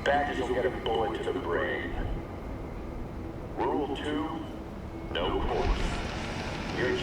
bad as you'll get a bullet to the brain. Rule 2, no corpse. You're...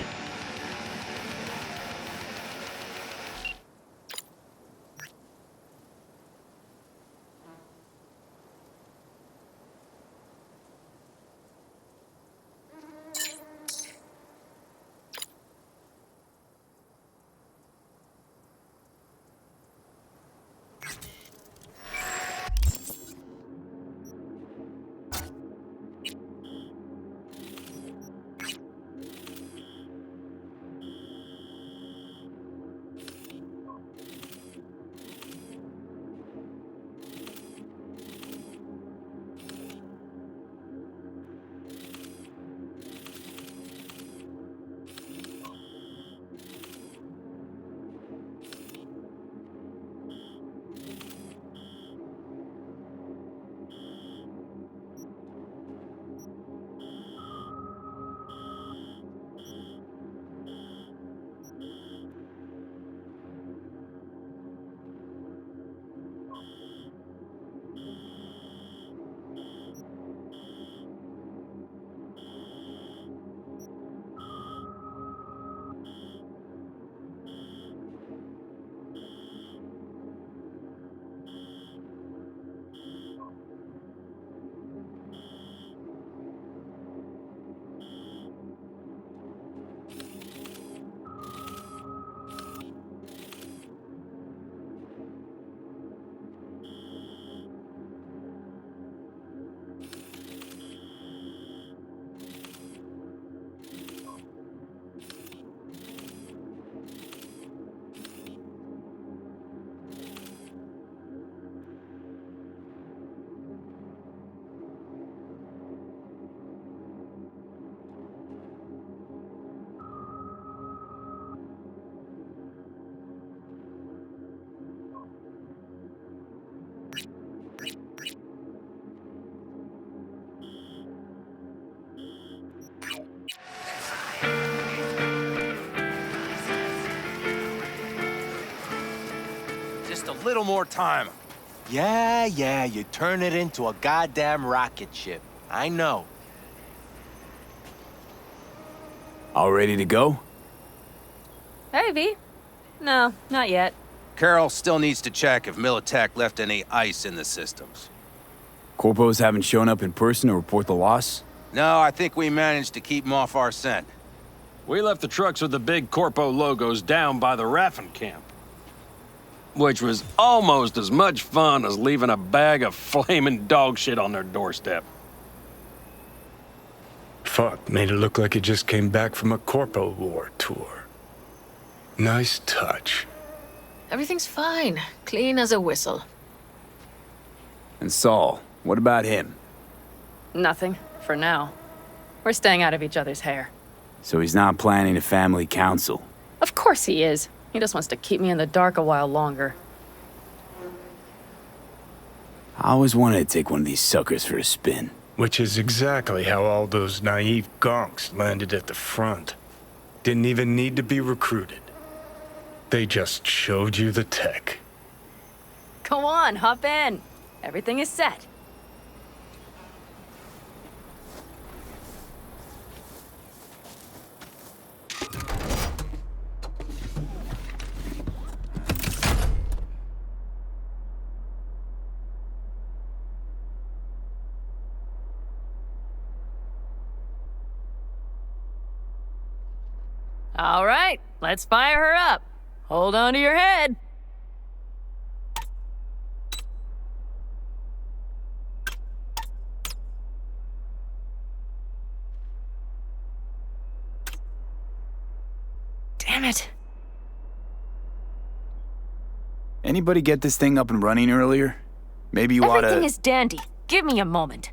Just a little more time. Yeah, you turn it into a goddamn rocket ship. I know. All ready to go? Hey, V. No, not yet. Carol still needs to check if Militech left any ice in the systems. Corpos haven't shown up in person to report the loss? No, I think we managed to keep them off our scent. We left the trucks with the big Corpo logos down by the Raffin camp. Which was almost as much fun as leaving a bag of flaming dog shit on their doorstep. Fuck, made it look like it just came back from a Corpo War tour. Nice touch. Everything's fine. Clean as a whistle. And Saul, what about him? Nothing, for now. We're staying out of each other's hair. So he's not planning a family council? Of course he is. He just wants to keep me in the dark a while longer. I always wanted to take one of these suckers for a spin. Which is exactly how all those naive gonks landed at the front. Didn't even need to be recruited. They just showed you the tech. Go on, hop in. Everything is set. All right, let's fire her up. Hold on to your head. Damn it. Anybody get this thing up and running earlier? Maybe you oughta... Everything is dandy. Give me a moment.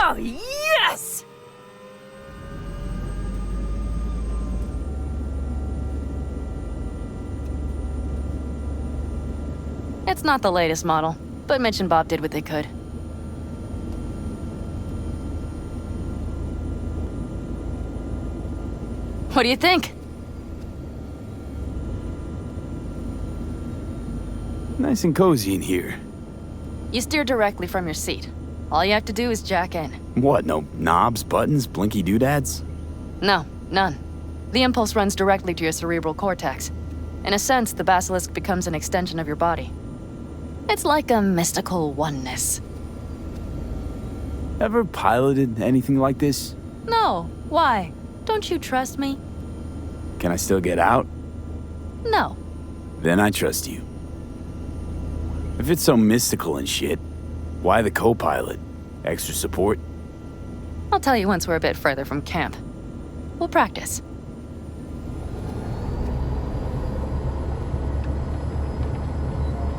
Oh, yes! It's not the latest model, but Mitch and Bob did what they could. What do you think? nice and cozy in here. You steer directly from your seat. All you have to do is jack in. What, no knobs, buttons, blinky doodads? No, none. The impulse runs directly to your cerebral cortex. In a sense, the basilisk becomes an extension of your body. It's like a mystical oneness. Ever piloted anything like this? No, why? Don't you trust me? Can I still get out? No. Then I trust you. If it's so mystical and shit, why the co-pilot? Extra support? I'll tell you once we're a bit further from camp. We'll practice.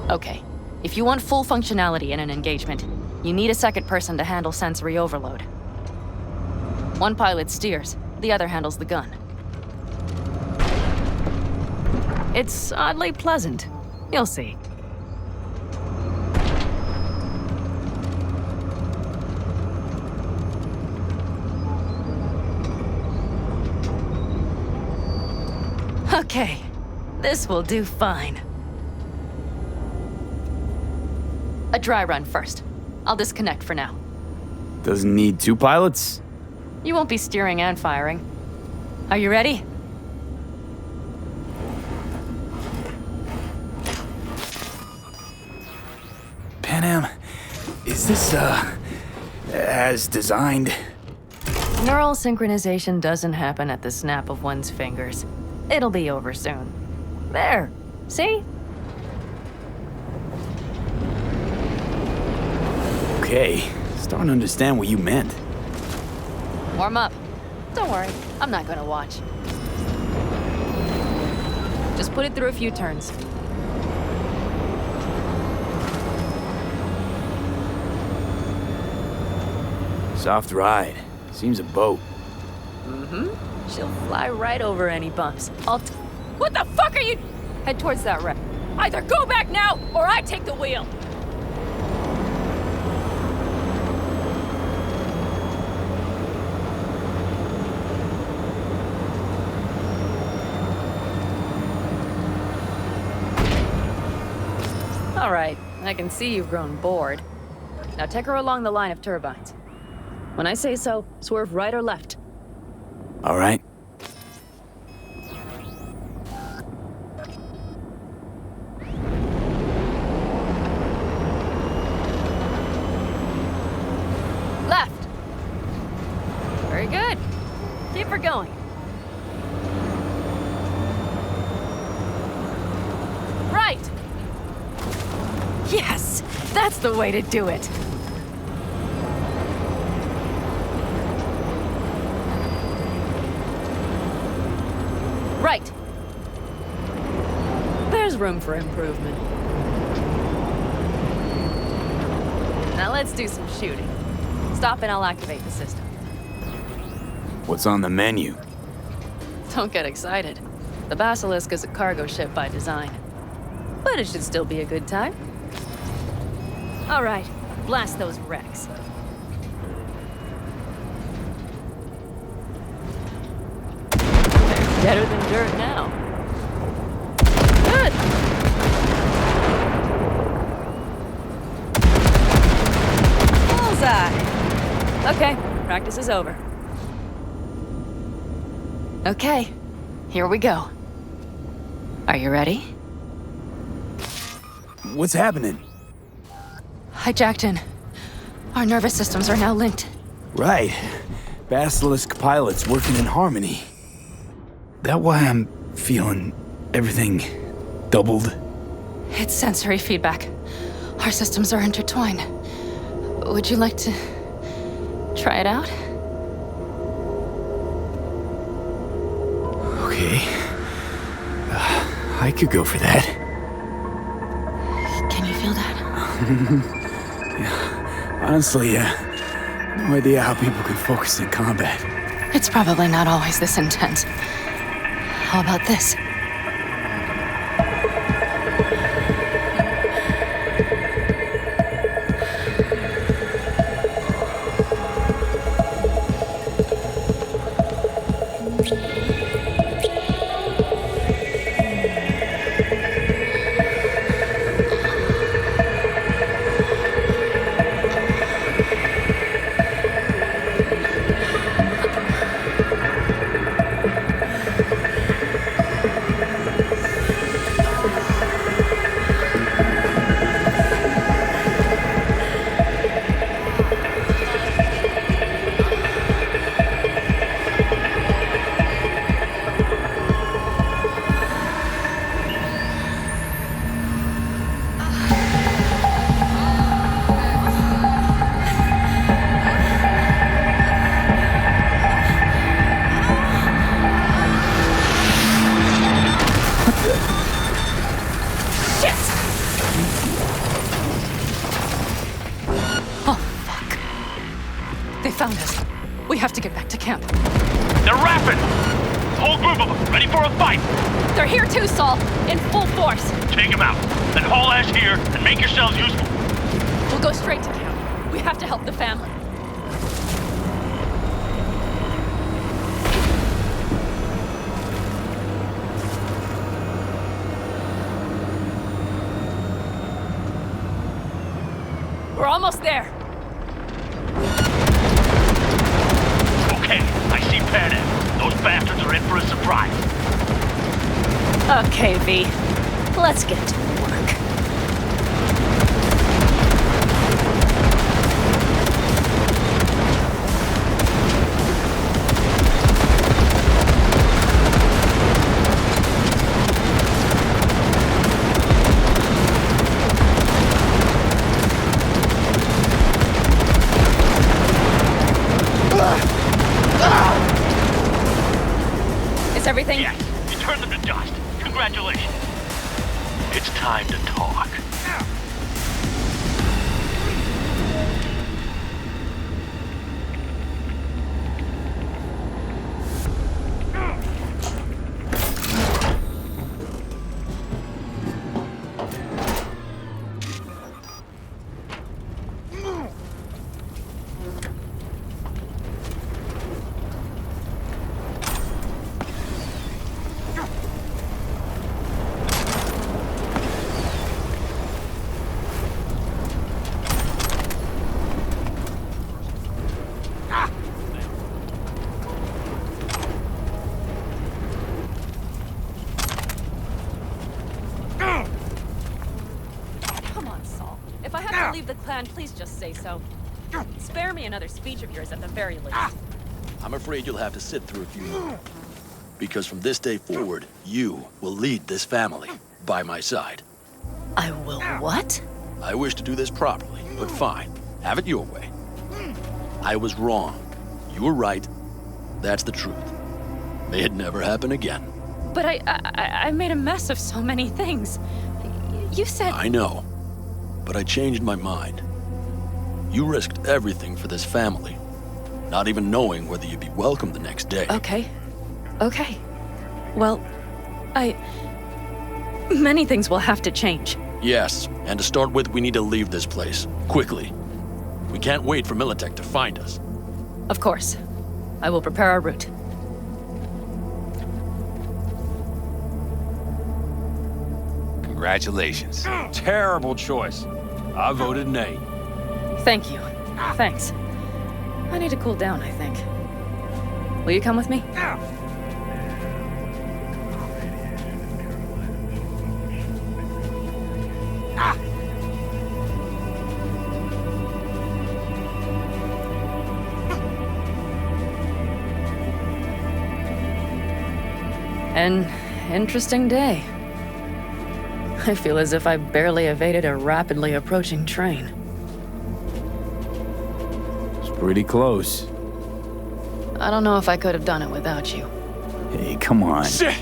Okay, if you want full functionality in an engagement, you need a second person to handle sensory overload. One pilot steers, the other handles the gun. It's oddly pleasant. You'll see. Okay, this will do fine. A dry run first. I'll disconnect for now. Doesn't need two pilots? You won't be steering and firing. Are you ready? Panam, is this, as designed? Neural synchronization doesn't happen at the snap of one's fingers. It'll be over soon. There. See? Okay, starting to understand what you meant. Warm up. Don't worry, I'm not gonna watch. Just put it through a few turns. Soft ride. Seems a boat. She'll fly right over any bumps. What the fuck are you? Head towards that wreck. Either go back now, or I take the wheel. All right, I can see you've grown bored. Now take her along the line of turbines. When I say so, swerve right or left. All right. Left. Very good. Keep her going. Right. Yes, that's the way to do it. Right. There's room for improvement. Now let's do some shooting. Stop and I'll activate the system. What's on the menu? Don't get excited. The Basilisk is a cargo ship by design. But it should still be a good time. All right, blast those wrecks. Better than dirt now. Good! Bullseye! Okay, practice is over. Okay, here we go. Are you ready? What's happening? I jacked in. Our nervous systems are now linked. Right. Basilisk pilots working in harmony. That why I'm feeling everything doubled? It's sensory feedback. Our systems are intertwined. Would you like to try it out? Okay. I could go for that. Can you feel that? Honestly, no idea how people can focus in combat. It's probably not always this intense. How about this? found us. We have to get back to camp. They're rapid! Whole group of them, ready for a fight! They're here too, Saul, in full force. Take them out, then haul ass here and make yourselves useful. We'll go straight to camp. We have to help the family. We're almost there. Okay, I see Pad M. Those bastards are in for a surprise. Okay, V. Let's get to work. Is everything? Yes, you turned them to dust. Congratulations. It's time to talk. Come on, Saul. If I have to leave the clan, please just say so. Spare me another speech of yours at the very least. I'm afraid you'll have to sit through a few more. Because from this day forward, you will lead this family by my side. I will what? I wish to do this properly, but fine. Have it your way. I was wrong. You were right. That's the truth. May it never happen again. But I made a mess of so many things. You said... I know. But I changed my mind. You risked everything for this family, not even knowing whether you'd be welcome the next day. Okay. Okay. Well, many things will have to change. Yes, and to start with, we need to leave this place. Quickly. We can't wait for Militech to find us. Of course. I will prepare our route. Congratulations. Terrible choice. I voted nay. Thank you. Thanks. I need to cool down, I think. Will you come with me? An interesting day. I feel as if I barely evaded a rapidly approaching train. It's pretty close. I don't know if I could have done it without you. Hey, come on. Shit!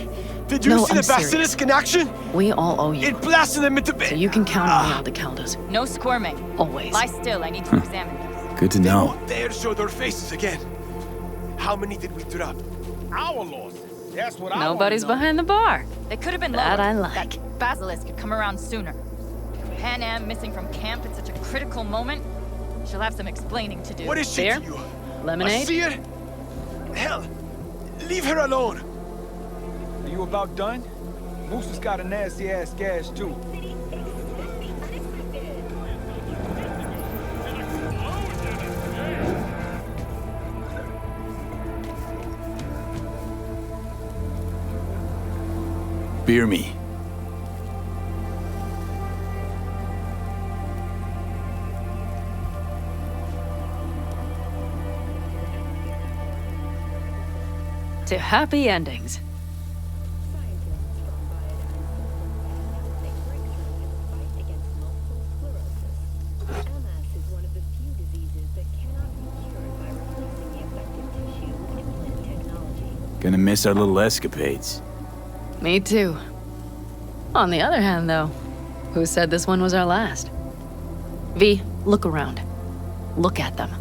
Did you No, see I'm the serious. basilisk in action? We all owe you. It blasted them into So you can count on me, Aldecaldos. No squirming. Always. Lie still, I need to examine these. Good to They know. won't dare show their faces again. How many did we drop? Our losses. That's what I Nobody's wanna know. behind the bar. They could have been That lower. I like. That basilisk could come around sooner. Pan Am missing from camp at such a critical moment. She'll have some explaining to do. What is she Beer? to you? A Lemonade? seer? Hell, leave her alone. Are you about done? Moose has got a nasty ass gash too. Beer me. To happy endings. Gonna miss our little escapades. Me too. On the other hand, though, who said this one was our last? V, look around. Look at them.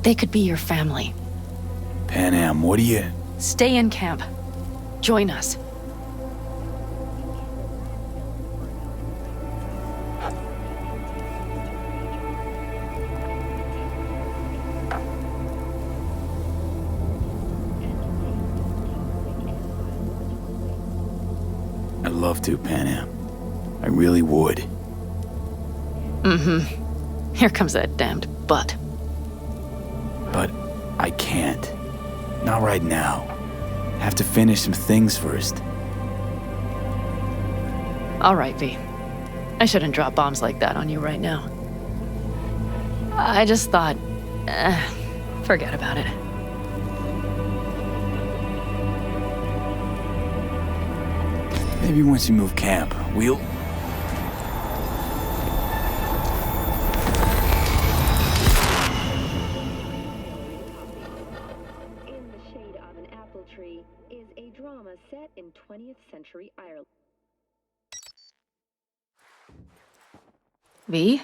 They could be your family. Pan Am, what do you... Stay in camp. Join us. I'd love to, Pan Am. I really would. Mm-hmm. Here comes that damned butt. But I can't. Not right now. Have to finish some things first. All right, V. I shouldn't drop bombs like that on you right now. I just thought... forget about it. Maybe once you move camp, we'll... In the Shade of an Apple Tree is a drama set in 20th century Ireland. V?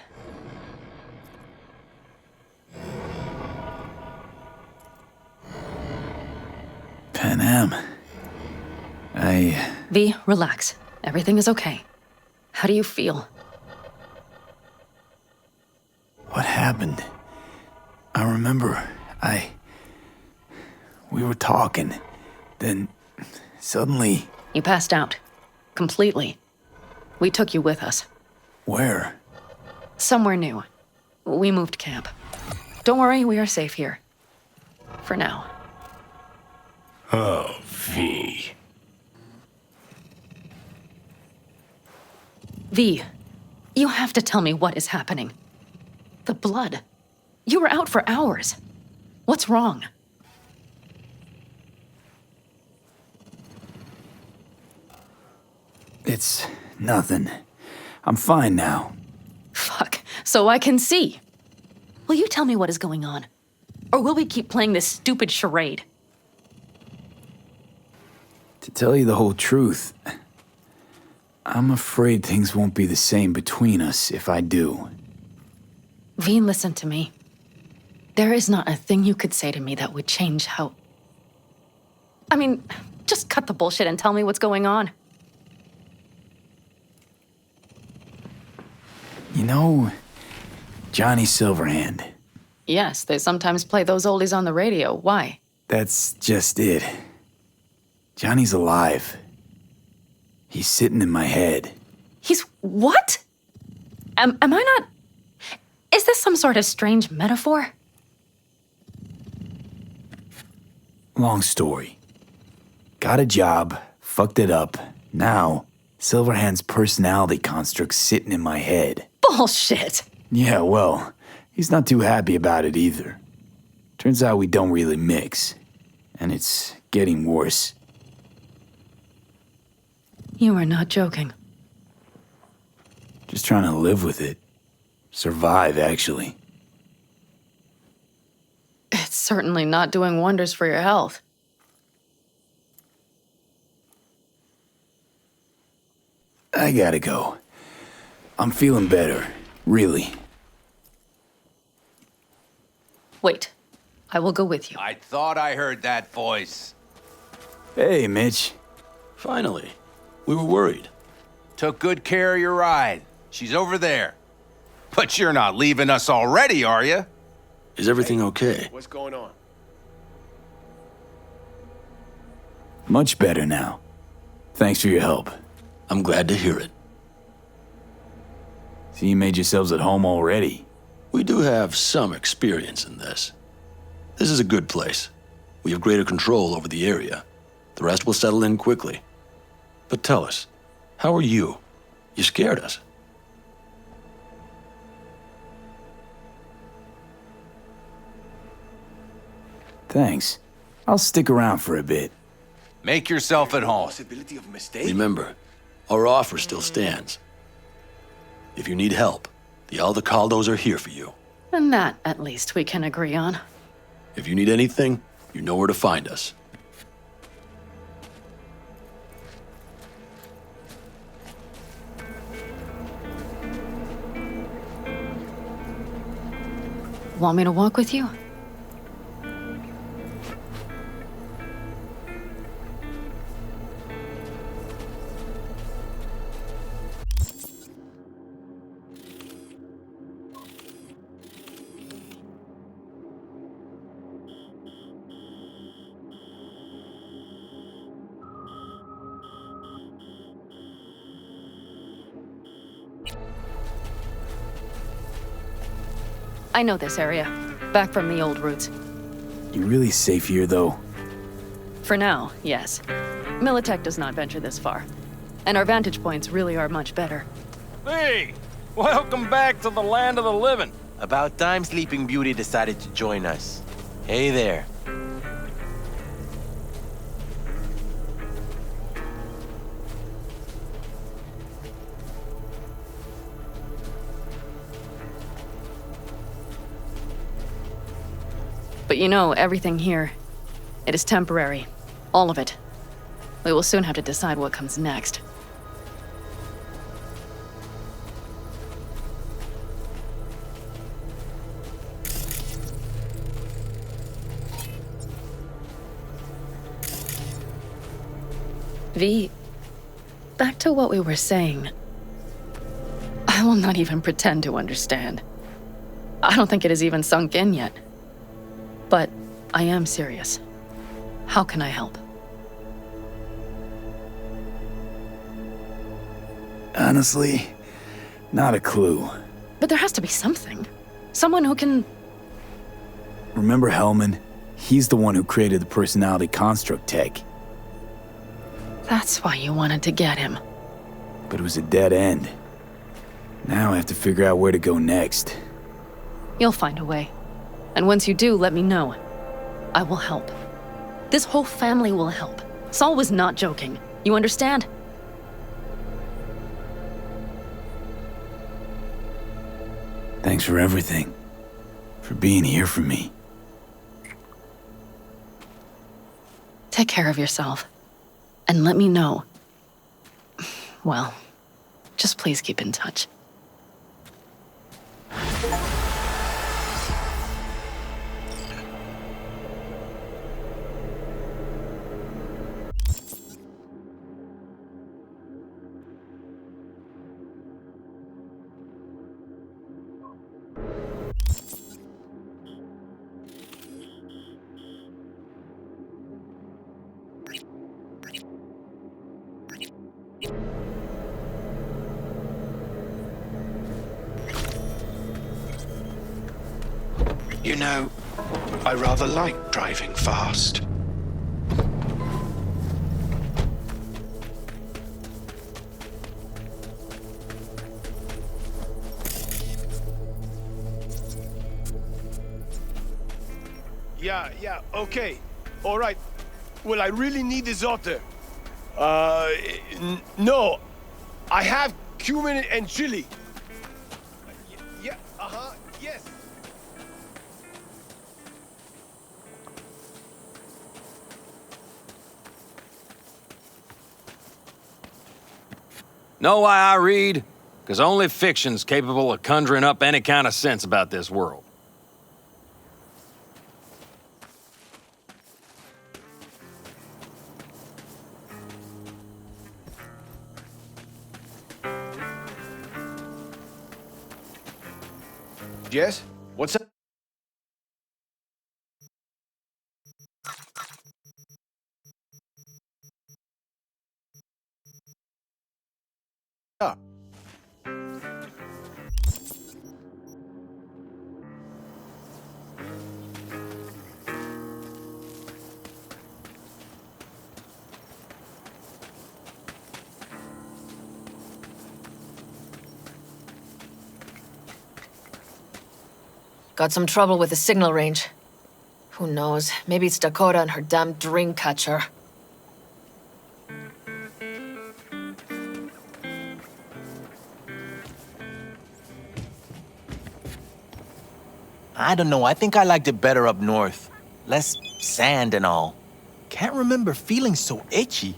Pan Am. V, relax. Everything is okay. How do you feel? What happened? I remember, we were talking. Then, suddenly... You passed out. Completely. We took you with us. Where? Somewhere new. We moved camp. Don't worry, we are safe here. For now. Oh, V. V, you have to tell me what is happening. The blood. You were out for hours. What's wrong? It's nothing. I'm fine now. Fuck, so I can see. Will you tell me what is going on? Or will we keep playing this stupid charade? To tell you the whole truth, I'm afraid things won't be the same between us if I do. V, listen to me. There is not a thing you could say to me that would change how... I mean, just cut the bullshit and tell me what's going on. You know, Johnny Silverhand. Yes, they sometimes play those oldies on the radio. Why? That's just it. Johnny's alive. He's sitting in my head. He's what? Am I not... Is this some sort of strange metaphor? Long story. Got a job, fucked it up. Now, Silverhand's personality construct's sitting in my head. Bullshit! Yeah, well, he's not too happy about it either. Turns out we don't really mix. And it's getting worse. You are not joking. Just trying to live with it. Survive, actually. It's certainly not doing wonders for your health. I gotta go. I'm feeling better, really. Wait, I will go with you. I thought I heard that voice. Hey, Mitch. Finally. We were worried. Took good care of your ride. She's over there. But you're not leaving us already, are you? Is everything okay? What's going on? Much better now. Thanks for your help. I'm glad to hear it. So you made yourselves at home already? We do have some experience in this. This is a good place. We have greater control over the area. The rest will settle in quickly. But tell us, how are you? You scared us. Thanks. I'll stick around for a bit. Make yourself at home. Possibility of mistake? Remember, our offer still stands. If you need help, the Aldecaldos are here for you. And that, at least, we can agree on. If you need anything, you know where to find us. Want me to walk with you? I know this area. Back from the old routes. You really safe here, though? For now, yes. Militech does not venture this far. And our vantage points really are much better. Hey! Welcome back to the land of the living. About time Sleeping Beauty decided to join us. Hey there. But you know, everything here, it is temporary. All of it. We will soon have to decide what comes next. V, back to what we were saying. I will not even pretend to understand. I don't think it has even sunk in yet. But I am serious. How can I help? Honestly, not a clue. But there has to be something. Someone who can... Remember Hellman? He's the one who created the personality construct tech. That's why you wanted to get him. But it was a dead end. Now I have to figure out where to go next. You'll find a way. And once you do, let me know. I will help. This whole family will help. Saul was not joking. You understand? Thanks for everything. For being here for me. Take care of yourself. And let me know. Well, just please keep in touch. You know, I rather like driving fast. Yeah, okay. All right. Well, I really need this otter. No. I have cumin and chili. Yeah, yes. Know why I read? Because only fiction's capable of conjuring up any kind of sense about this world. Yes? What's up? Got some trouble with the signal range. Who knows? Maybe it's Dakota and her damn dream catcher. I don't know, I think I liked it better up north. Less sand and all. Can't remember feeling so itchy.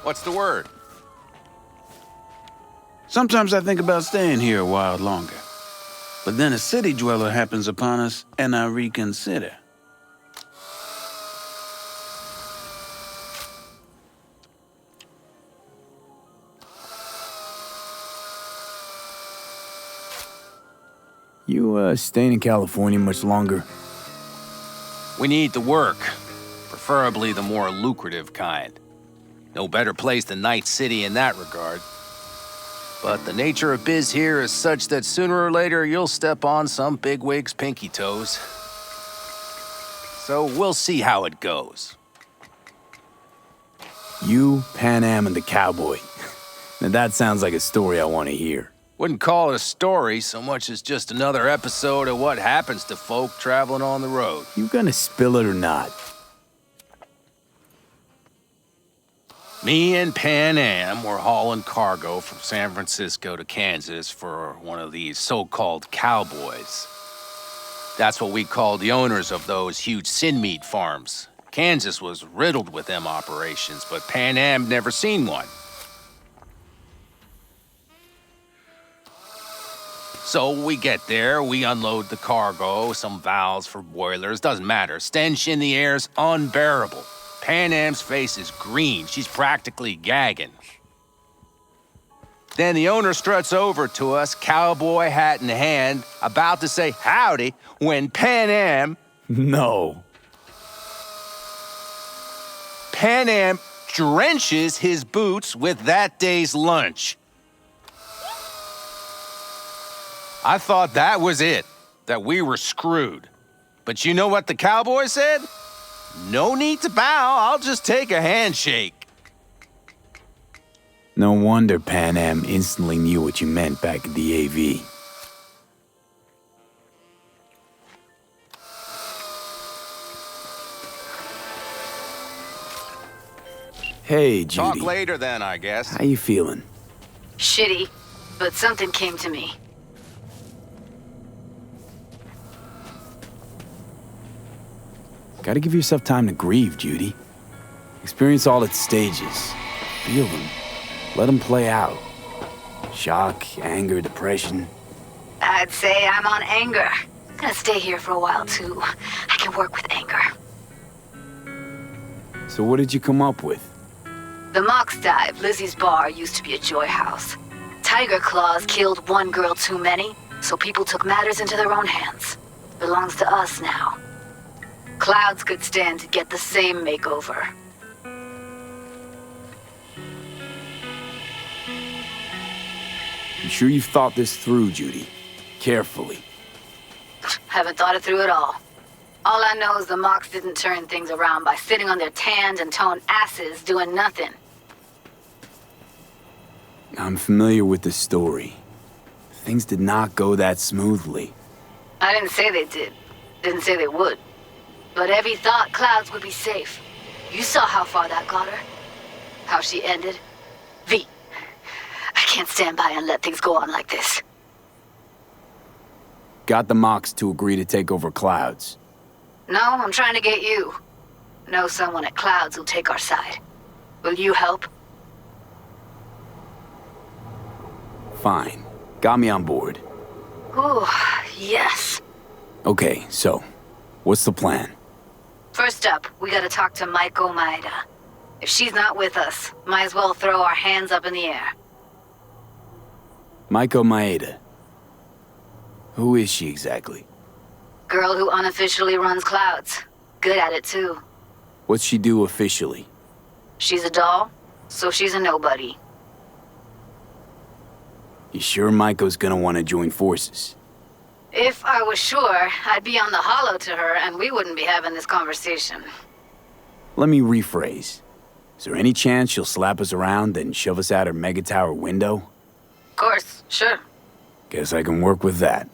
What's the word? Sometimes I think about staying here a while longer. But then a city dweller happens upon us, and I reconsider. You, staying in California much longer? We need the work. Preferably the more lucrative kind. No better place than Night City in that regard. But the nature of biz here is such that sooner or later you'll step on some bigwig's pinky toes. So we'll see how it goes. You, Pan Am, and the cowboy. Now that sounds like a story I want to hear. Wouldn't call it a story so much as just another episode of what happens to folk traveling on the road. You gonna spill it or not? Me and Pan Am were hauling cargo from San Francisco to Kansas for one of these so-called cowboys. That's what we called the owners of those huge sin meat farms. Kansas was riddled with them operations, but Pan Am never seen one. So we get there, we unload the cargo, some valves for boilers, doesn't matter. Stench in the air's unbearable. Pan Am's face is green, she's practically gagging. Then the owner struts over to us, cowboy hat in hand, about to say howdy, when Pan Am... No. Pan Am drenches his boots with that day's lunch. I thought that was it, that we were screwed. But you know what the cowboy said? No need to bow, I'll just take a handshake. No wonder Pan Am instantly knew what you meant back at the AV. Hey, Judy. Talk later then, I guess. How you feeling? Shitty, but something came to me. Gotta give yourself time to grieve, Judy. Experience all its stages. Feel them. Let them play out. Shock, anger, depression. I'd say I'm on anger. Gonna stay here for a while, too. I can work with anger. So what did you come up with? The Mox Dive, Lizzie's bar, used to be a joy house. Tiger Claws killed one girl too many, so people took matters into their own hands. Belongs to us now. Clouds could stand to get the same makeover. You sure you've thought this through, Judy? Carefully. Haven't thought it through at all. All I know is the Mox didn't turn things around by sitting on their tanned and toned asses doing nothing. I'm familiar with the story. Things did not go that smoothly. I didn't say they did. Didn't say they would. But Evie thought Clouds would be safe. You saw how far that got her. How she ended. V, I can't stand by and let things go on like this. Got the Mox to agree to take over Clouds. No, I'm trying to get you. Know someone at Clouds who'll take our side. Will you help? Fine. Got me on board. Ooh, yes. Okay, so, what's the plan? First up, we gotta talk to Maiko Maeda. If she's not with us, might as well throw our hands up in the air. Maiko Maeda. Who is she exactly? Girl who unofficially runs Clouds. Good at it, too. What's she do officially? She's a doll, so she's a nobody. You sure Maiko's gonna want to join forces? If I was sure, I'd be on the hollow to her and we wouldn't be having this conversation. Let me rephrase. Is there any chance she'll slap us around and shove us out her mega tower window? Of course, sure. Guess I can work with that.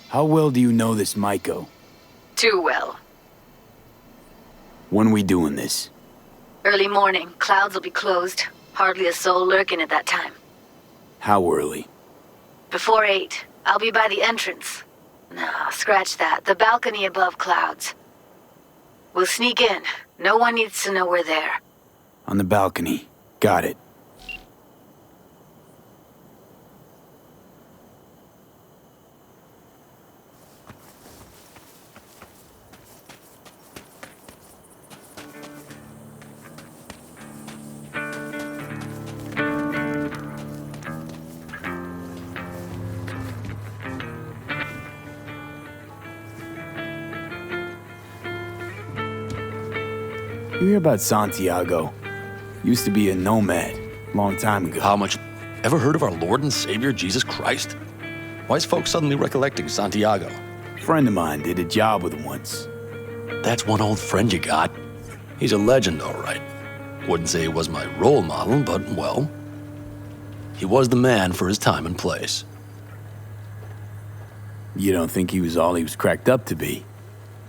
How well do you know this Maiko? Too well. When we doing this? Early morning, Clouds will be closed. Hardly a soul lurking at that time. How early? Before 8. I'll be by the entrance. No, scratch that. The balcony above Clouds. We'll sneak in. No one needs to know we're there. On the balcony. Got it. You hear about Santiago? Used to be a nomad, long time ago. How much? Ever heard of our Lord and Savior, Jesus Christ? Why is folks suddenly recollecting Santiago? A friend of mine did a job with him once. That's one old friend you got. He's a legend, all right. Wouldn't say he was my role model, but, well, he was the man for his time and place. You don't think he was all he was cracked up to be?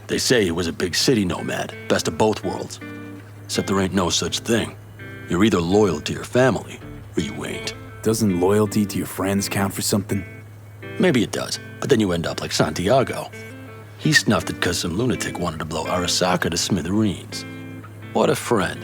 They say he was a big city nomad, best of both worlds. Except there ain't no such thing. You're either loyal to your family, or you ain't. Doesn't loyalty to your friends count for something? Maybe it does, but then you end up like Santiago. He snuffed it because some lunatic wanted to blow Arasaka to smithereens. What a friend.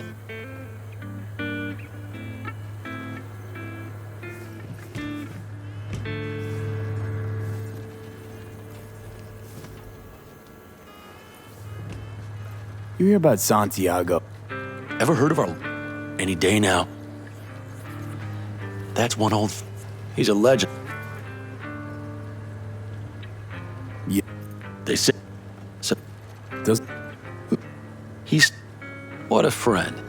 You hear about Santiago? Ever heard of our... Any day now? That's one old... He's a legend. Yeah. They say... So... Does... He's... What a friend.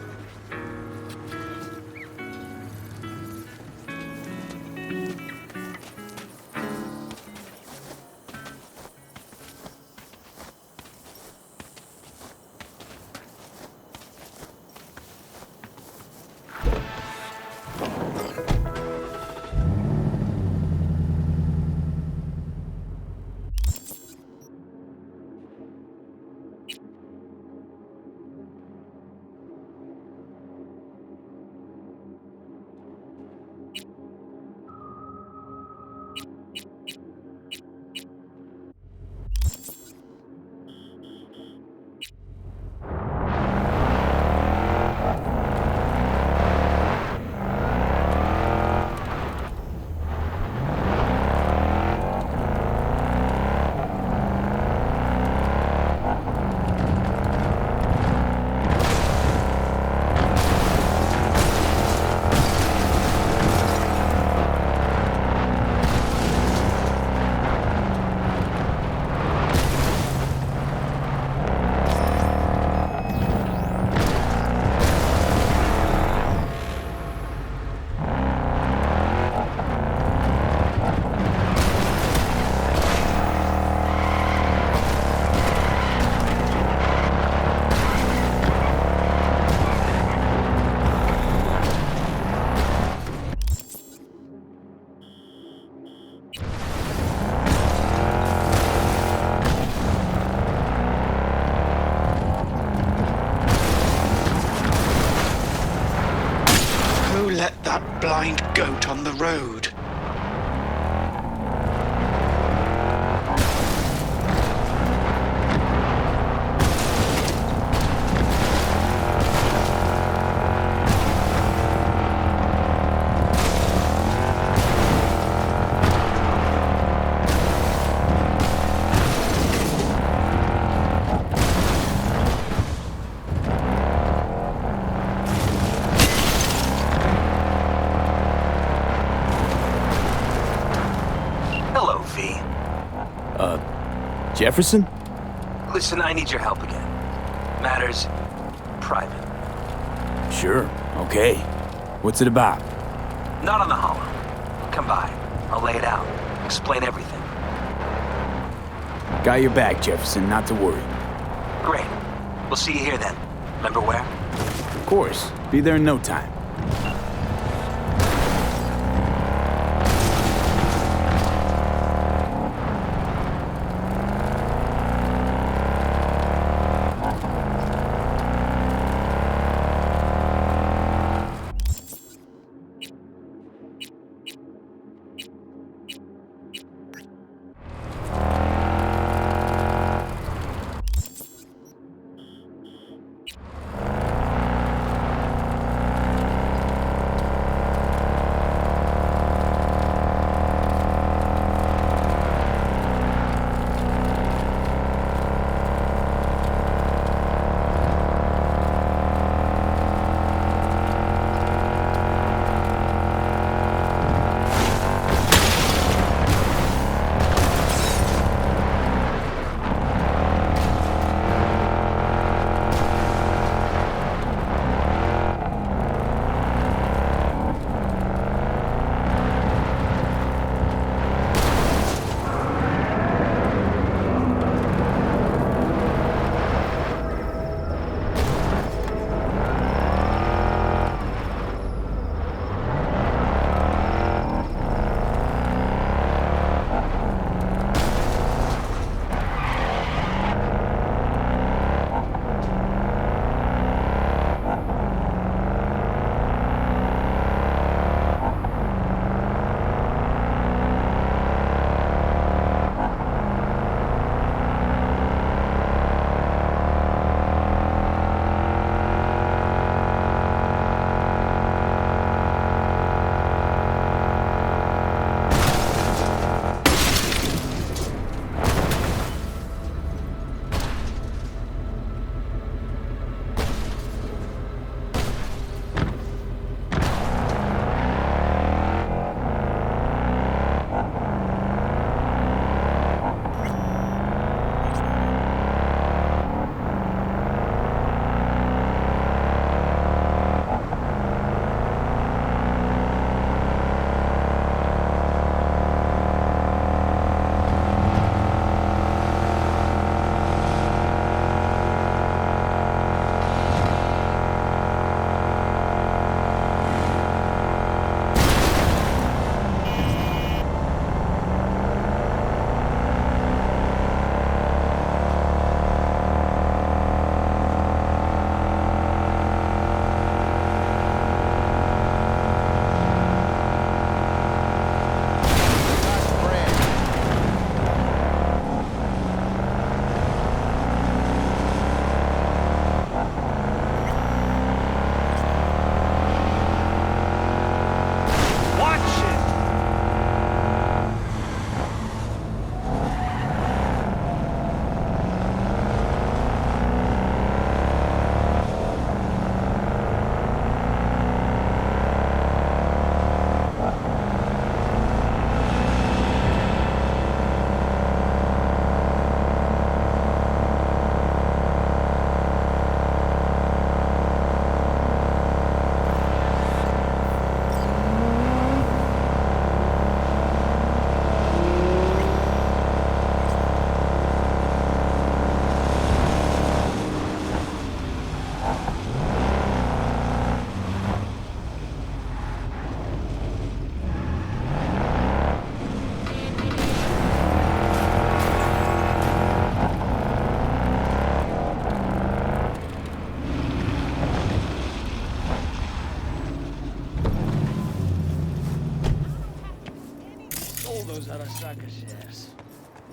Let that blind goat on the road. Jefferson? Listen, I need your help again. Matters private. Sure, okay. What's it about? Not on the hollow. Come by. I'll lay it out. Explain everything. Got your back, Jefferson, not to worry. Great. We'll see you here then. Remember where? Of course. Be there in no time.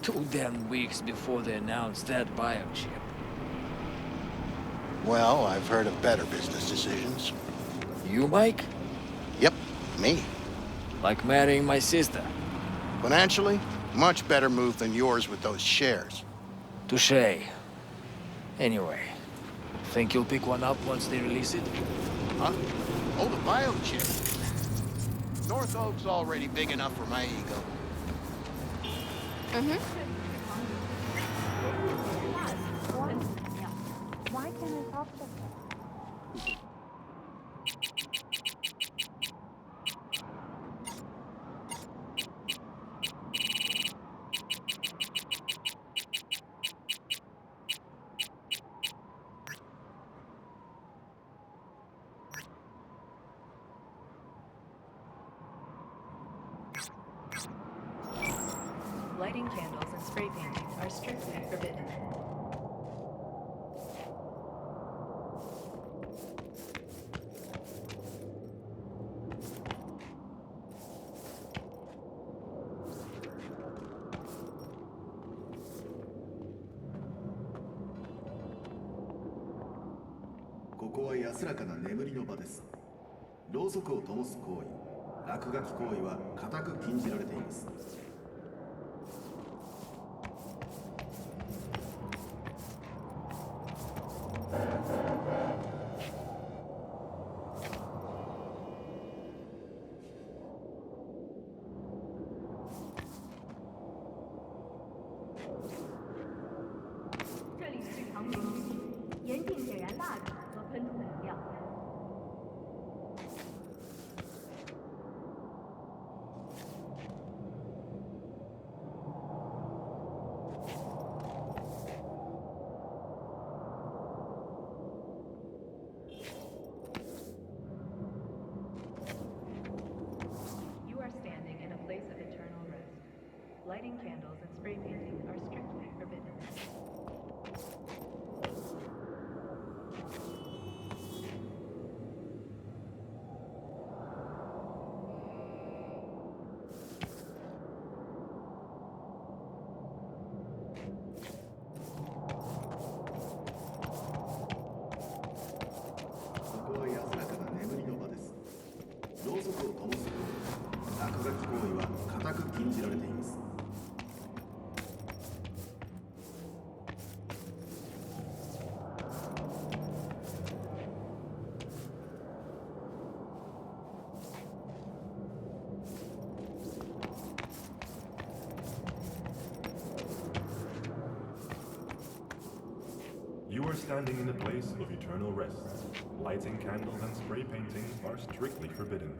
2 damn weeks before they announced that biochip. Well, I've heard of better business decisions. You, Mike? Yep, me. Like marrying my sister. Financially, much better move than yours with those shares. Touché. Anyway, think you'll pick one up once they release it? Huh? Oh, the biochip. North Oak's already big enough for my ego. Why can't I talk to her? Lighting candles and spray painting are strictly forbidden. Lighting candles and spray painting are strictly forbidden. You are standing in a place of eternal rest. Lighting candles and spray painting are strictly forbidden.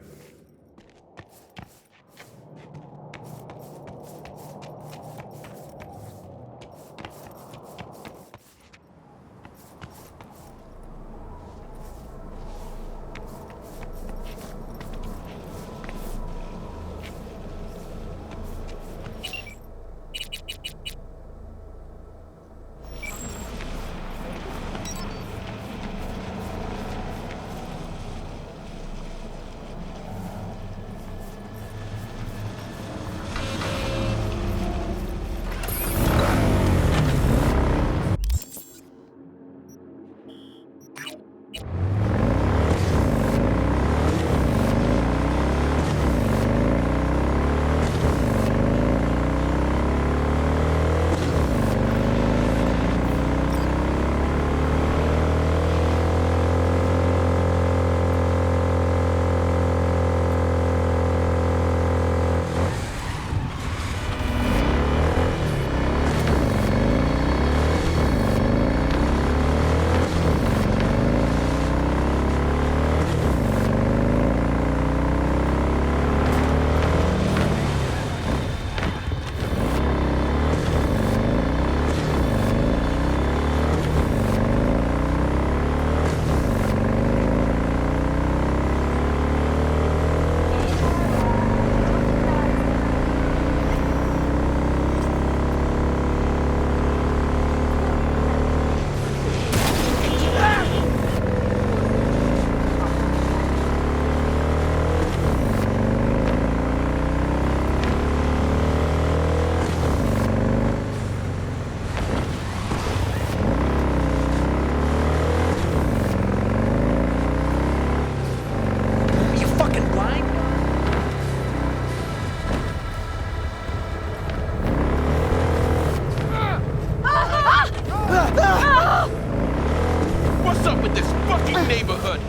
What's up with this fucking neighborhood?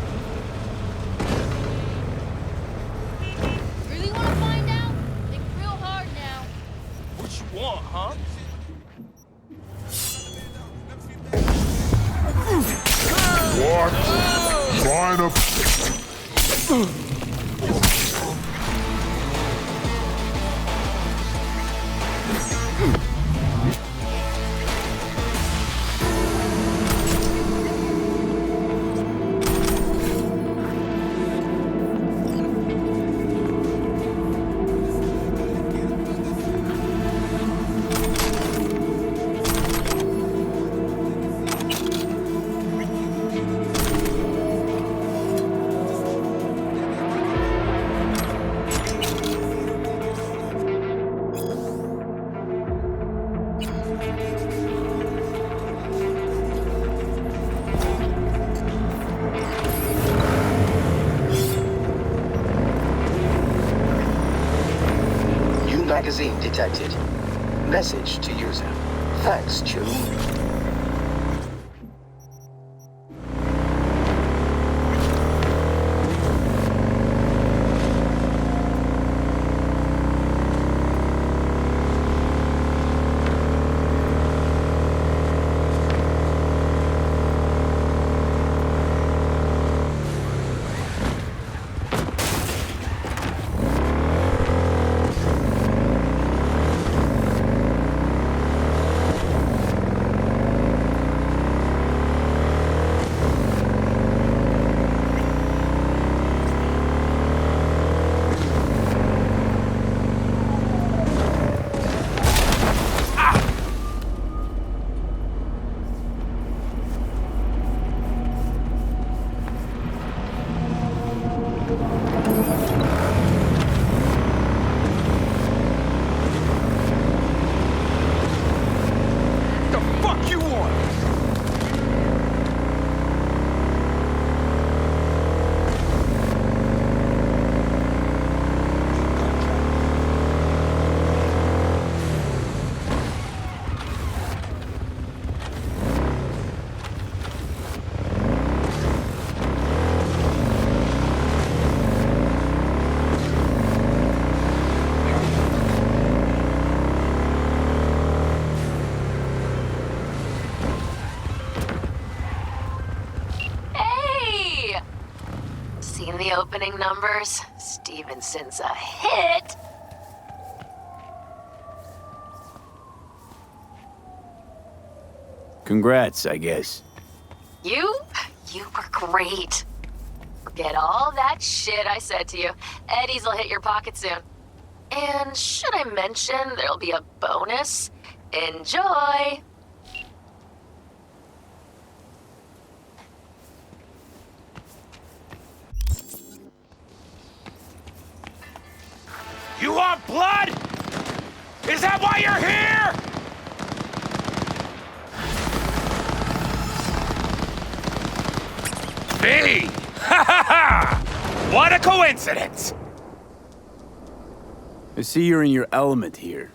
Really want to find out? Think real hard now. What you want, huh? What? Trying to... Magazine detected. Message to user. Thanks, Chew. The opening numbers. Stevenson's a hit. Congrats, I guess. You were great. Forget all that shit I said to you. Eddie's will hit your pocket soon. And should I mention there'll be a bonus? Enjoy! You want blood? Is that why you're here? Me! Ha ha ha! What a coincidence! I see you're in your element here.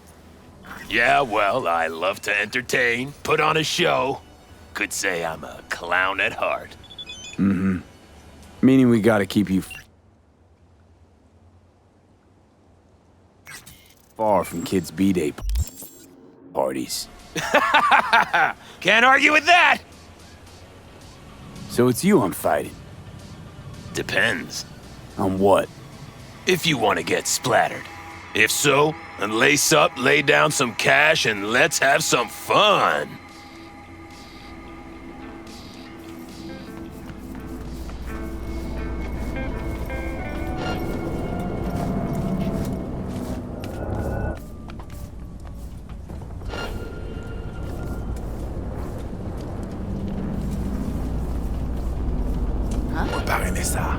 Yeah, well, I love to entertain, put on a show. Could say I'm a clown at heart. Mm-hmm. Meaning we gotta keep you far from kids' B-Day parties. Can't argue with that! So it's you I'm fighting. Depends. On what? If you want to get splattered. If so, then lace up, lay down some cash, and let's have some fun. Préparez ça.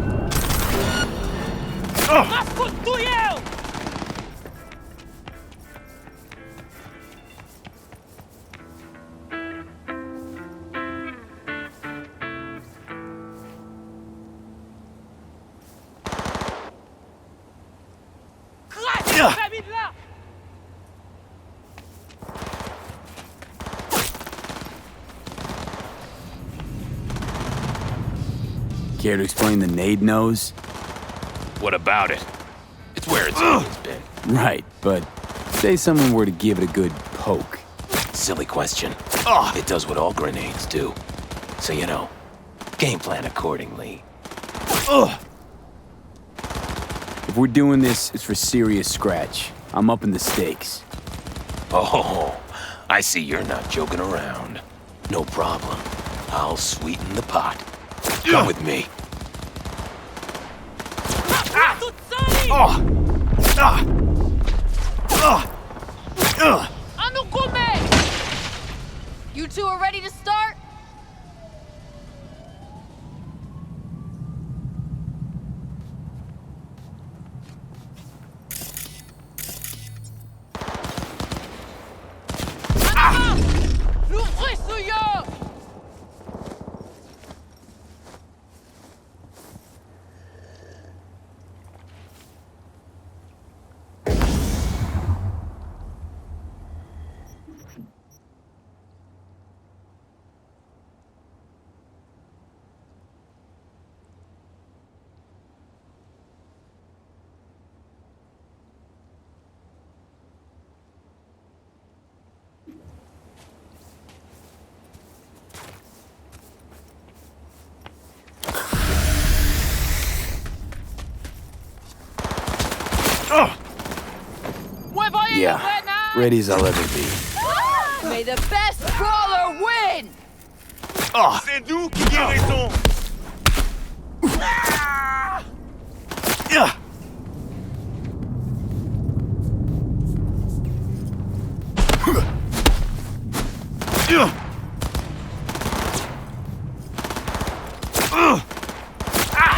Care to explain the nade nose? What about it? It's where it's always been. Right, but say someone were to give it a good poke. Silly question. It does what all grenades do. So, you know, game plan accordingly. If we're doing this, it's for serious scratch. I'm upping the stakes. Oh, I see you're not joking around. No problem. I'll sweeten the pot. Come with me. You two are ready to start? Yeah, ready as I'll ever be. May the best brawler win! C'est nous qui avons raison.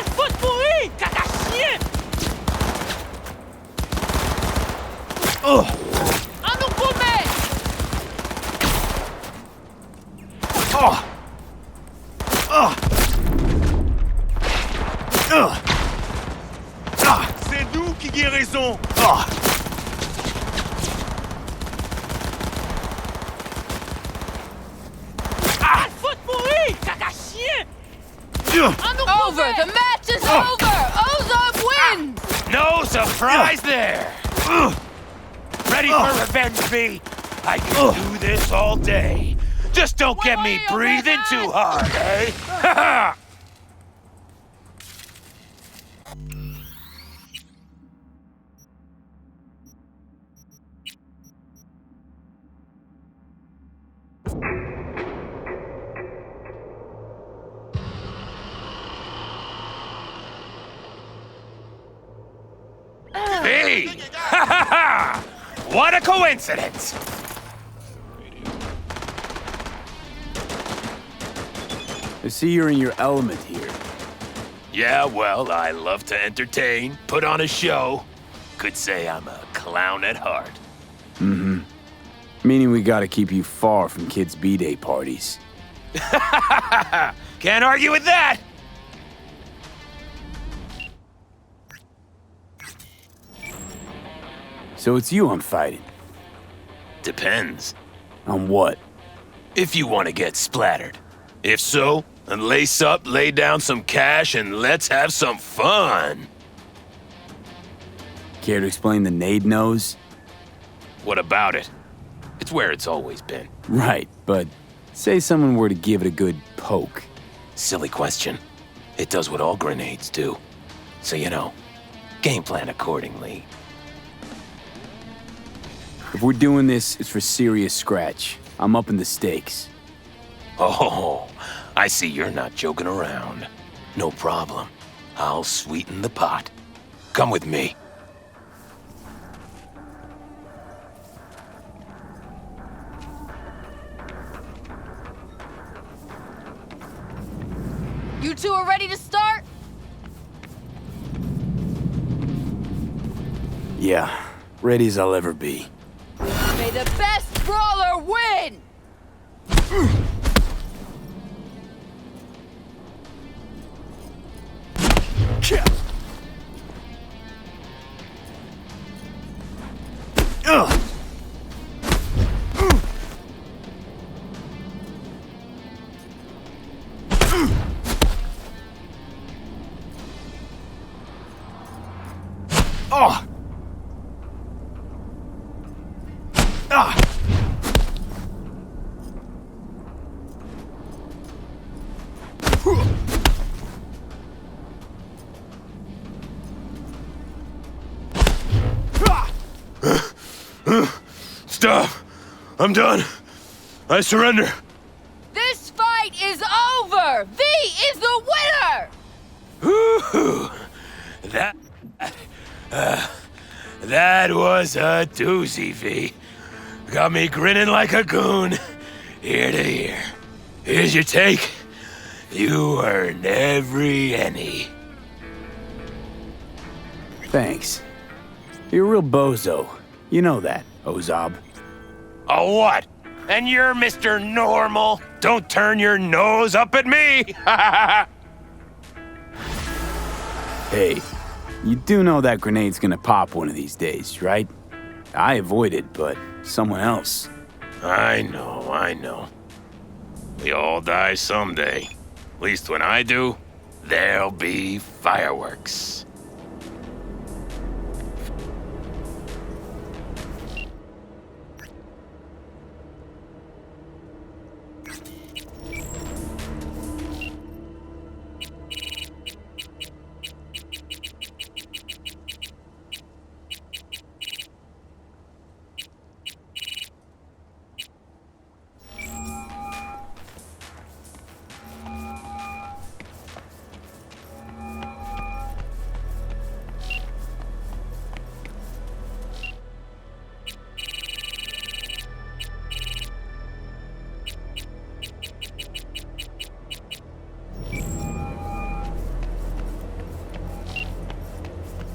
Faut te mourir, caca chien! À nous commet! C'est nous qui avons raison. Faut te mourir, caca chien! Over! The match is over! Ozark wins! No surprise there! Ready for revenge, B? I can do this all day. Just don't get me breathing too hard, eh? B! Ha ha ha! What a coincidence! I see you're in your element here. Yeah, well, I love to entertain, put on a show. Could say I'm a clown at heart. Mm-hmm. Meaning we gotta keep you far from kids' B-Day parties. Can't argue with that! So it's you I'm fighting. Depends. On what? If you want to get splattered. If so, then lace up, lay down some cash, and let's have some fun. Care to explain the nade nose? What about it? It's where it's always been. Right, but say someone were to give it a good poke. Silly question. It does what all grenades do. So, you know, game plan accordingly. If we're doing this, it's for serious scratch. I'm upping the stakes. Oh, I see you're not joking around. No problem. I'll sweeten the pot. Come with me. You two are ready to start? Yeah, ready as I'll ever be. May the best brawler win! Oh! Ah! Stop! I'm done. I surrender. This fight is over! V is the winner! Woo-hoo. That was a doozy, V. Got me grinning like a goon, ear to ear. Here's your take. You earned every penny. Thanks. You're a real bozo. You know that, Ozab. A what? And you're Mr. Normal? Don't turn your nose up at me! Hey, you do know that grenade's gonna pop one of these days, right? I avoided, but someone else. I know. We all die someday. At least when I do, there'll be fireworks.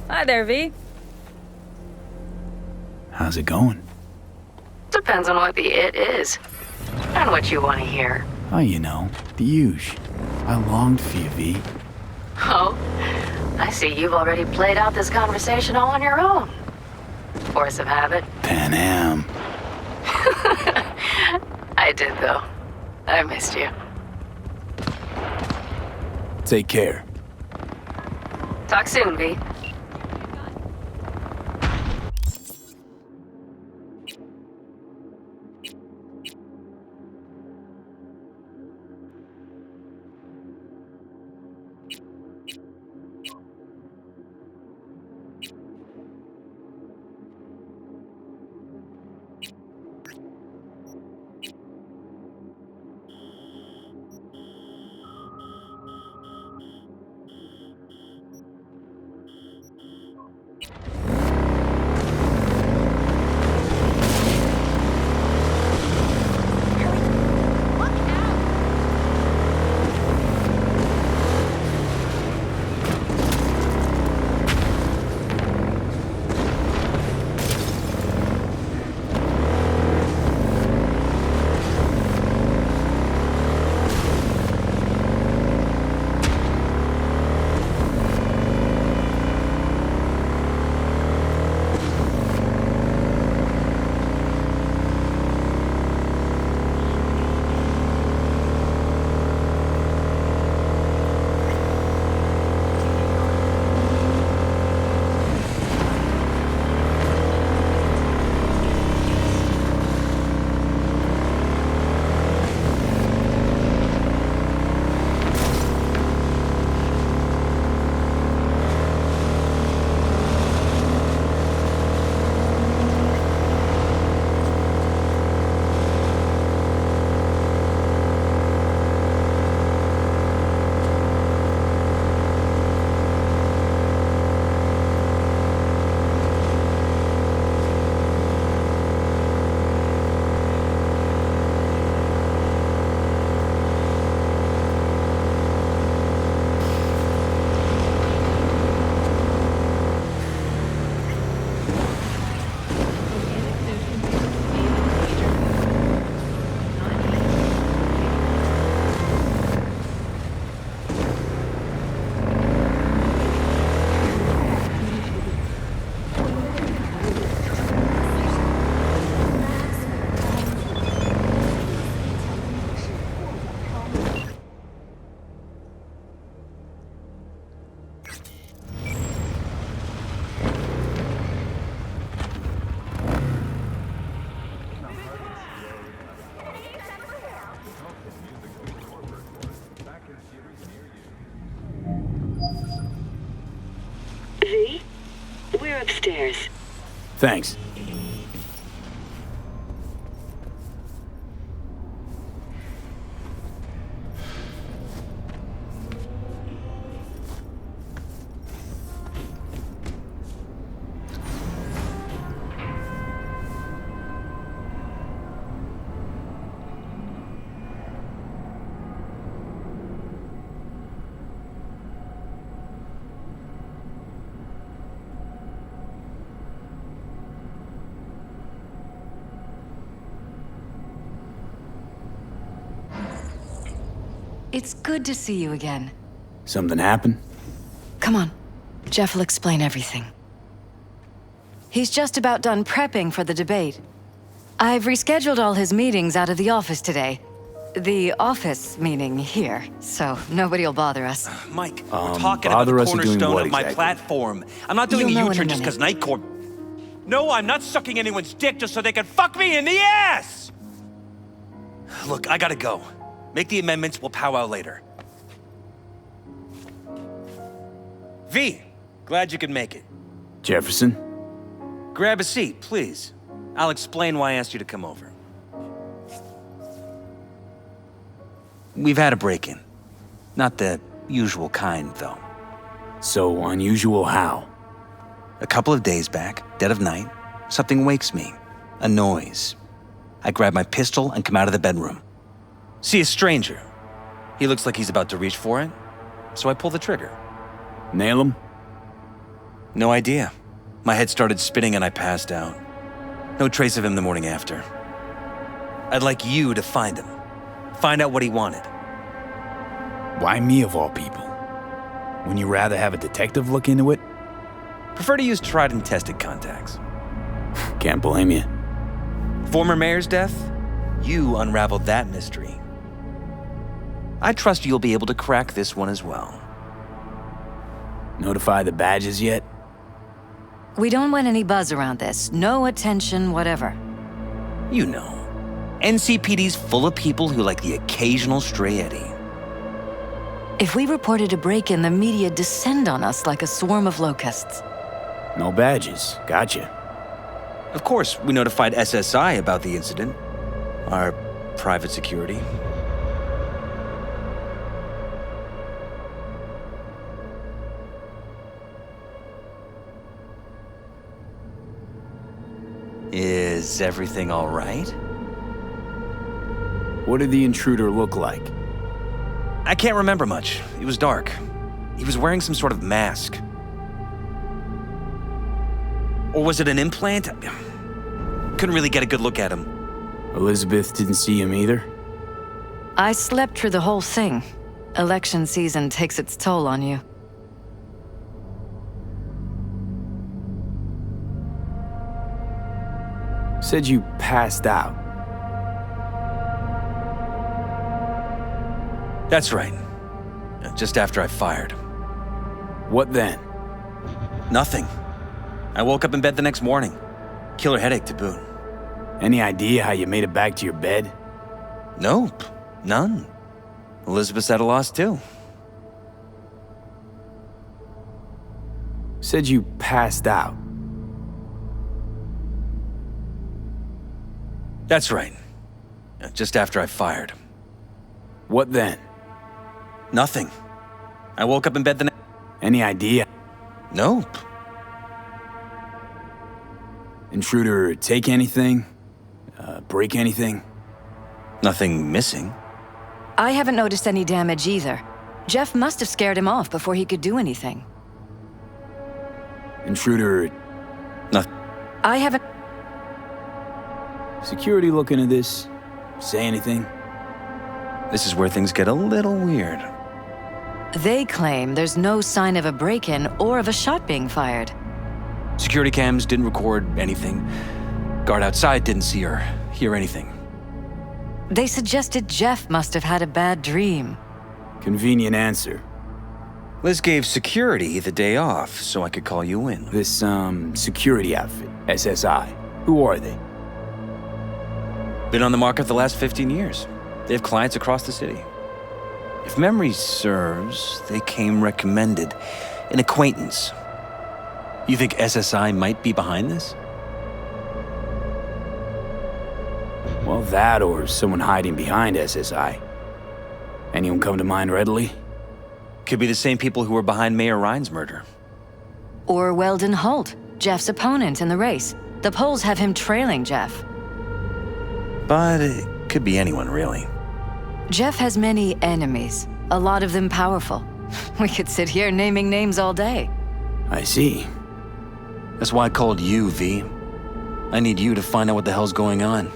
Hi there, V. How's it going? Depends on what the it is. And what you want to hear. Oh, you know, the huge. I longed for you, V. Oh, I see you've already played out this conversation all on your own. Force of habit. Pan Am. I did, though. I missed you. Take care. Talk soon, V. upstairs. Thanks. It's good to see you again. Something happened? Come on. Jeff will explain everything. He's just about done prepping for the debate. I've rescheduled all his meetings out of the office today. The office meaning here, so nobody will bother us. Mike, we're talking about the cornerstone of my platform. I'm not doing You'll a U-turn just because Night Corp... No, I'm not sucking anyone's dick just so they can fuck me in the ass! Look, I gotta go. Make the amendments, we'll powwow later. V, glad you could make it. Jefferson? Grab a seat, please. I'll explain why I asked you to come over. We've had a break-in. Not the usual kind, though. So unusual how? A couple of days back, dead of night, something wakes me. A noise. I grab my pistol and come out of the bedroom. See a stranger. He looks like he's about to reach for it, so I pull the trigger. Nail him? No idea. My head started spinning and I passed out. No trace of him the morning after. I'd like you to find him. Find out what he wanted. Why me of all people? Wouldn't you rather have a detective look into it? Prefer to use tried and tested contacts. Can't blame you. Former mayor's death? You unraveled that mystery. I trust you'll be able to crack this one as well. Notify the badges yet? We don't want any buzz around this. No attention, whatever. You know. NCPD's full of people who like the occasional stray eddy. If we reported a break-in, the media descend on us like a swarm of locusts. No badges. Gotcha. Of course, we notified SSI about the incident. Our private security. Is everything all right? What did the intruder look like? I can't remember much. It was dark. He was wearing some sort of mask. Or was it an implant? Couldn't really get a good look at him. Elizabeth didn't see him either? I slept through the whole thing. Election season takes its toll on you. Said you passed out. That's right. Just after I fired. What then? Nothing. I woke up in bed the next morning. Killer headache to boot. Any idea how you made it back to your bed? Nope. None. Elizabeth's at a loss too. Said you passed out. That's right. Just after I fired. What then? Nothing. I woke up in bed the next... Any idea? Nope. Intruder take anything? Break anything? Nothing missing. I haven't noticed any damage either. Jeff must have scared him off before he could do anything. Intruder... Nothing. I haven't... Security look into this? Say anything? This is where things get a little weird. They claim there's no sign of a break-in or of a shot being fired. Security cams didn't record anything. Guard outside didn't see or hear anything. They suggested Jeff must have had a bad dream. Convenient answer. Liz gave security the day off so I could call you in. This, security outfit, SSI. Who are they? Been on the market the last 15 years. They have clients across the city. If memory serves, they came recommended. An acquaintance. You think SSI might be behind this? Well, that or someone hiding behind SSI. Anyone come to mind readily? Could be the same people who were behind Mayor Ryan's murder. Or Weldon Holt, Jeff's opponent in the race. The polls have him trailing Jeff. But it could be anyone, really. Jeff has many enemies, a lot of them powerful. We could sit here naming names all day. I see. That's why I called you, V. I need you to find out what the hell's going on.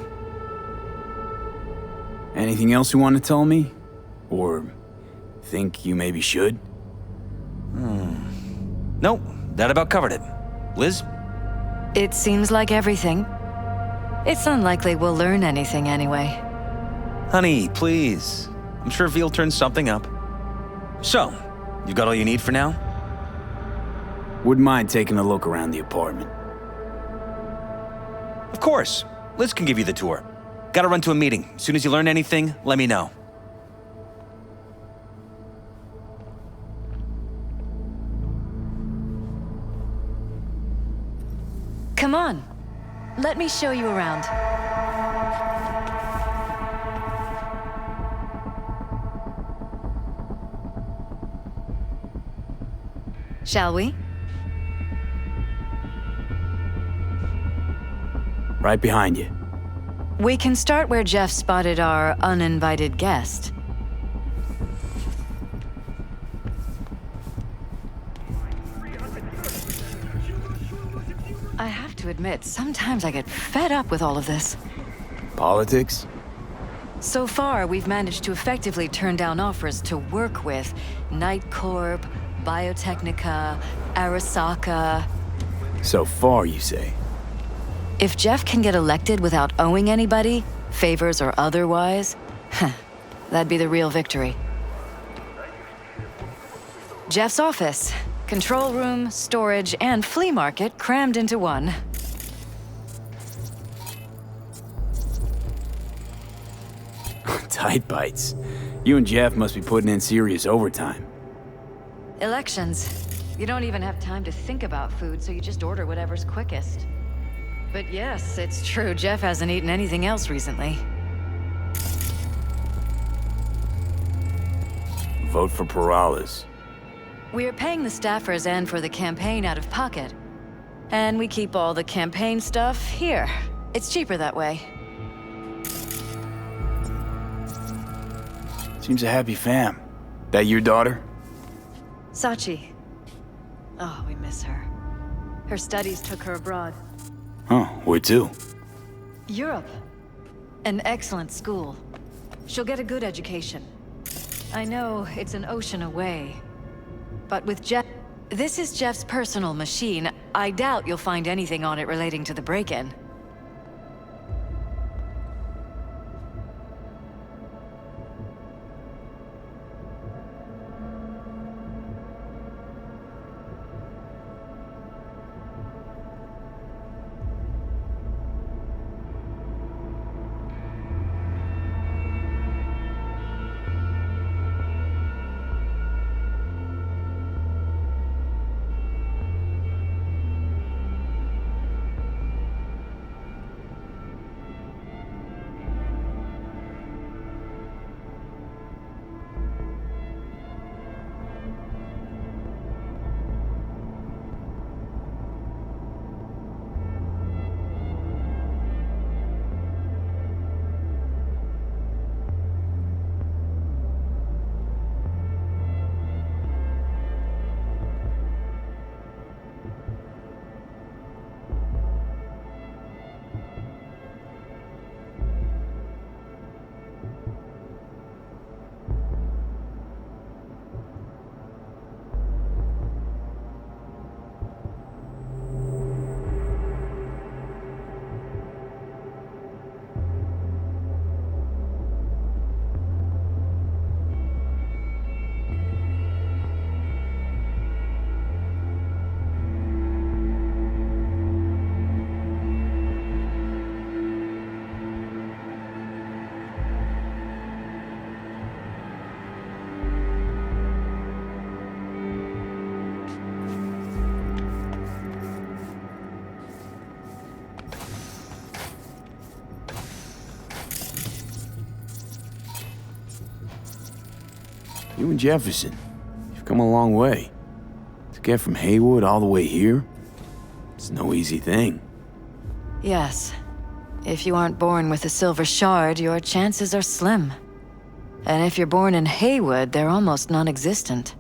Anything else you want to tell me? Or think you maybe should? Nope, that about covered it. Liz? It seems like everything. It's unlikely we'll learn anything anyway. Honey, please. I'm sure V'll turn something up. So, you got all you need for now? Wouldn't mind taking a look around the apartment. Of course. Liz can give you the tour. Gotta run to a meeting. As soon as you learn anything, let me know. Come on. Let me show you around. Shall we? Right behind you. We can start where Jeff spotted our uninvited guest. I have to admit, sometimes I get fed up with all of this. Politics? So far, we've managed to effectively turn down offers to work with Night Corp, Biotechnica, Arasaka. So far, you say? If Jeff can get elected without owing anybody, favors or otherwise, that'd be the real victory. Jeff's office. Control room, storage, and flea market crammed into one. Tight bites. You and Jeff must be putting in serious overtime. Elections. You don't even have time to think about food, so you just order whatever's quickest. But yes, it's true, Jeff hasn't eaten anything else recently. Vote for Perales. We're paying the staffers and for the campaign out of pocket. And we keep all the campaign stuff here. It's cheaper that way. Seems a happy fam. That your daughter? Sachi. Oh, we miss her. Her studies took her abroad. Huh, where to? Europe. An excellent school. She'll get a good education. I know it's an ocean away. But with Jeff... This is Jeff's personal machine. I doubt you'll find anything on it relating to the break-in. You and Jefferson, you've come a long way. To get from Haywood all the way here, it's no easy thing. Yes. If you aren't born with a silver shard, your chances are slim. And if you're born in Haywood, they're almost non-existent.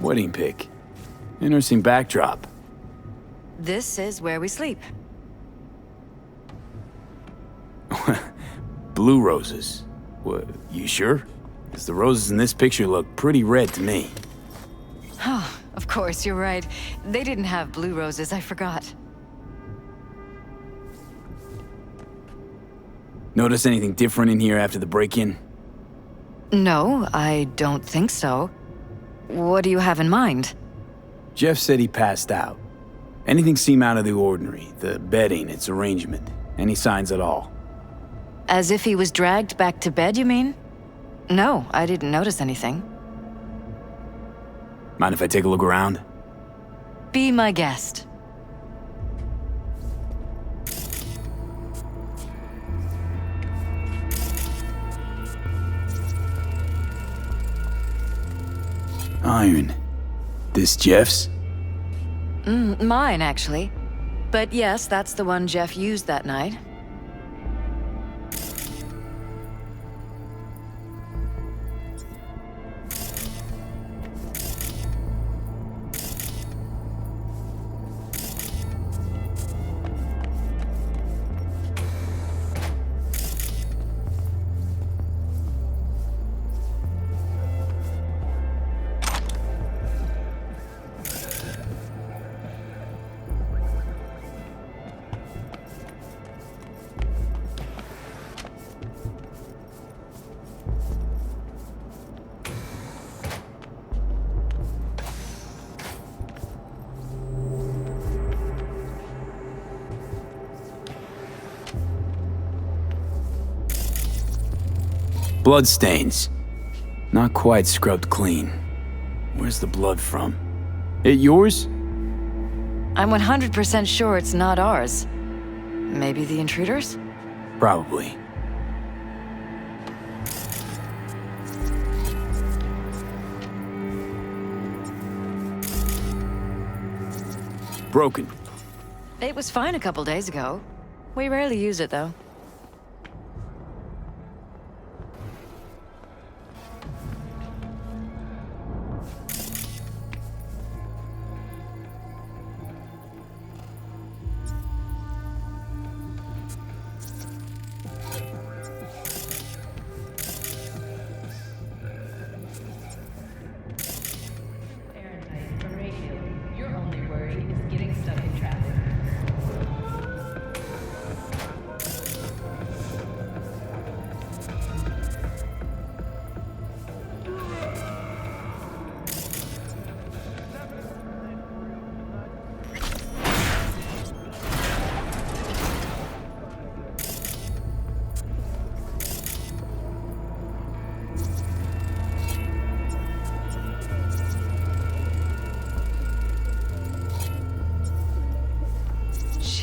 Wedding pic. Interesting backdrop. This is where we sleep. Blue roses. What, you sure? Because the roses in this picture look pretty red to me. Oh, of course, you're right. They didn't have blue roses, I forgot. Notice anything different in here after the break-in? No, I don't think so. What do you have in mind? Jeff said he passed out. Anything seem out of the ordinary? The bedding, its arrangement? Any signs at all? As if he was dragged back to bed, you mean? No, I didn't notice anything. Mind if I take a look around? Be my guest. Iron. This Jeff's? Mine, actually. But yes, that's the one Jeff used that night. Bloodstains. Not quite scrubbed clean. Where's the blood from? It yours? I'm 100% sure it's not ours. Maybe the intruders? Probably. Broken. It was fine a couple days ago. We rarely use it, though.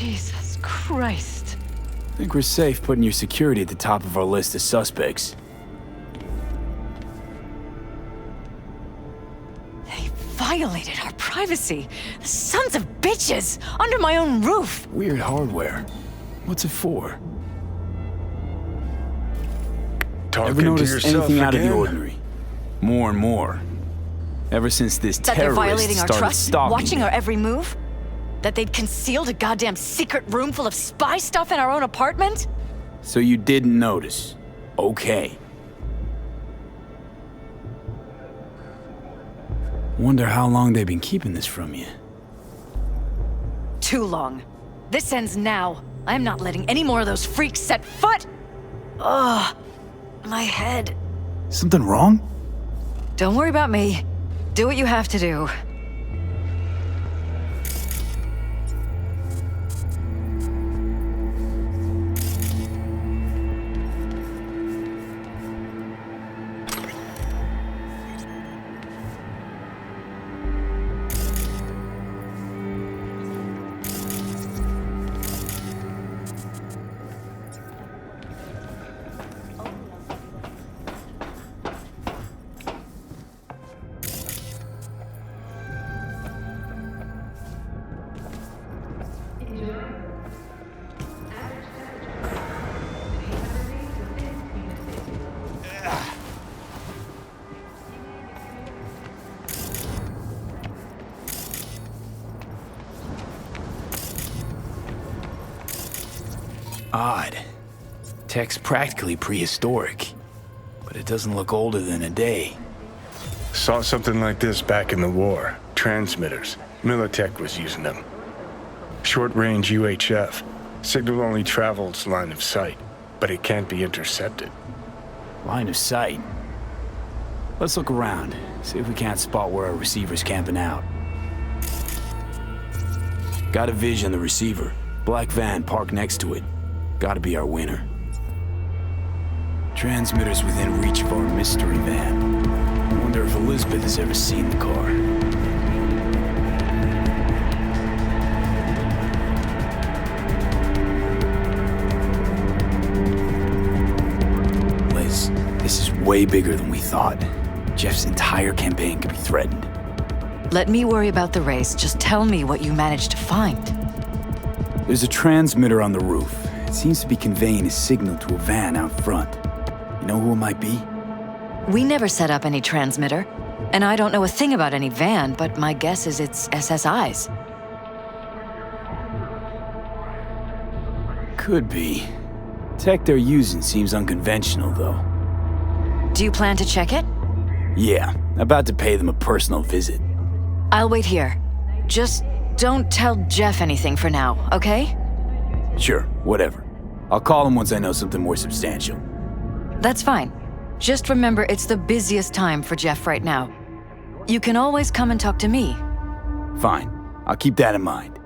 Jesus Christ. I think we're safe putting your security at the top of our list of suspects. They violated our privacy. Sons of bitches! Under my own roof! Weird hardware. What's it for? Ever noticed anything out of the ordinary? More and more. Ever since this That they're terrorist violating our started trust, stalking watching me. our every move? That they'd concealed a goddamn secret room full of spy stuff in our own apartment? So you didn't notice. Okay. Wonder how long they've been keeping this from you. Too long. This ends now. I'm not letting any more of those freaks set foot! Ugh. My head. Something wrong? Don't worry about me. Do what you have to do. Odd. Tech's practically prehistoric, but it doesn't look older than a day. Saw something like this back in the war. Transmitters. Militech was using them. Short-range UHF. Signal only travels line of sight, but it can't be intercepted. Line of sight. Let's look around, see if we can't spot where our receiver's camping out. Got a vision on the receiver. Black van parked next to it. Gotta be our winner. Transmitters within reach of our mystery van. Wonder if Elizabeth has ever seen the car. Liz, this is way bigger than we thought. Jeff's entire campaign could be threatened. Let me worry about the race. Just tell me what you managed to find. There's a transmitter on the roof. It seems to be conveying a signal to a van out front. You know who it might be? We never set up any transmitter, and I don't know a thing about any van, but my guess is it's SSI's. Could be. Tech they're using seems unconventional, though. Do you plan to check it? Yeah, about to pay them a personal visit. I'll wait here. Just don't tell Jeff anything for now, okay? Sure, whatever. I'll call him once I know something more substantial. That's fine. Just remember it's the busiest time for Jeff right now. You can always come and talk to me. Fine. I'll keep that in mind.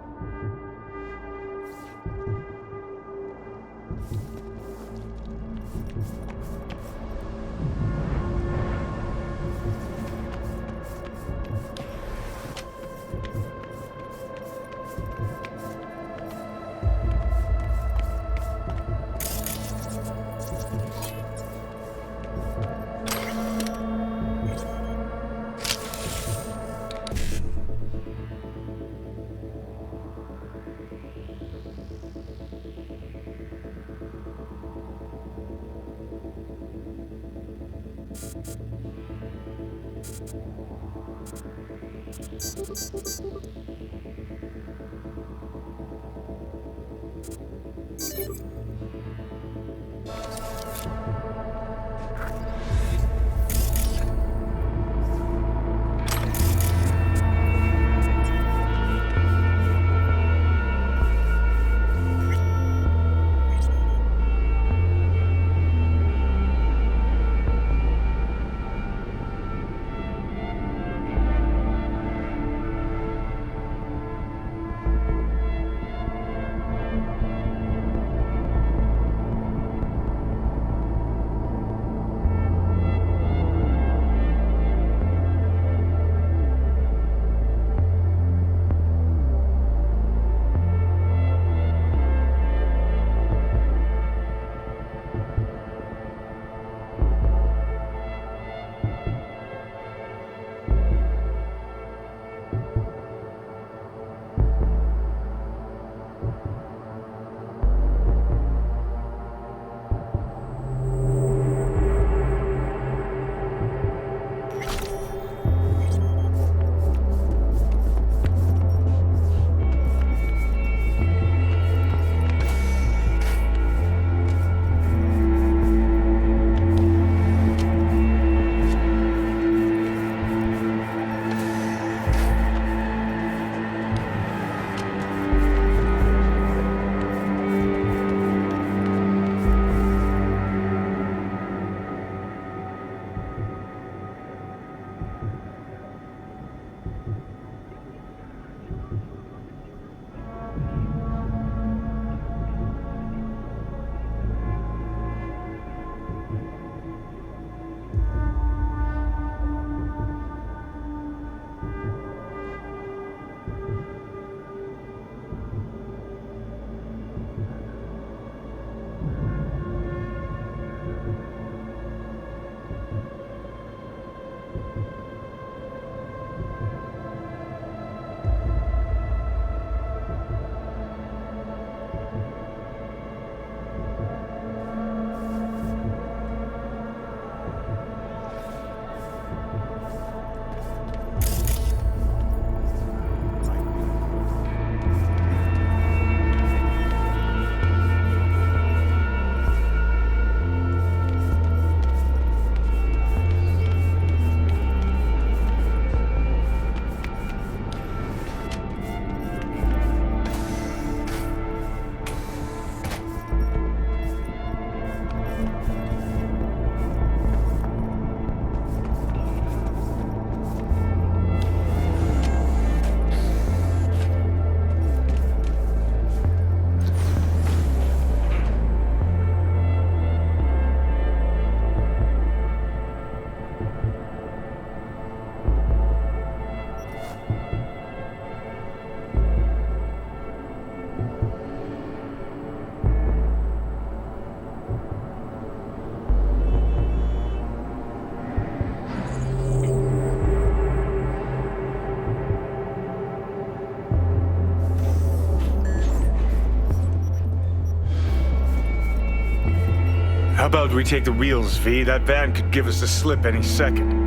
How about we take the wheels, V? That van could give us a slip any second.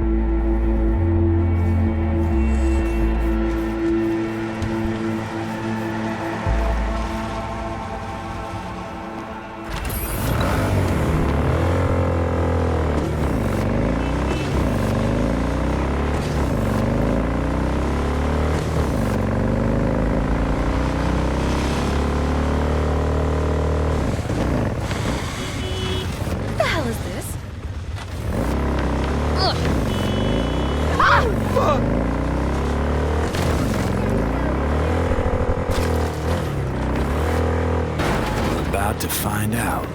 About to find out.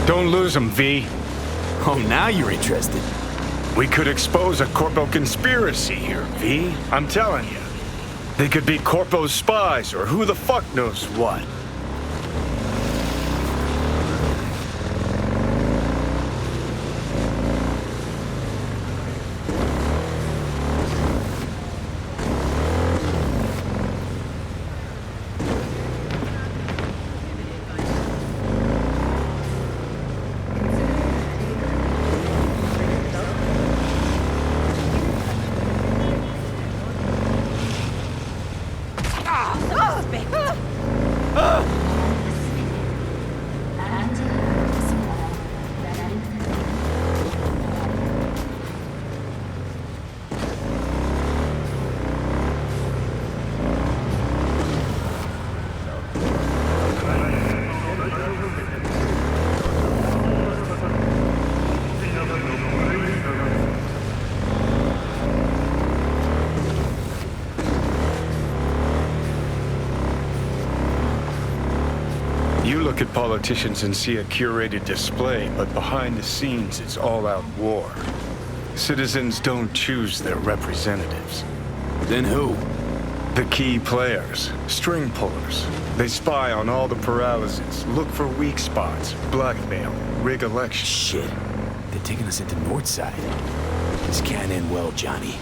Don't lose them, V. Oh, now you're interested. We could expose a Corpo conspiracy here, V. I'm telling you. They could be Corpo's spies, or who the fuck knows what. You look at politicians and see a curated display, but behind the scenes it's all-out war. Citizens don't choose their representatives. Then who? The key players, string pullers. They spy on all the paralyses, look for weak spots, blackmail, rig elections. Shit. They're taking us into Northside. This can't end well, Johnny.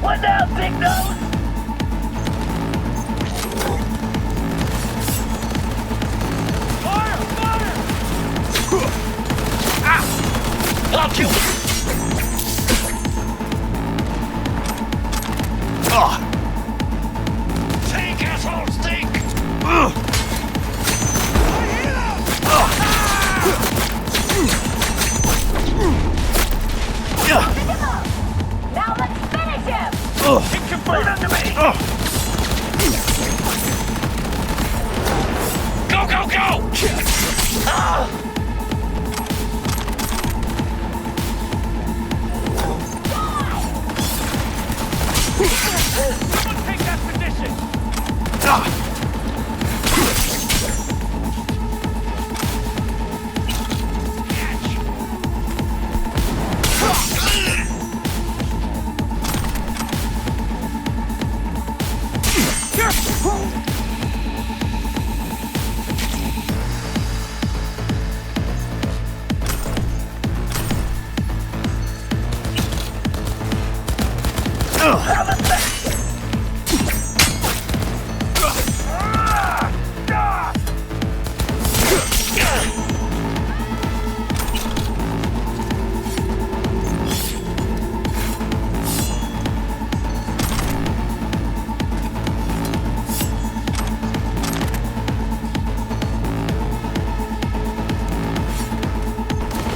What now, big nose? Fire! Fire! Ah! I'll kill you! Take, assholes, take! Now let's finish him! Get your foot under me! Go, go, go! Someone take that position!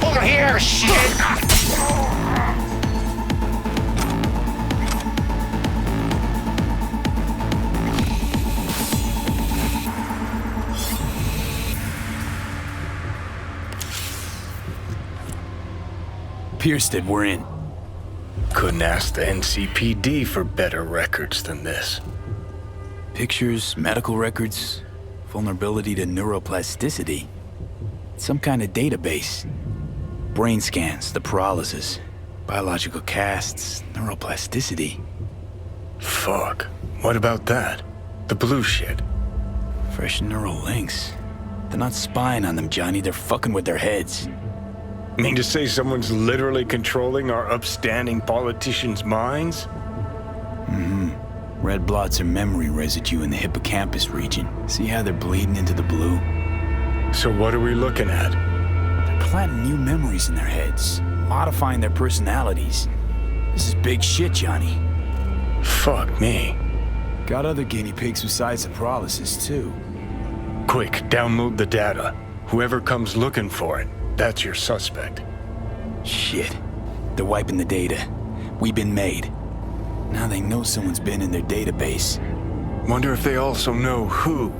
Over here, shit! pierced it, we're in. Couldn't ask the NCPD for better records than this. Pictures, medical records, vulnerability to neuroplasticity. Some kind of database. Brain scans, the paralysis, biological casts, neuroplasticity. Fuck. What about that? The blue shit. Fresh neural links. They're not spying on them, Johnny. They're fucking with their heads. Mean to say someone's literally controlling our upstanding politicians' minds? Mm-hmm. Red blots are memory residue in the hippocampus region. See how they're bleeding into the blue? So what are we looking at? They're planting new memories in their heads, modifying their personalities. This is big shit, Johnny. Fuck me. Got other guinea pigs besides the paralysis, too. Quick, download the data. Whoever comes looking for it, that's your suspect. Shit. They're wiping the data. We've been made. Now they know someone's been in their database. Wonder if they also know who.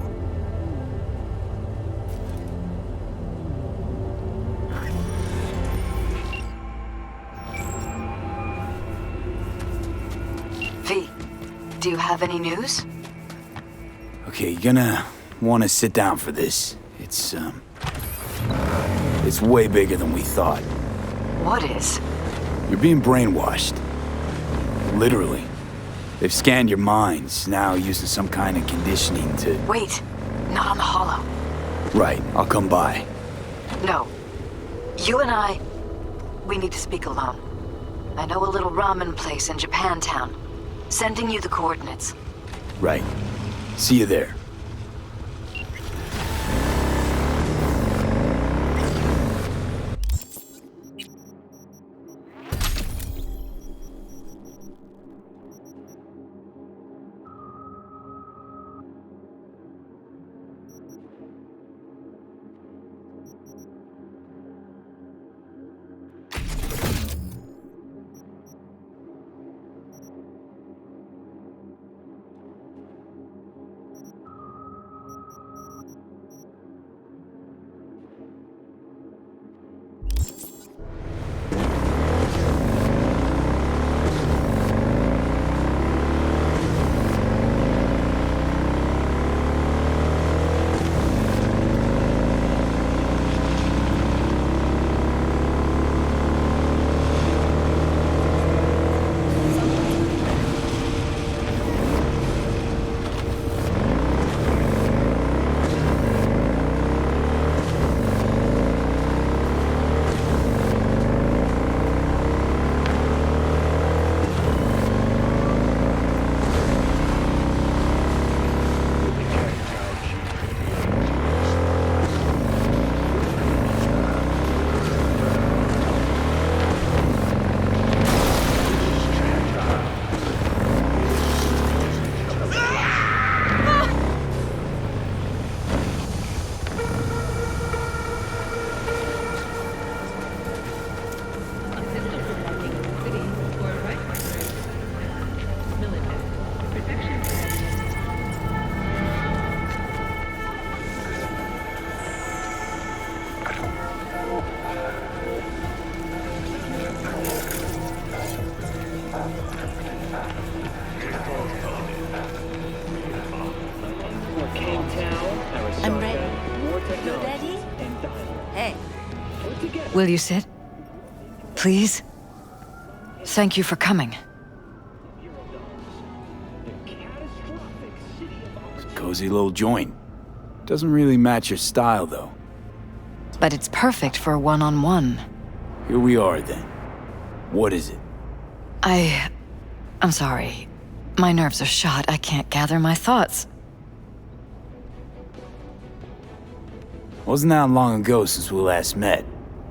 V, do you have any news? Okay, you're gonna want to sit down for this. It's way bigger than we thought. What is? You're being brainwashed. Literally. They've scanned your minds, now using some kind of conditioning to... Wait, not on the holo. Right, I'll come by. No. You and I, we need to speak alone. I know a little ramen place in Japantown. Sending you the coordinates. Right. See you there. I'm ready. You ready? Hey. Will you sit? Please? Thank you for coming. It's a cozy little joint. Doesn't really match your style, though. But it's perfect for a one-on-one. Here we are, then. What is it? I'm sorry. My nerves are shot. I can't gather my thoughts. Wasn't that long ago since we last met?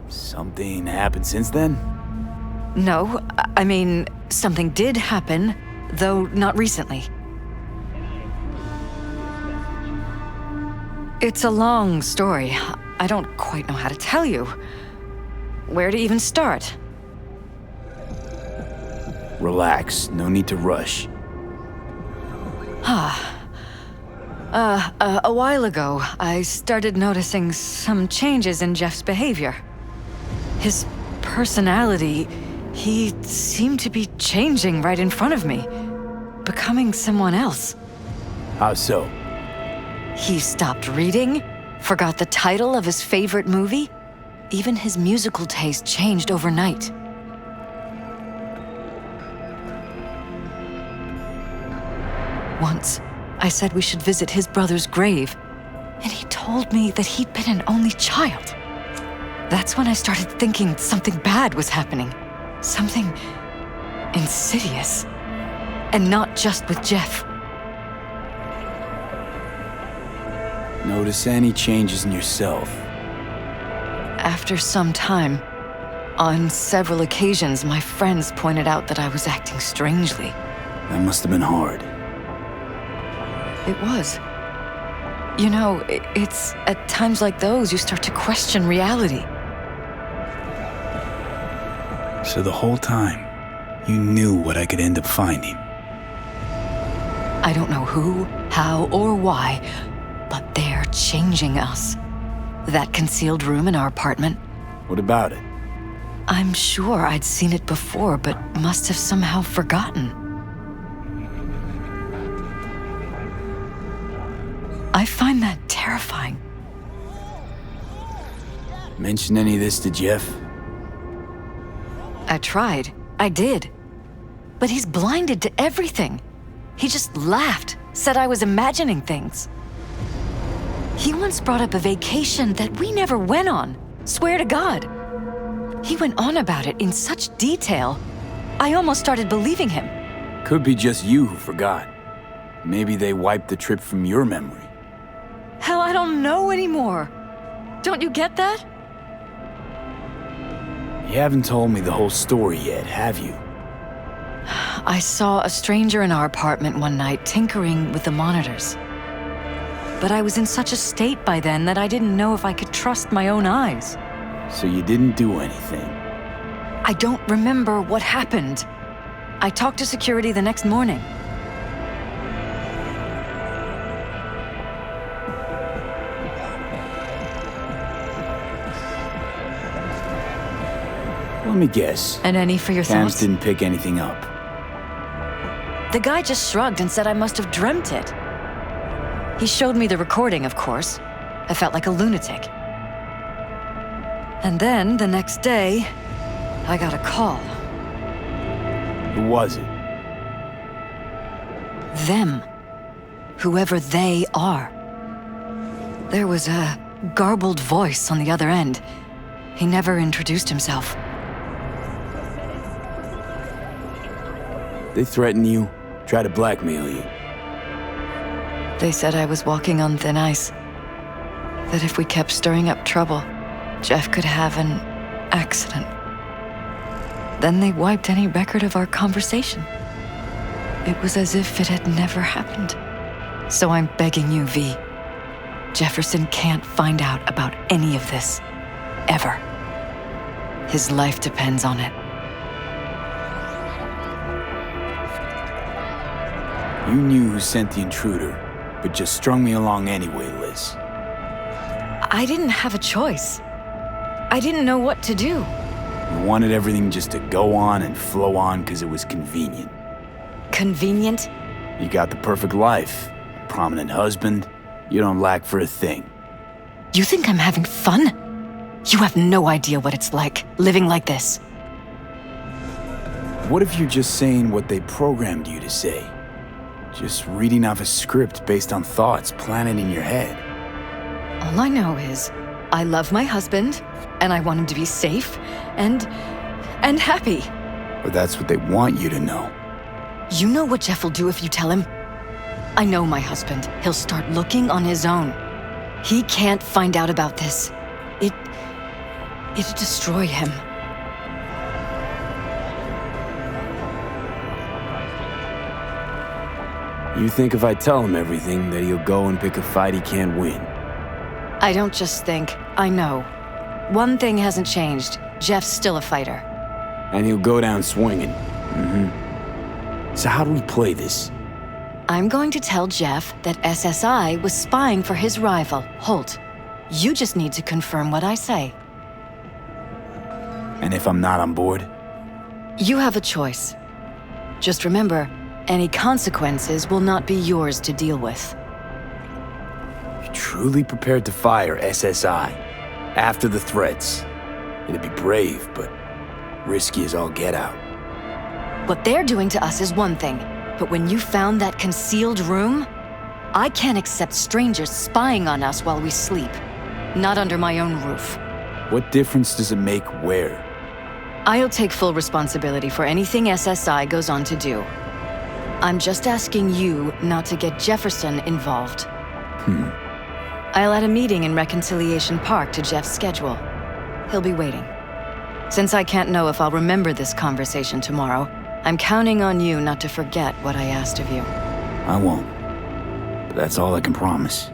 Something happened since then? No, I mean, something did happen, though not recently. It's a long story. I don't quite know how to tell you. Where to even start? Relax, no need to rush. A while ago, I started noticing some changes in Jeff's behavior. His personality, he seemed to be changing right in front of me, becoming someone else. How so? He stopped reading, forgot the title of his favorite movie. Even his musical taste changed overnight. Once, I said we should visit his brother's grave, and he told me that he'd been an only child. That's when I started thinking something bad was happening. Something insidious. And not just with Jeff. Notice any changes in yourself? After some time, on several occasions, my friends pointed out that I was acting strangely. That must have been hard. It was. You know, it's at times like those you start to question reality. So the whole time, you knew what I could end up finding. I don't know who, how, or why, but they're changing us. That concealed room in our apartment. What about it? I'm sure I'd seen it before, but must have somehow forgotten. I find that terrifying. Mention any of this to Jeff? I tried. I did. But he's blinded to everything. He just laughed, said I was imagining things. He once brought up a vacation that we never went on. Swear to God. He went on about it in such detail, I almost started believing him. Could be just you who forgot. Maybe they wiped the trip from your memory. Hell, I don't know anymore. Don't you get that? You haven't told me the whole story yet, have you? I saw a stranger in our apartment one night tinkering with the monitors. But I was in such a state by then that I didn't know if I could trust my own eyes. So you didn't do anything? I don't remember what happened. I talked to security the next morning. Let me guess. And any for your Cams thoughts? didn't pick anything up. The guy just shrugged and said I must have dreamt it. He showed me the recording, of course. I felt like a lunatic. And then, the next day, I got a call. Who was it? Them. Whoever they are. There was a garbled voice on the other end. He never introduced himself. They threatened you, try to blackmail you. They said I was walking on thin ice. That if we kept stirring up trouble, Jeff could have an accident. Then they wiped any record of our conversation. It was as if it had never happened. So I'm begging you, V. Jefferson can't find out about any of this. Ever. His life depends on it. You knew who sent the intruder, but just strung me along anyway, Liz. I didn't have a choice. I didn't know what to do. You wanted everything just to go on and flow on because it was convenient. Convenient? You got the perfect life, a prominent husband. You don't lack for a thing. You think I'm having fun? You have no idea what it's like, living like this. What if you're just saying what they programmed you to say? Just reading off a script based on thoughts planted in your head. All I know is, I love my husband, and I want him to be safe, and happy. But that's what they want you to know. You know what Jeff will do if you tell him? I know my husband. He'll start looking on his own. He can't find out about this. It'd destroy him. You think if I tell him everything, that he'll go and pick a fight he can't win? I don't just think, I know. One thing hasn't changed. Jeff's still a fighter. And he'll go down swinging. So how do we play this? I'm going to tell Jeff that SSI was spying for his rival, Holt. You just need to confirm what I say. And if I'm not on board? You have a choice. Just remember, any consequences will not be yours to deal with. You're truly prepared to fire SSI after the threats. It'd be brave, but risky as all get out. What they're doing to us is one thing, but when you found that concealed room, I can't accept strangers spying on us while we sleep. Not under my own roof. What difference does it make where? I'll take full responsibility for anything SSI goes on to do. I'm just asking you not to get Jefferson involved. I'll add a meeting in Reconciliation Park to Jeff's schedule. He'll be waiting. Since I can't know if I'll remember this conversation tomorrow, I'm counting on you not to forget what I asked of you. I won't. But that's all I can promise.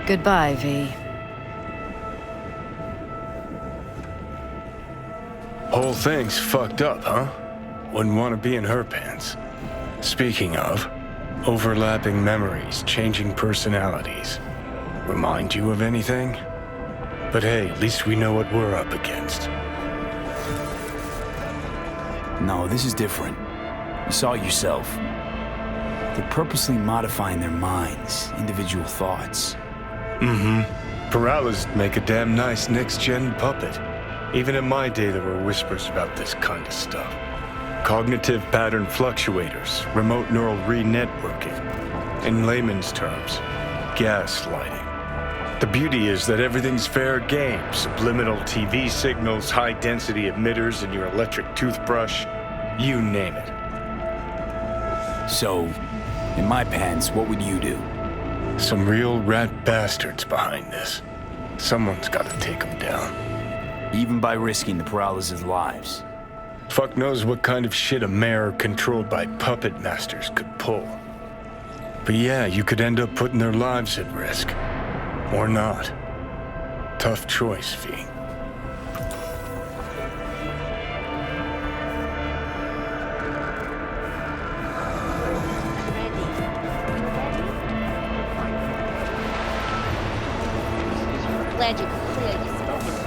Goodbye, V. Whole thing's fucked up, huh? Wouldn't want to be in her pants. Speaking of, overlapping memories, changing personalities. Remind you of anything? But hey, at least we know what we're up against. No, this is different. You saw it yourself. They're purposely modifying their minds, individual thoughts. Peralta's make a damn nice next-gen puppet. Even in my day, there were whispers about this kind of stuff. Cognitive pattern fluctuators, remote neural re-networking. In layman's terms, gaslighting. The beauty is that everything's fair game. Subliminal TV signals, high-density emitters in your electric toothbrush. You name it. So, in my pants, what would you do? Some real rat bastards behind this. Someone's got to take them down. Even by risking the Peraltas' lives. Fuck knows what kind of shit a mayor controlled by puppet masters could pull. But yeah, you could end up putting their lives at risk. Or not. Tough choice, V. Glad you clearly spoken.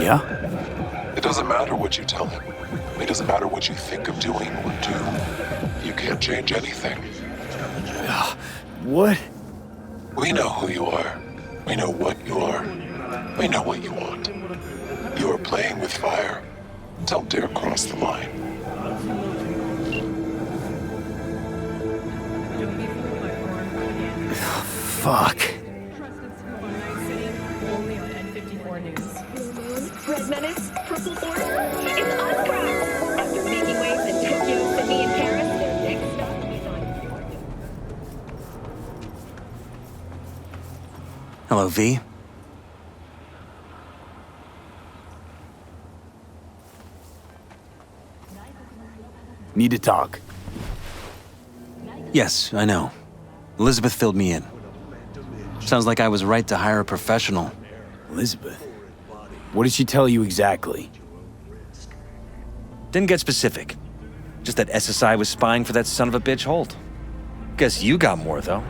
Yeah? It doesn't matter what you tell him. It doesn't matter what you think of doing or do. You can't change anything. What? We know who you are. We know what you are. We know what you want. You are playing with fire. Don't dare cross the line. Fuck. Red Menace, Purple Force, it's us, crap! After making waves in Tokyo, Sydney, and Paris, their next stop is on. Hello, V. Need to talk. Yes, I know. Elizabeth filled me in. Sounds like I was right to hire a professional. Elizabeth? What did she tell you exactly? Didn't get specific. Just that SSI was spying for that son of a bitch Holt. Guess you got more, though.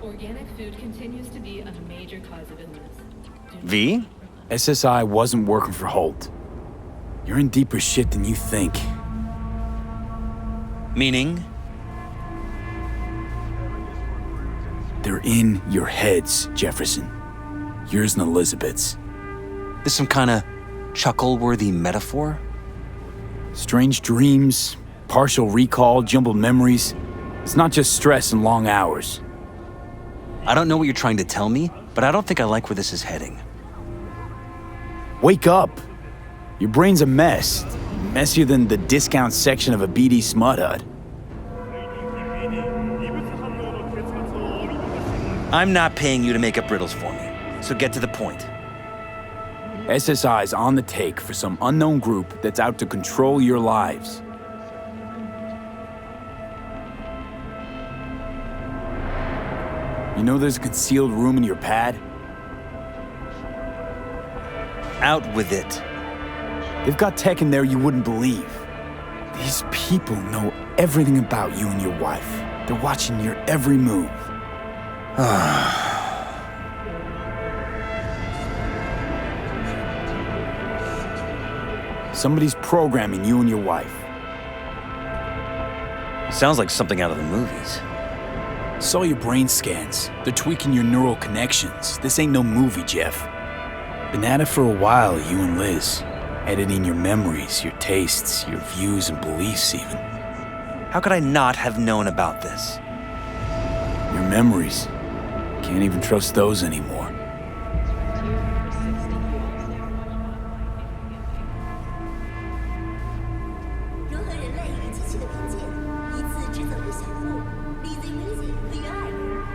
Organic food continues to be a major cause of illness. V? SSI wasn't working for Holt. You're in deeper shit than you think. Meaning? They're in your heads, Jefferson. Yours and Elizabeth's. This some kind of chuckle-worthy metaphor? Strange dreams, partial recall, jumbled memories. It's not just stress and long hours. I don't know what you're trying to tell me, but I don't think I like where this is heading. Wake up! Your brain's a mess. Messier than the discount section of a BD smut hut. I'm not paying you to make up riddles for me, so get to the point. SSI's on the take for some unknown group that's out to control your lives. You know there's a concealed room in your pad? Out with it. They've got tech in there you wouldn't believe. These people know everything about you and your wife. They're watching your every move. Somebody's programming you and your wife. Sounds like something out of the movies. Saw your brain scans. They're tweaking your neural connections. This ain't no movie, Jeff. Been at it for a while, you and Liz. Editing your memories, your tastes, your views and beliefs even. How could I not have known about this? Your memories. Can't even trust those anymore.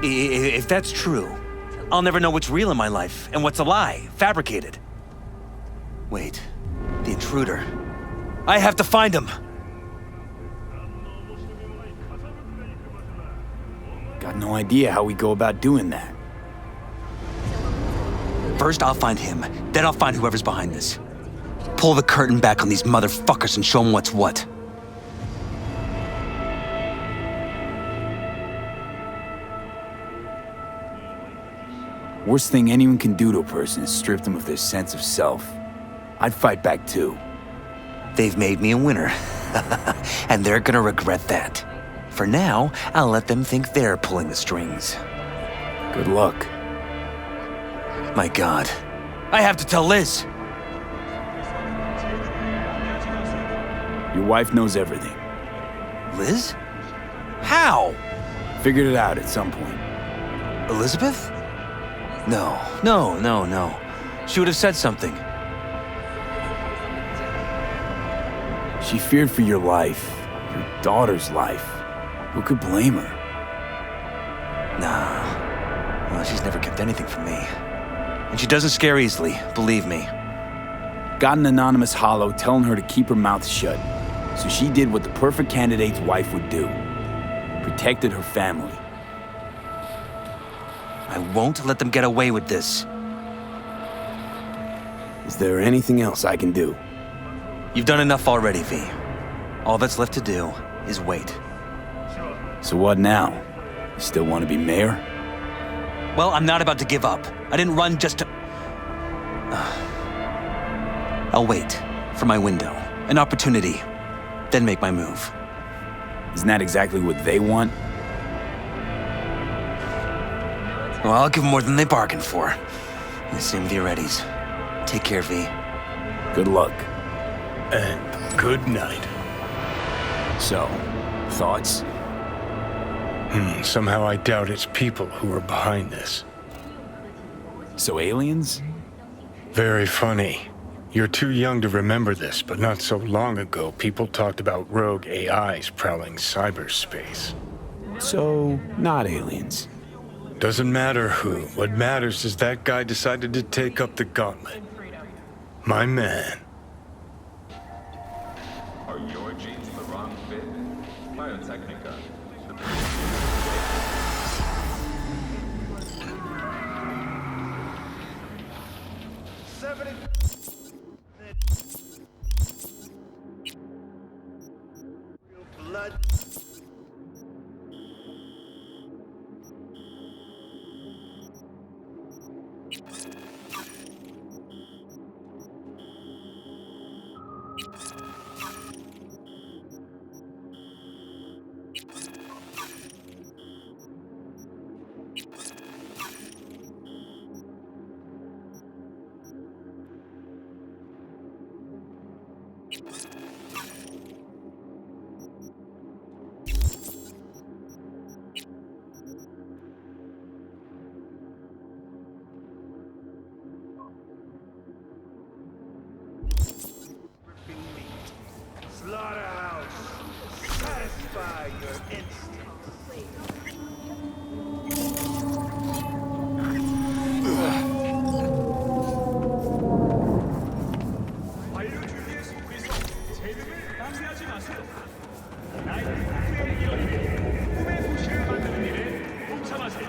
If that's true, I'll never know what's real in my life and what's a lie, fabricated. Wait, the intruder. I have to find him! Got no idea how we go about doing that. First, I'll find him. Then I'll find whoever's behind this. Pull the curtain back on these motherfuckers and show them what's what. Worst thing anyone can do to a person is strip them of their sense of self. I'd fight back too. They've made me a winner. And they're gonna regret that. For now, I'll let them think they're pulling the strings. Good luck. My God. I have to tell Liz! Your wife knows everything. Liz? How? Figured it out at some point. Elizabeth? No. She would have said something. She feared for your life, your daughter's life. Who could blame her? Nah. Well, she's never kept anything from me. And she doesn't scare easily, believe me. Got an anonymous hollow telling her to keep her mouth shut. So she did what the perfect candidate's wife would do. Protected her family. I won't let them get away with this. Is there anything else I can do? You've done enough already, V. All that's left to do is wait. So what now? You still want to be mayor? Well, I'm not about to give up. I didn't run just to... I'll wait for my window, an opportunity, then make my move. Isn't that exactly what they want? Well, I'll give them more than they bargained for. And same with your Eddies. Take care, V. Good luck. And good night. So, thoughts? Somehow I doubt it's people who are behind this. So aliens? Very funny. You're too young to remember this, but not so long ago, people talked about rogue AIs prowling cyberspace. So, not aliens. Doesn't matter who. What matters is that guy decided to take up the gauntlet. My man. Are your genes the wrong fit? Biotechnica. Blood. Slaughterhouse. Satisfy your instincts. 완료주의에서 우리서 재능을 낭비하지 마세요. 나이트의 이어리에 꿈의 도시를 만드는 일에 동참하세요.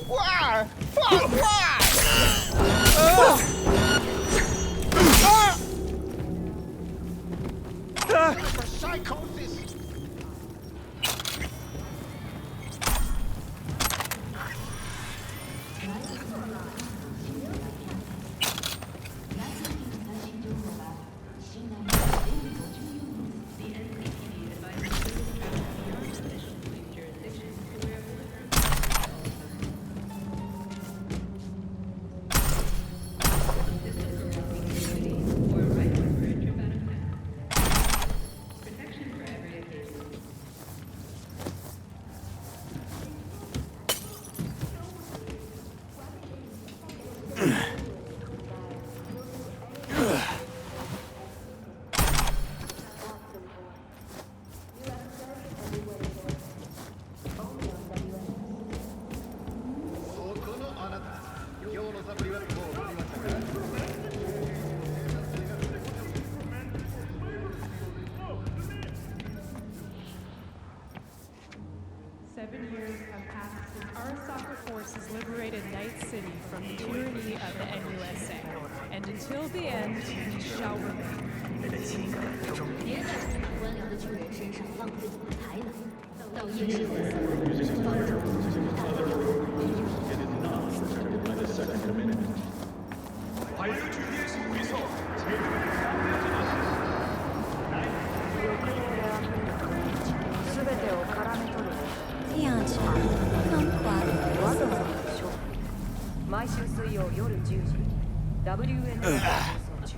Why? Why? Psychosis. liberated Night City from the tyranny of the NUSA, and until the end, we shall remain. 别在官僚的巨人身上浪费你的才能，到夜市会放着大全てを絡め取るティアン氏は何かわざわざ処分毎週水曜夜10時 WN 放送中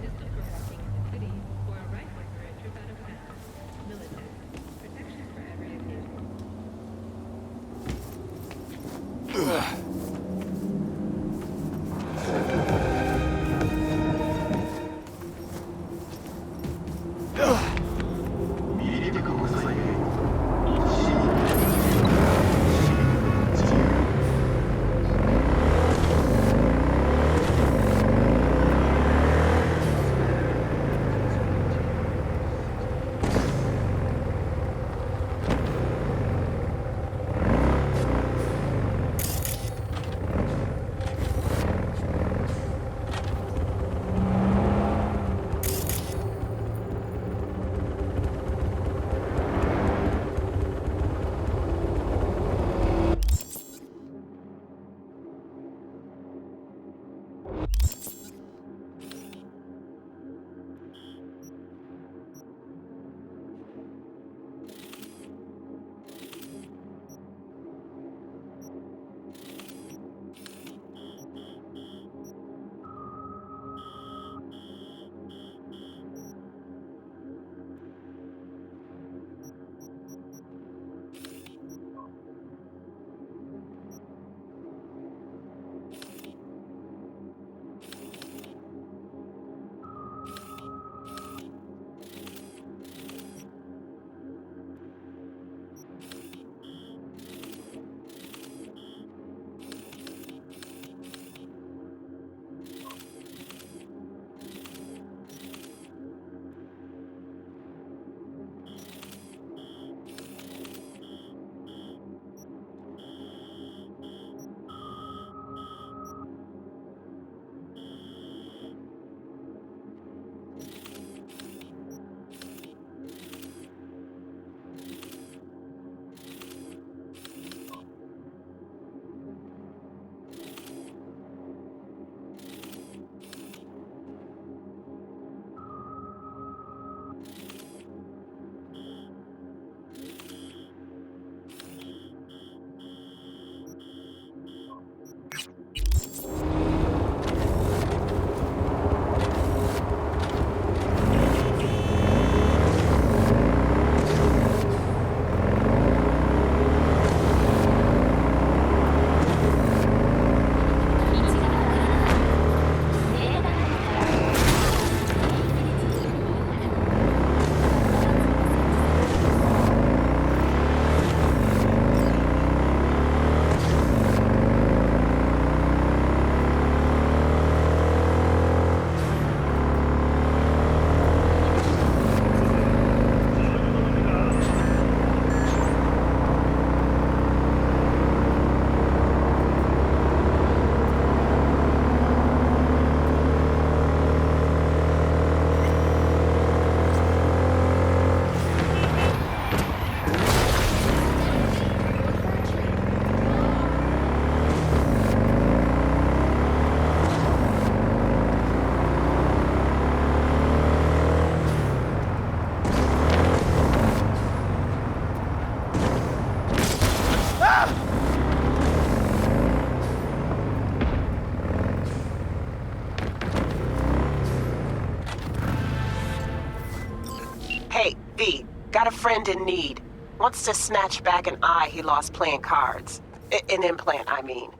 got a friend in need. Wants to snatch back an eye he lost playing cards. An implant, I mean.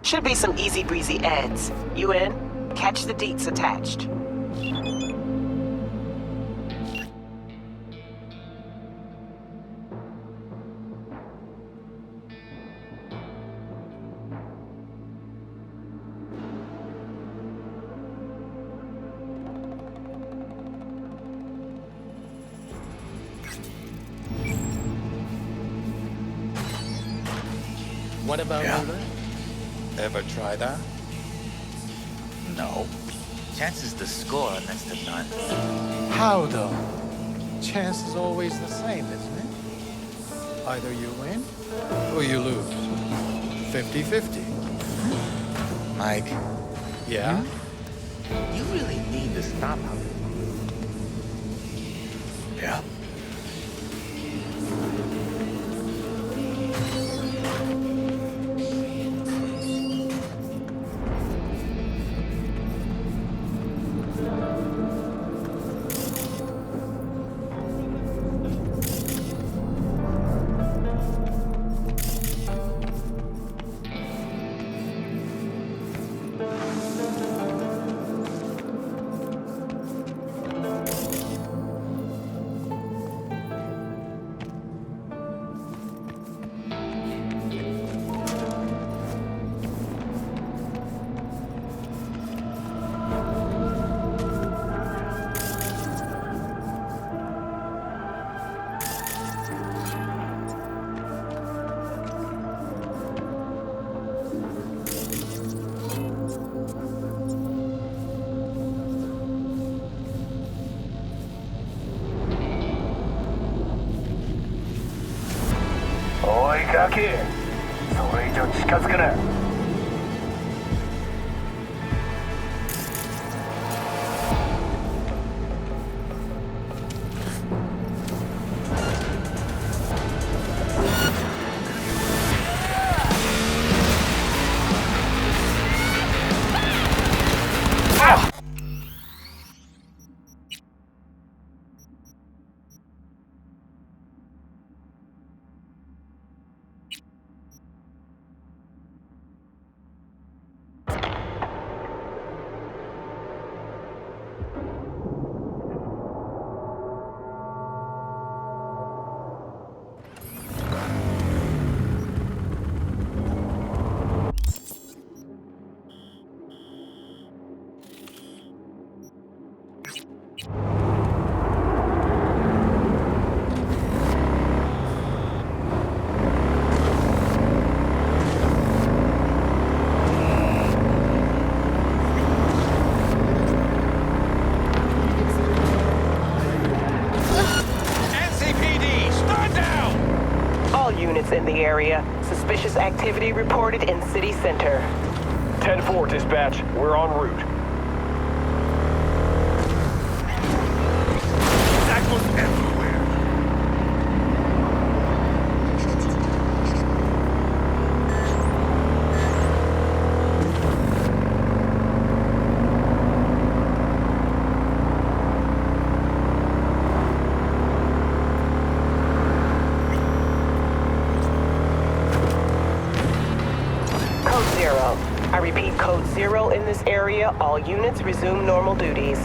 Should be some easy breezy eds. You in? Catch the deets attached. What about Ruler? Ever try that? No. Chances to score are next to none. How though? Chance is always the same, isn't it? Either you win or you lose. 50-50. Mike. Yeah? You really need to stop him. Yeah. 가키,それ以上近づくな。In the area. Suspicious activity reported in city center. 10-4, dispatch. We're en route. That was everywhere. I repeat, code 0 in this area. All units resume normal duties.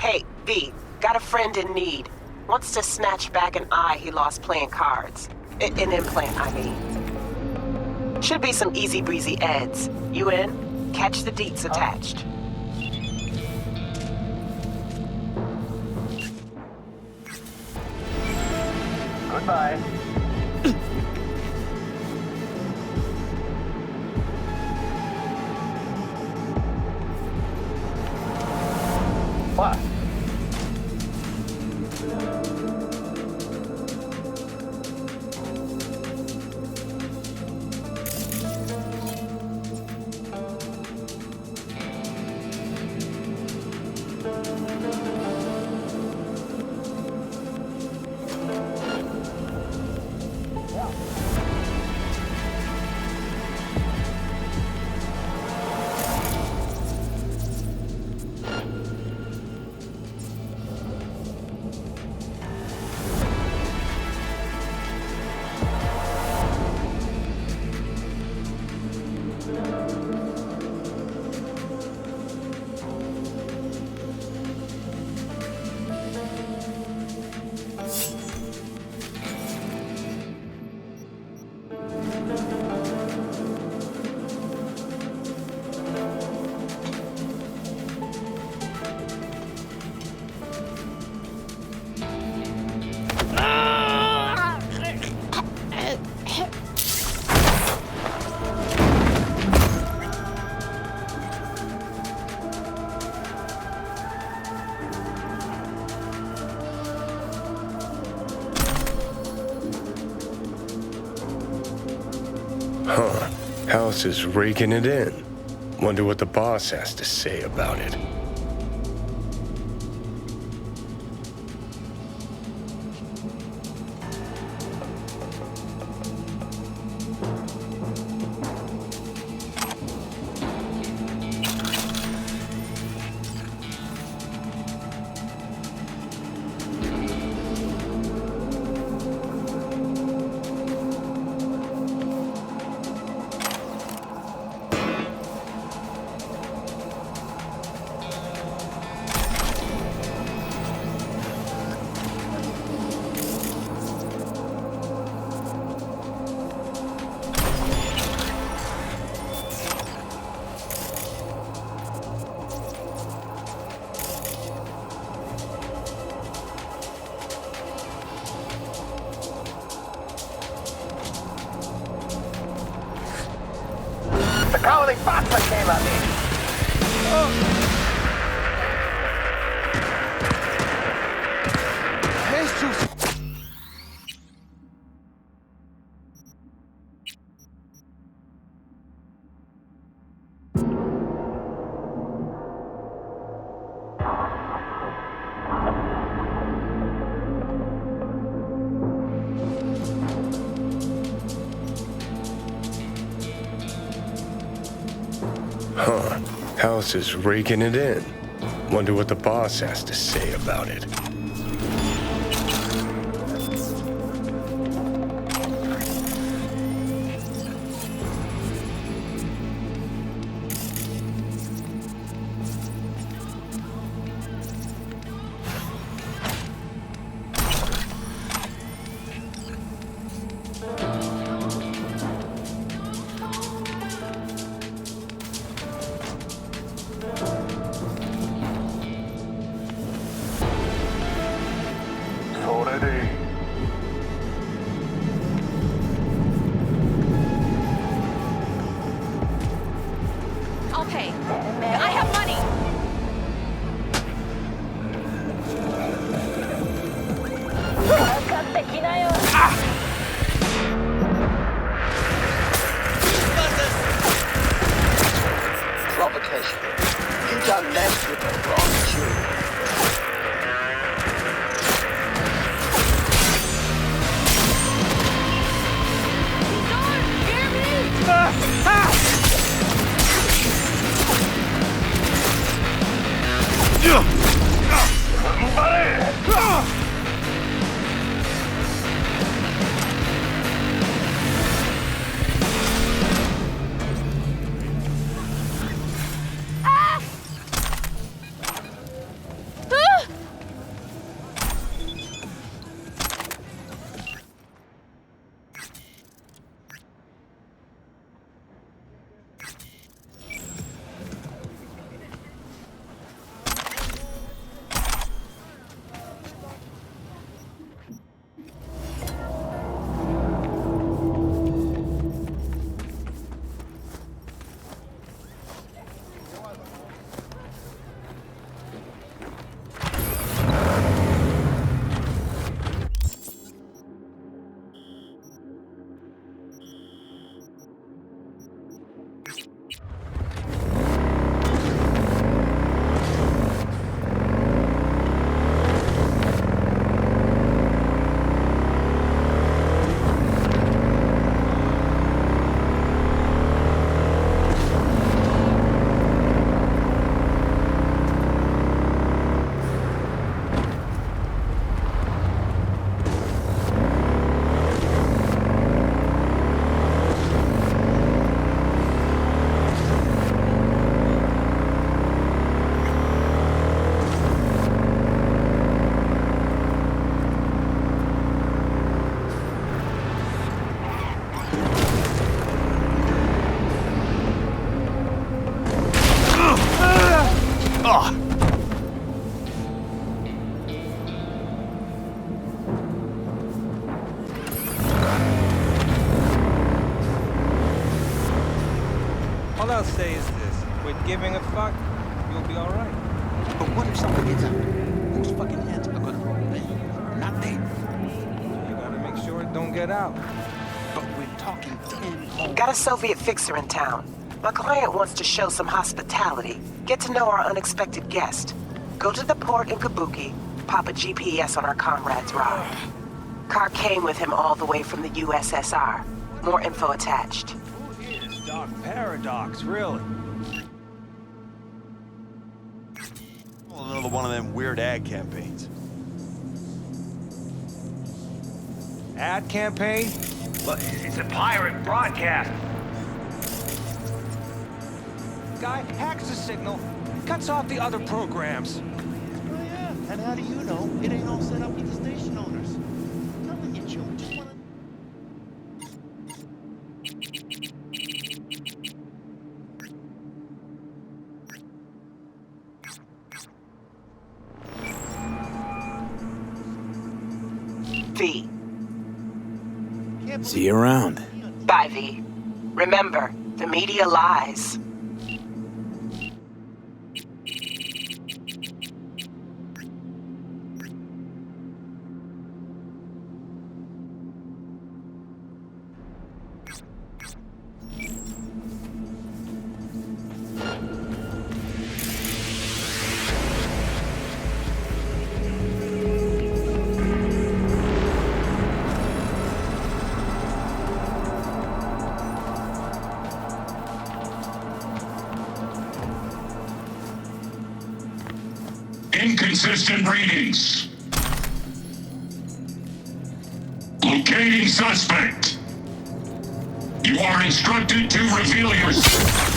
Hey, V, got a friend in need. Wants to snatch back an eye he lost playing cards. An implant, I mean. Should be some easy breezy eds. You in? Catch the deets attached. Goodbye. What? Huh. House is raking it in. Wonder what the boss has to say about it. The cowardly bastard came at me! Jesus! Huh. House is raking it in. Wonder what the boss has to say about it. I'll pay. I have money. Provocation. You done messed with the wrong tune. All I'll say is this. Quit giving a fuck, you'll be alright. But what if something gets out? Whose fucking hands are gonna roll then? Not they. You gotta make sure it don't get out. But we're talking 10 homes. Got a Soviet fixer in town. My client wants to show some hospitality. Get to know our unexpected guest. Go to the port in Kabuki. Pop a GPS on our comrade's ride. Car came with him all the way from the USSR. More info attached. Doc Paradox, really? Well, another one of them weird ad campaigns. Ad campaign? Look, it's a pirate broadcast. Guy hacks the signal, cuts off the other programs. Oh yeah, and how do you know it ain't all set up with the station owners? Nothing you children just wanna... V. See you around. Bye, V. Remember, the media lies. Inconsistent readings. Locating suspect. You are instructed to reveal yourself.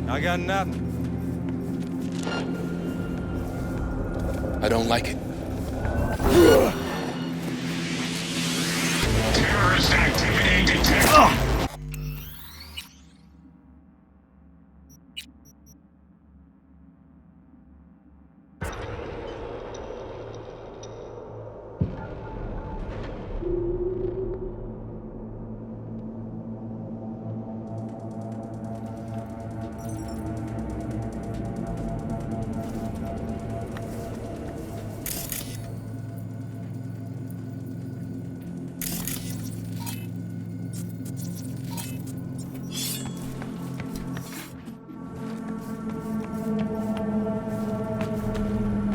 I got nothing. I don't like it. Terrorist activity detected.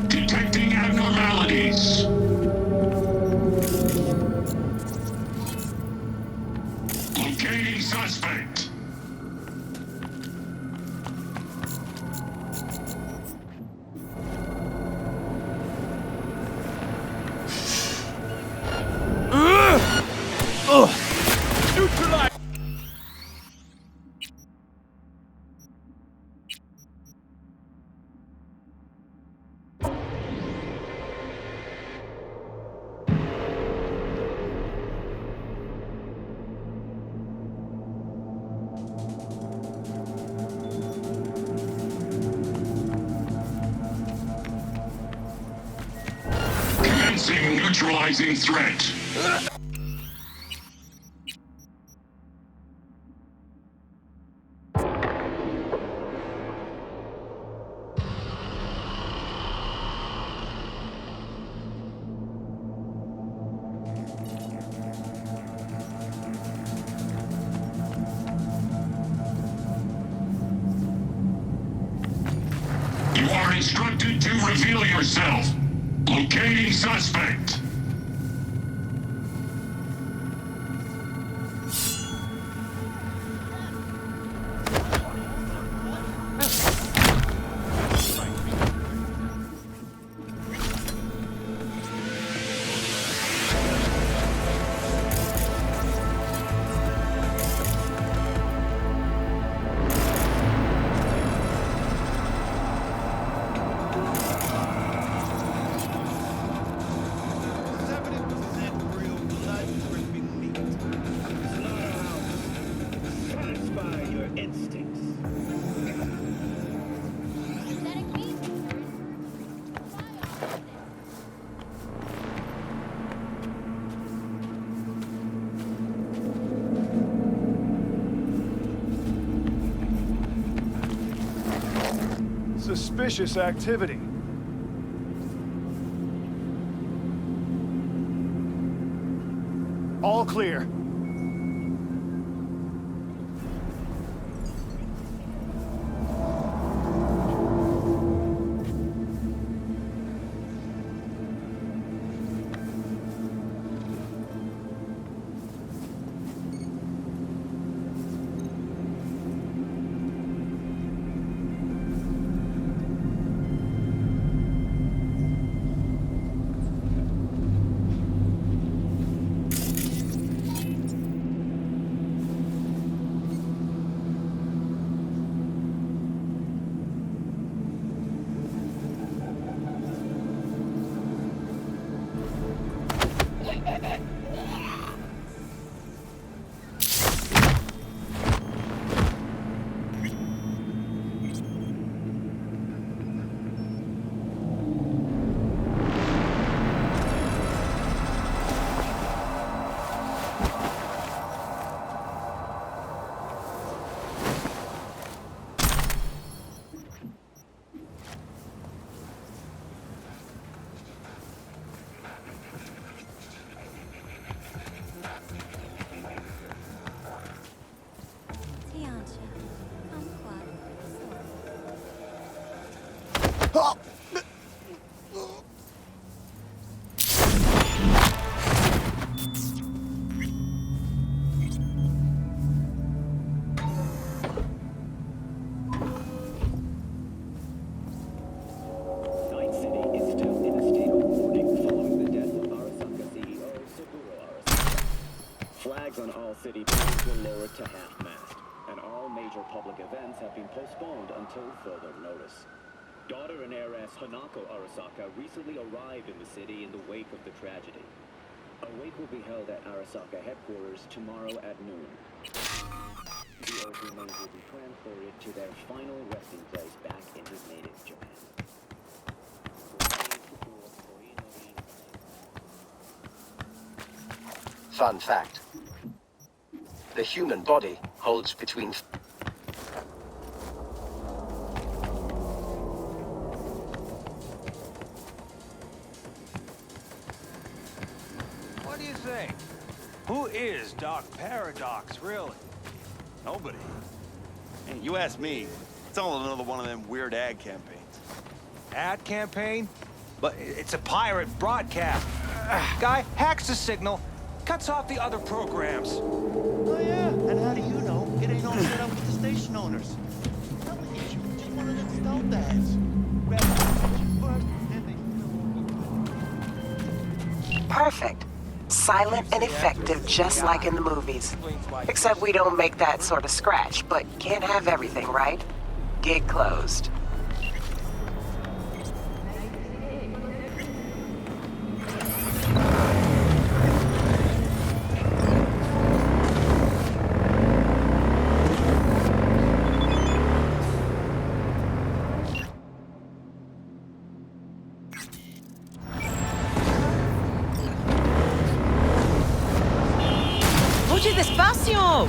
Detecting abnormalities. Locating suspect. Neutralize! Commencing neutralizing threat. You are instructed to reveal yourself. Locating suspect. Suspicious activity. All clear. Flags on all city buildings were lowered to half-mast, and all major public events have been postponed until further notice. Daughter and heiress Hanako Arasaka recently arrived in the city in the wake of the tragedy. A wake will be held at Arasaka headquarters tomorrow at noon. The Earth remains will be transported to their final resting place back in his native Japan. Fun fact. The human body holds between... What do you think? Who is Doc Paradox, really? Nobody. Hey, you ask me. It's all another one of them weird ad campaigns. Ad campaign? But it's a pirate broadcast. Guy hacks the signal, cuts off the other programs. Oh, yeah? And how do you know it ain't all set up with the station owners? Just one of them stealth ads. Perfect. Silent and effective, just like in the movies. Except we don't make that sort of scratch, but can't have everything, right? Gig closed. Oye, despacio.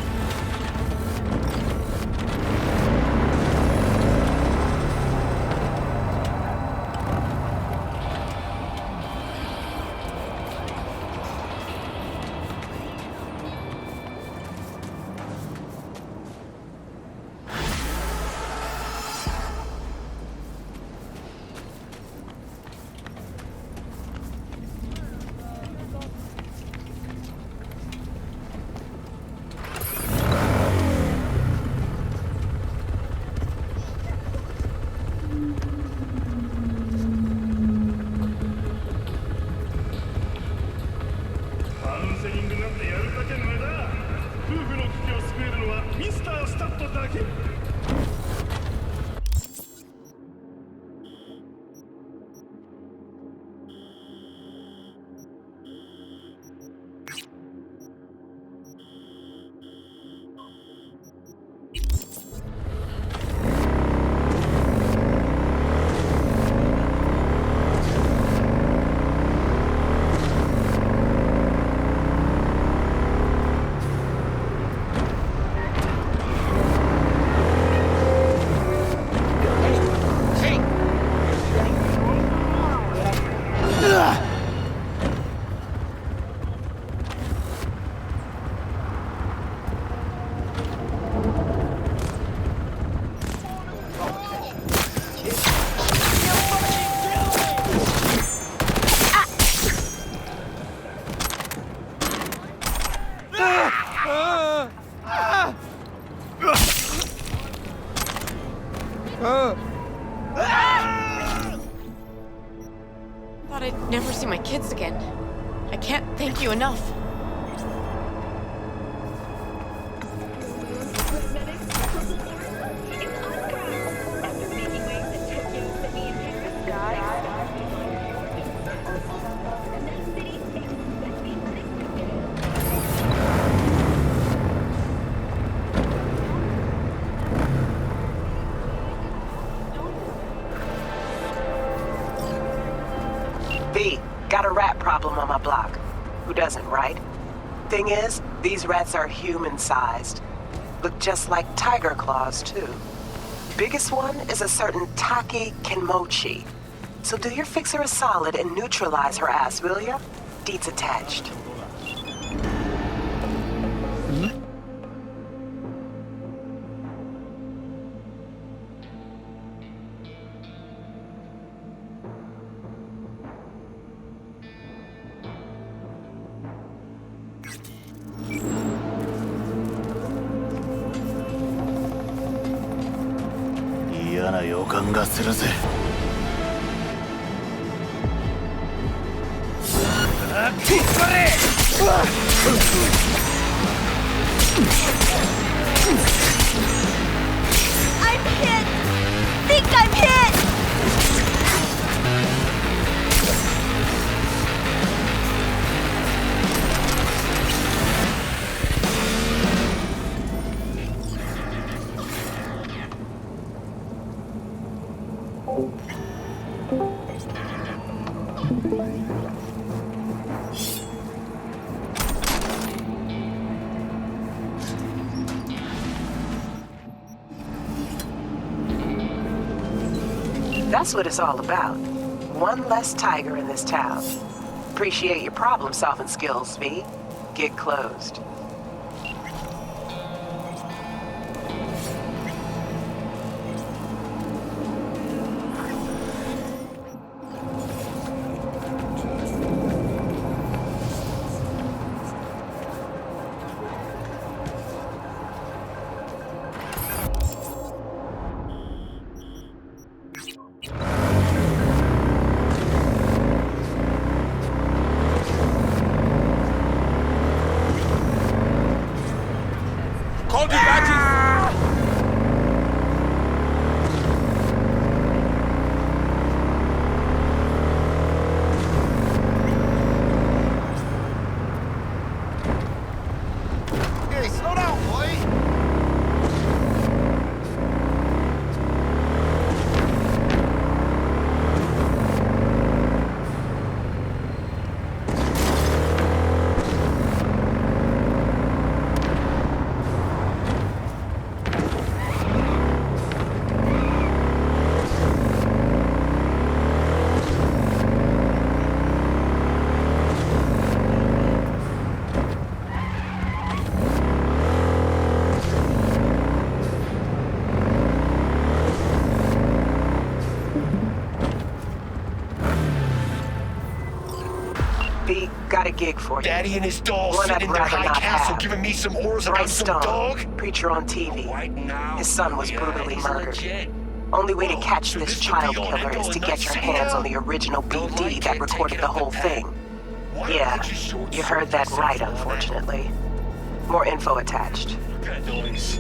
Thought I'd never see my kids again. I can't thank you enough. V, got a rat problem on my block. Who doesn't, right? Thing is, these rats are human-sized. Look just like tiger claws, too. Biggest one is a certain Taki Kenmochi. So do your fixer a solid and neutralize her ass, will ya? Deeds attached.嫌な予感がするぜ。I'm hit! Think I'm hit! That's what it's all about. One less tiger in this town. Appreciate your problem-solving skills, V. Get closed. Hold your badges! Hey, slow down, boy! V, got a gig for you. Daddy and his doll One sitting in I'd their rather high not castle have. giving me some orders Bright about some Stone, dog? preacher on TV. His son was brutally he's murdered. legit. Only way to catch so this this child would be on killer is to Endo get your and hands on Night the original Don't BD like that it, recorded take it the up whole the pack. thing. Yeah, you heard that right, unfortunately. More info attached. That noise.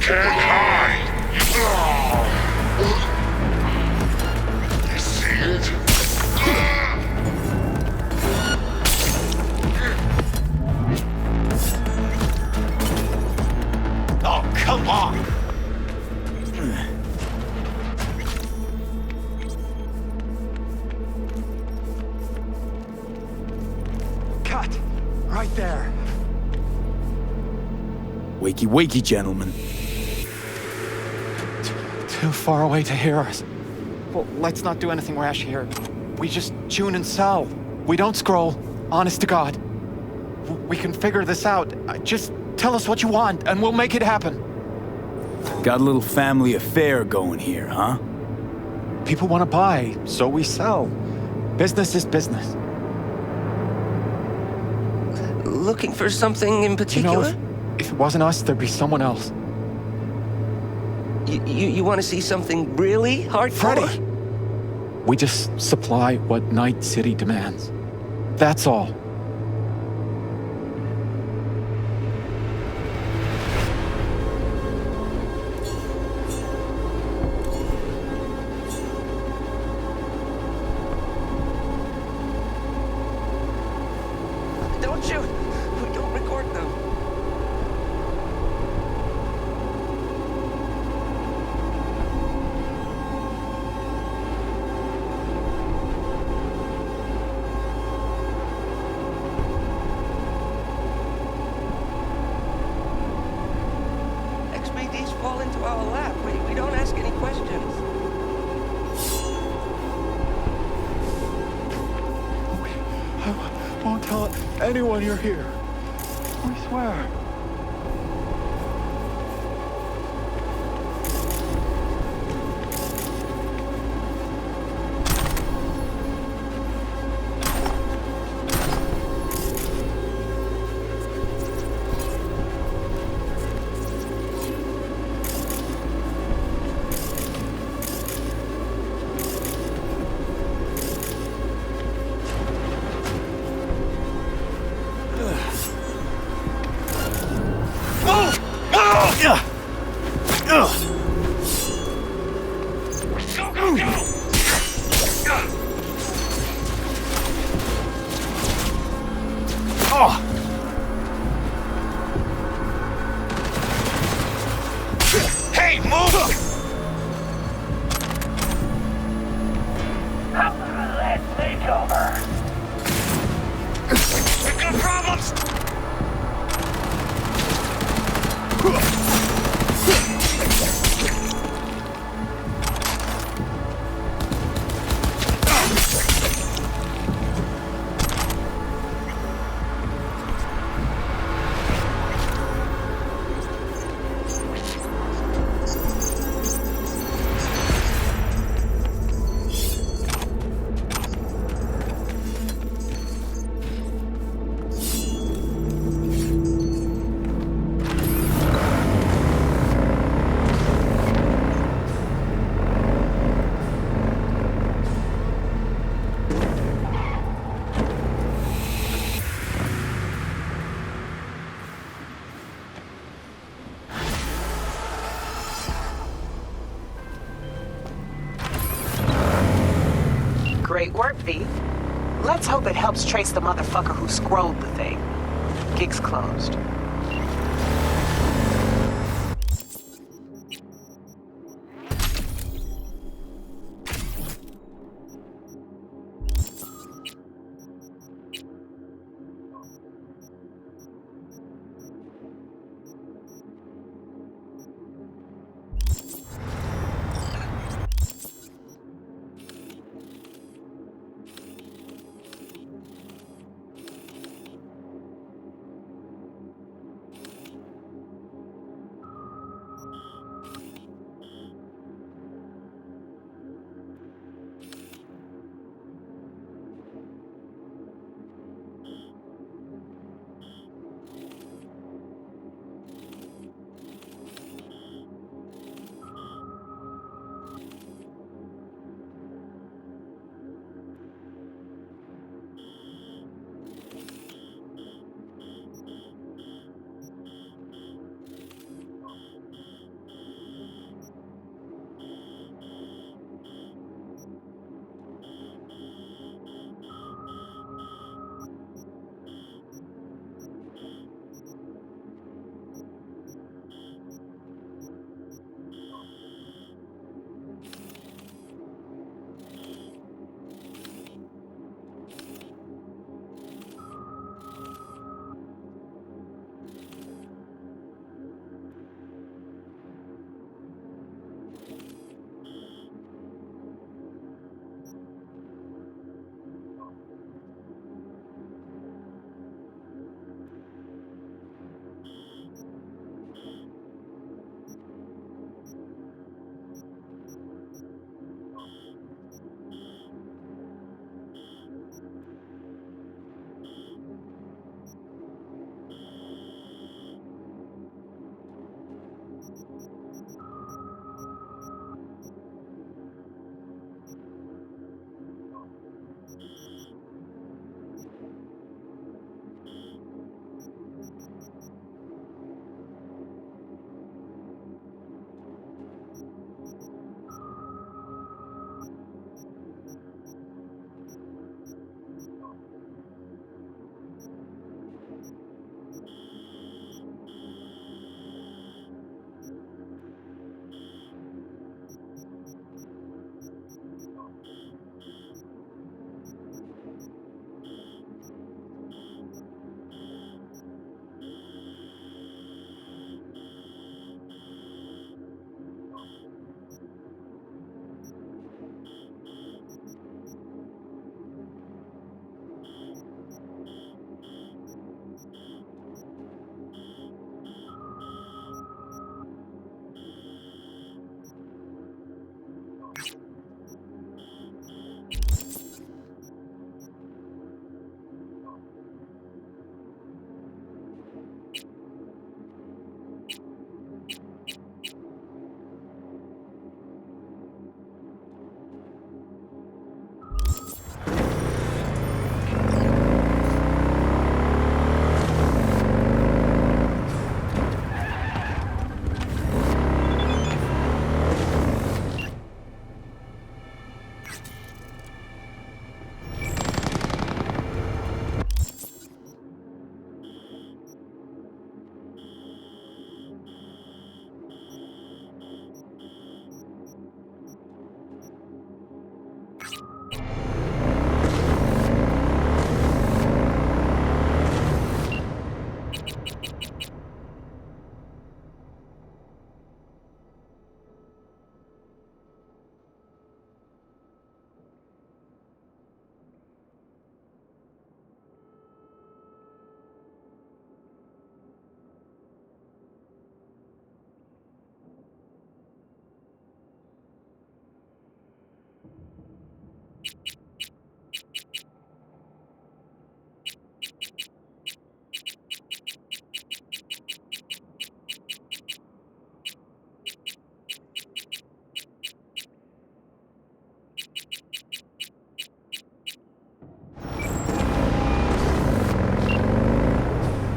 Can't hide! You see it? Oh, come on! Right there. Wakey, wakey, gentlemen. Too far away to hear us. Well, let's not do anything rash here. We just tune and sell. We don't scroll. Honest to God. We can figure this out. Just tell us what you want, and we'll make it happen. Got a little family affair going here, huh? People want to buy, so we sell. Business is business. Looking for something in particular? You know, if it wasn't us, there'd be someone else. You want to see something really hardcore? Freddy! We just supply what Night City demands. That's all. Don't shoot! We don't record them. XBDs fall into our lap. We don't ask any questions. I won't tell anyone you're here. We swear. Hey, move! Let's take over. We've got problems! Great work, V. Let's hope it helps trace the motherfucker who scrolled the thing. Gig's closed.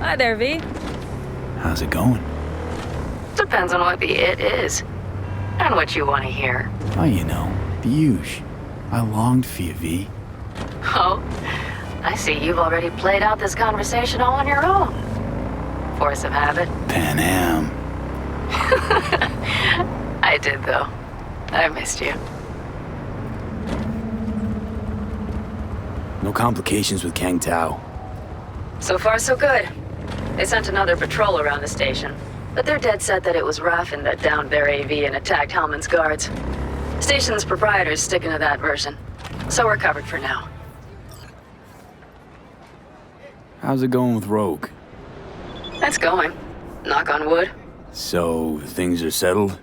Hi there, V. How's it going? Depends on what the it is. And what you want to hear. Oh, you know, the usual. I longed for you, V. Oh, I see you've already played out this conversation all on your own. Force of habit. Pan Am. I did, though. I missed you. No complications with Kang Tao. So far, so good. They sent another patrol around the station, but they're dead set that it was Raffen that downed their AV and attacked Hellman's guards. Station's proprietor's sticking to that version, so we're covered for now. How's it going with Rogue? It's going. Knock on wood. So, things are settled?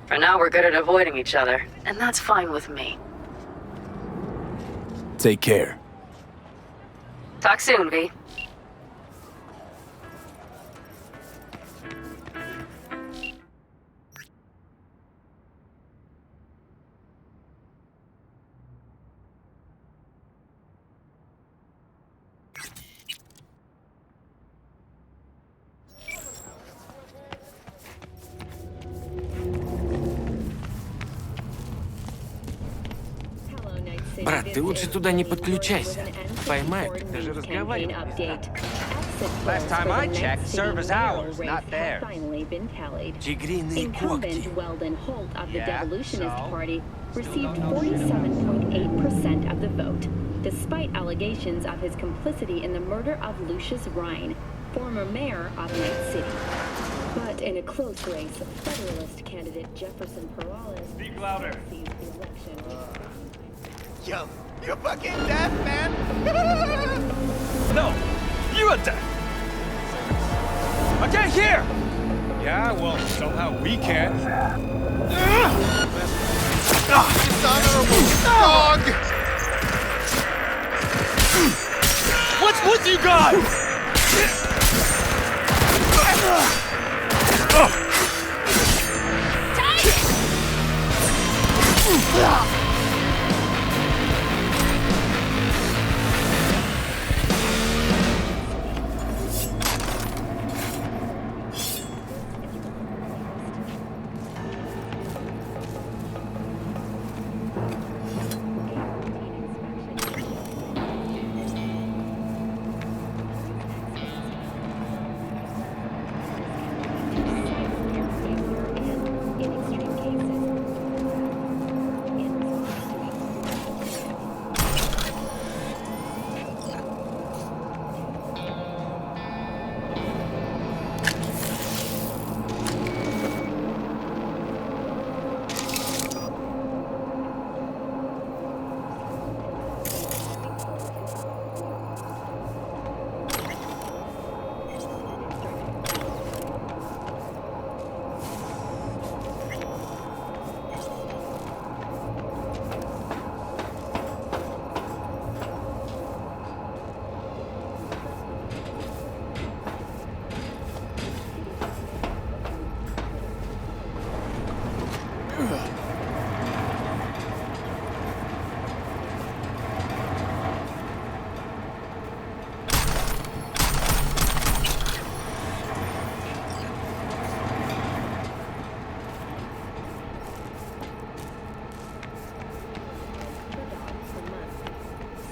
For now, we're good at avoiding each other, and that's fine with me. Take care. Talk soon, V. Брат, ты лучше туда не подключайся. Поймают, ты же разговаривал. Last time I checked, service hours, not there. Тигриные когти. Weldon Holt of the Yeah, Devolutionist so? Party received 47.8% of the vote, despite allegations of his complicity in the murder of Lucius Rhine, former mayor of Night City. But in a close race, Federalist candidate Jefferson Perales Speak louder. seized the election. Yo, you're fucking deaf, man! No, you are deaf. I can't hear. Yeah, well, somehow we can. Dishonorable dog! What's with you guys?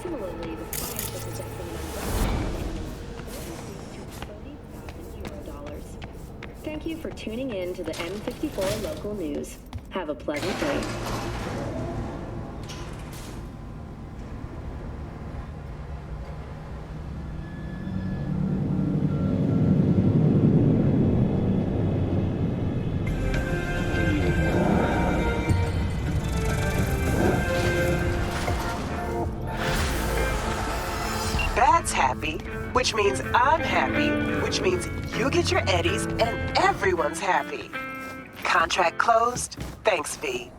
Similarly, the fine for possessing an umbrella increased to $30,000. Thank you for tuning in to the M54 local news. Have a pleasant day. Dad's happy, which means I'm happy, which means you get your eddies and everyone's happy. Contract closed. Thanks, V.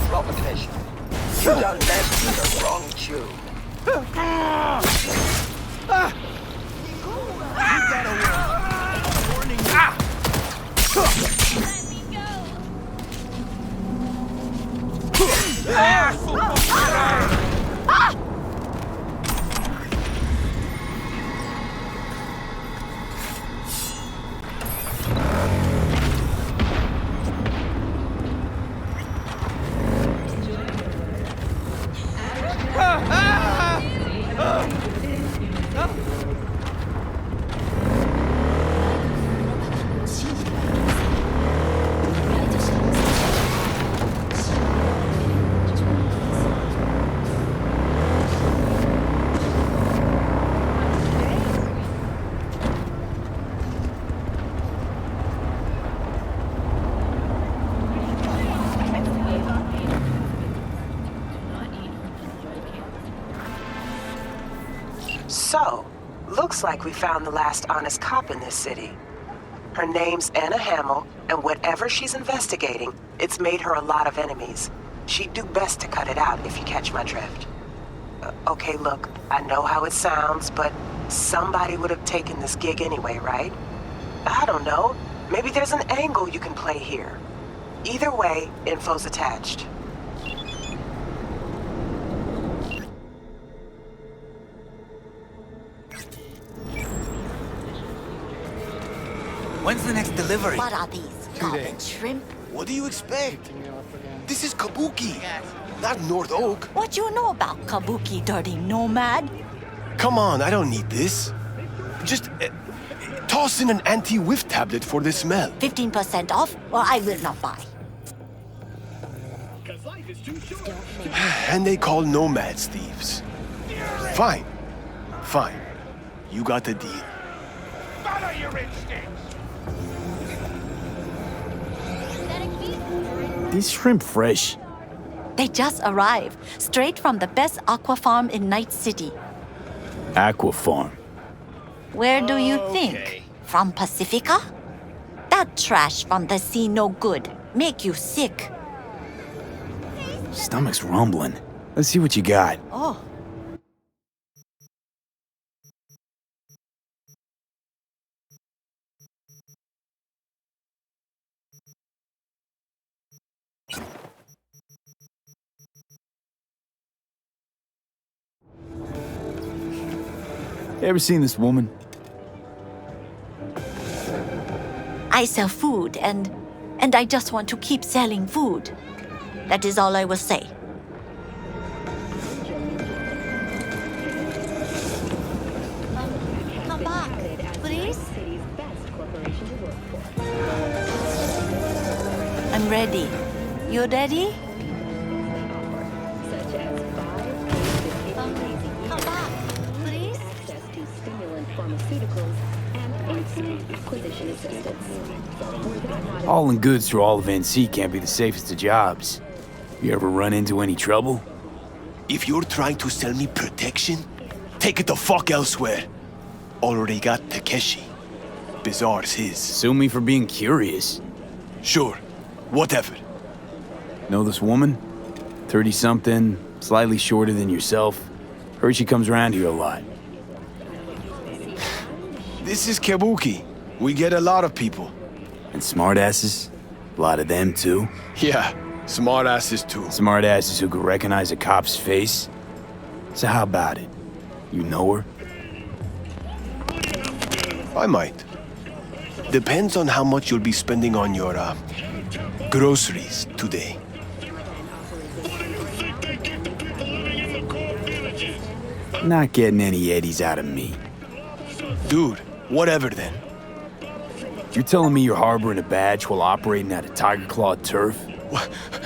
Provocation. So, looks like we found the last honest cop in this city. Her name's Anna Hamill, and whatever she's investigating, it's made her a lot of enemies. She'd do best to cut it out, if you catch my drift. Okay, look, I know how it sounds, but somebody would have taken this gig anyway, right? I don't know. Maybe there's an angle you can play here. Either way, info's attached. When's the next delivery? What are these? Garbage shrimp? What do you expect? This is Kabuki, not North Oak. What you know about Kabuki, dirty nomad? Come on, I don't need this. Just toss in an anti-whiff tablet for the smell. 15% off, or I will not buy. And they call nomads thieves. Fine. Fine. You got the deal. Follow your instincts. These shrimp fresh. They just arrived, straight from the best aqua farm in Night City. Aqua farm. Where do you think? From Pacifica? That trash from the sea no good. Make you sick. Stomach's rumbling. Let's see what you got. Oh. Ever seen this woman? I sell food and I just want to keep selling food. That is all I will say. Come back, please. I'm ready. You ready? Come back, please. Hauling goods through all of NC can't be the safest of jobs. You ever run into any trouble? If you're trying to sell me protection, take it the fuck elsewhere. Already got Takeshi. Bizarre's his. Sue me for being curious. Sure. Whatever. Know this woman? 30-something, slightly shorter than yourself. Heard she comes around here a lot. This is Kabuki. We get a lot of people. And smartasses? A lot of them, too? Yeah, smartasses, too. Smartasses who could recognize a cop's face? So how about it? You know her? I might. Depends on how much you'll be spending on your, groceries today. Not getting any eddies out of me. Dude, whatever then. You're telling me you're harboring a badge while operating out of tiger-clawed turf?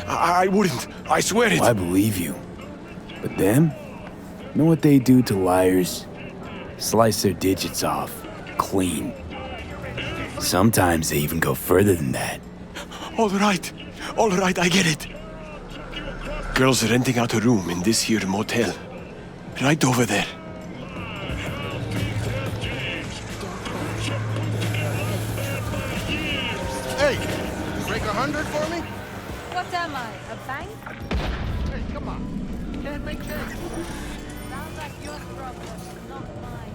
I wouldn't. I swear it. Well, I believe you. But them? Know what they do to liars? Slice their digits off. Clean. Sometimes they even go further than that. All right, I get it. Girls renting out a room in this here motel. Right over there. Hey, you break 100 for me? What am I, a bank? Hey, come on. Can't make sense. Sounds like your problem, not mine.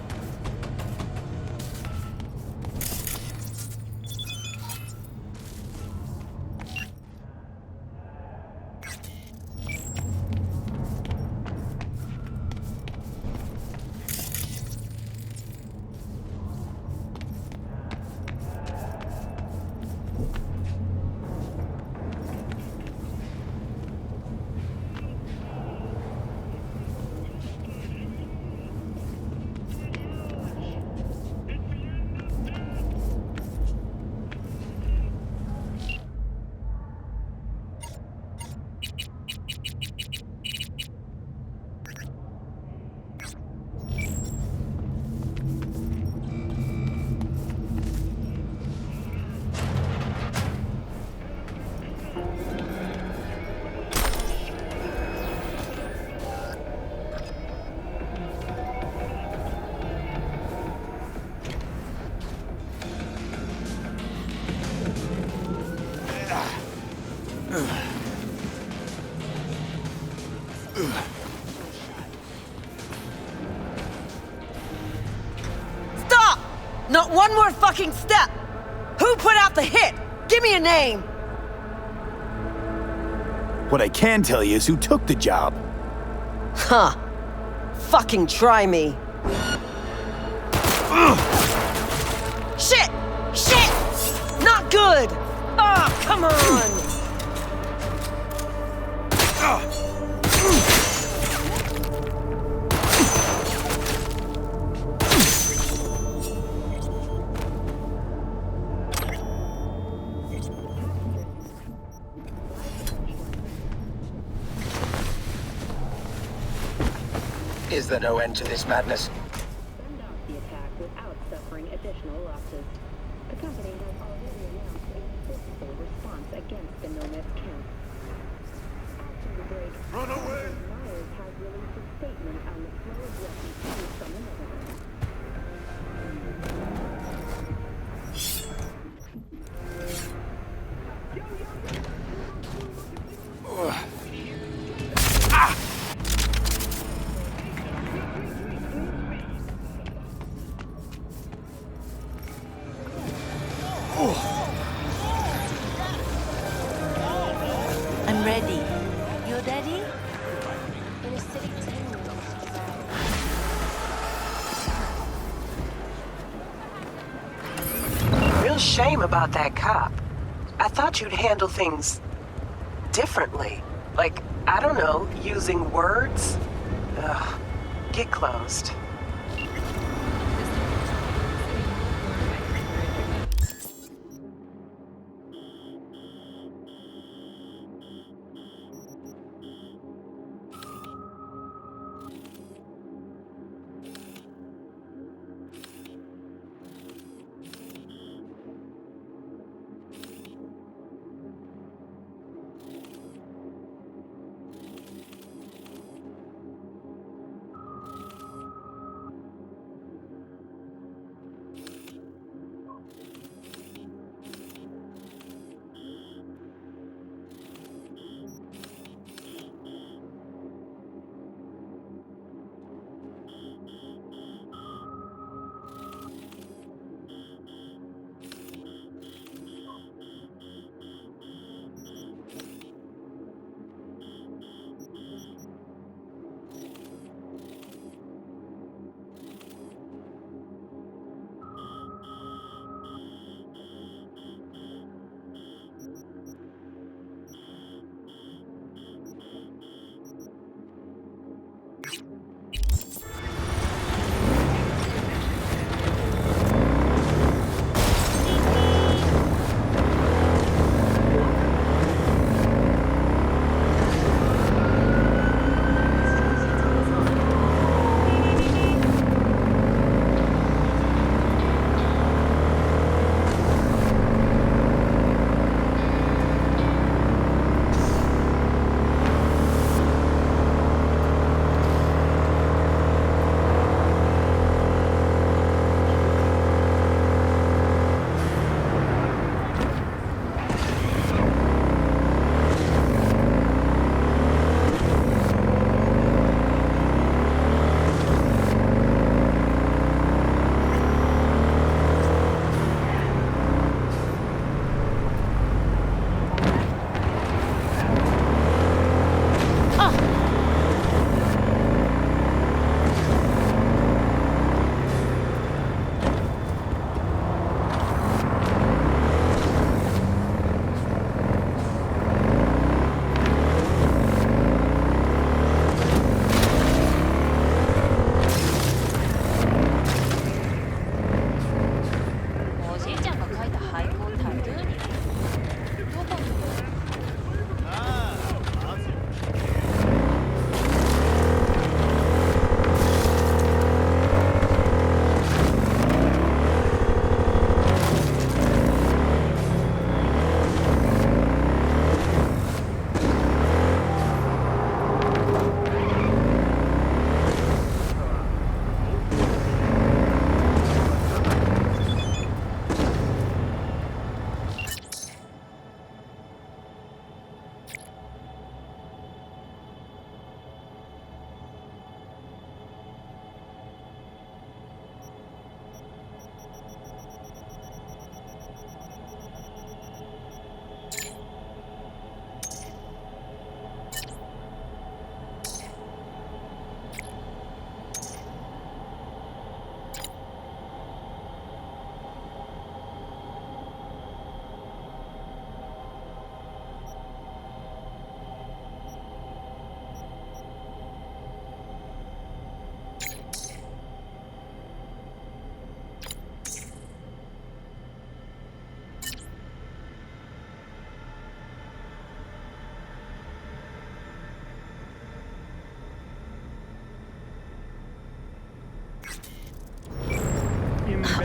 Stop! Not one more fucking step! Who put out the hit? Give me a name! What I can tell you is who took the job. Huh. Fucking try me. Shit! Shit! Not good! Oh, come on! Is there no end to this madness? Fend off the attack without suffering additional losses. The company has already announced a physical response against the Nomad camp. After the break, Run away! Myers has released a statement on the flow of refugees from the Netherlands. I'm ready. You ready? In a city 10 Real shame about that cop. I thought you'd handle things differently. Like, I don't know, using words? Ugh. Get closed.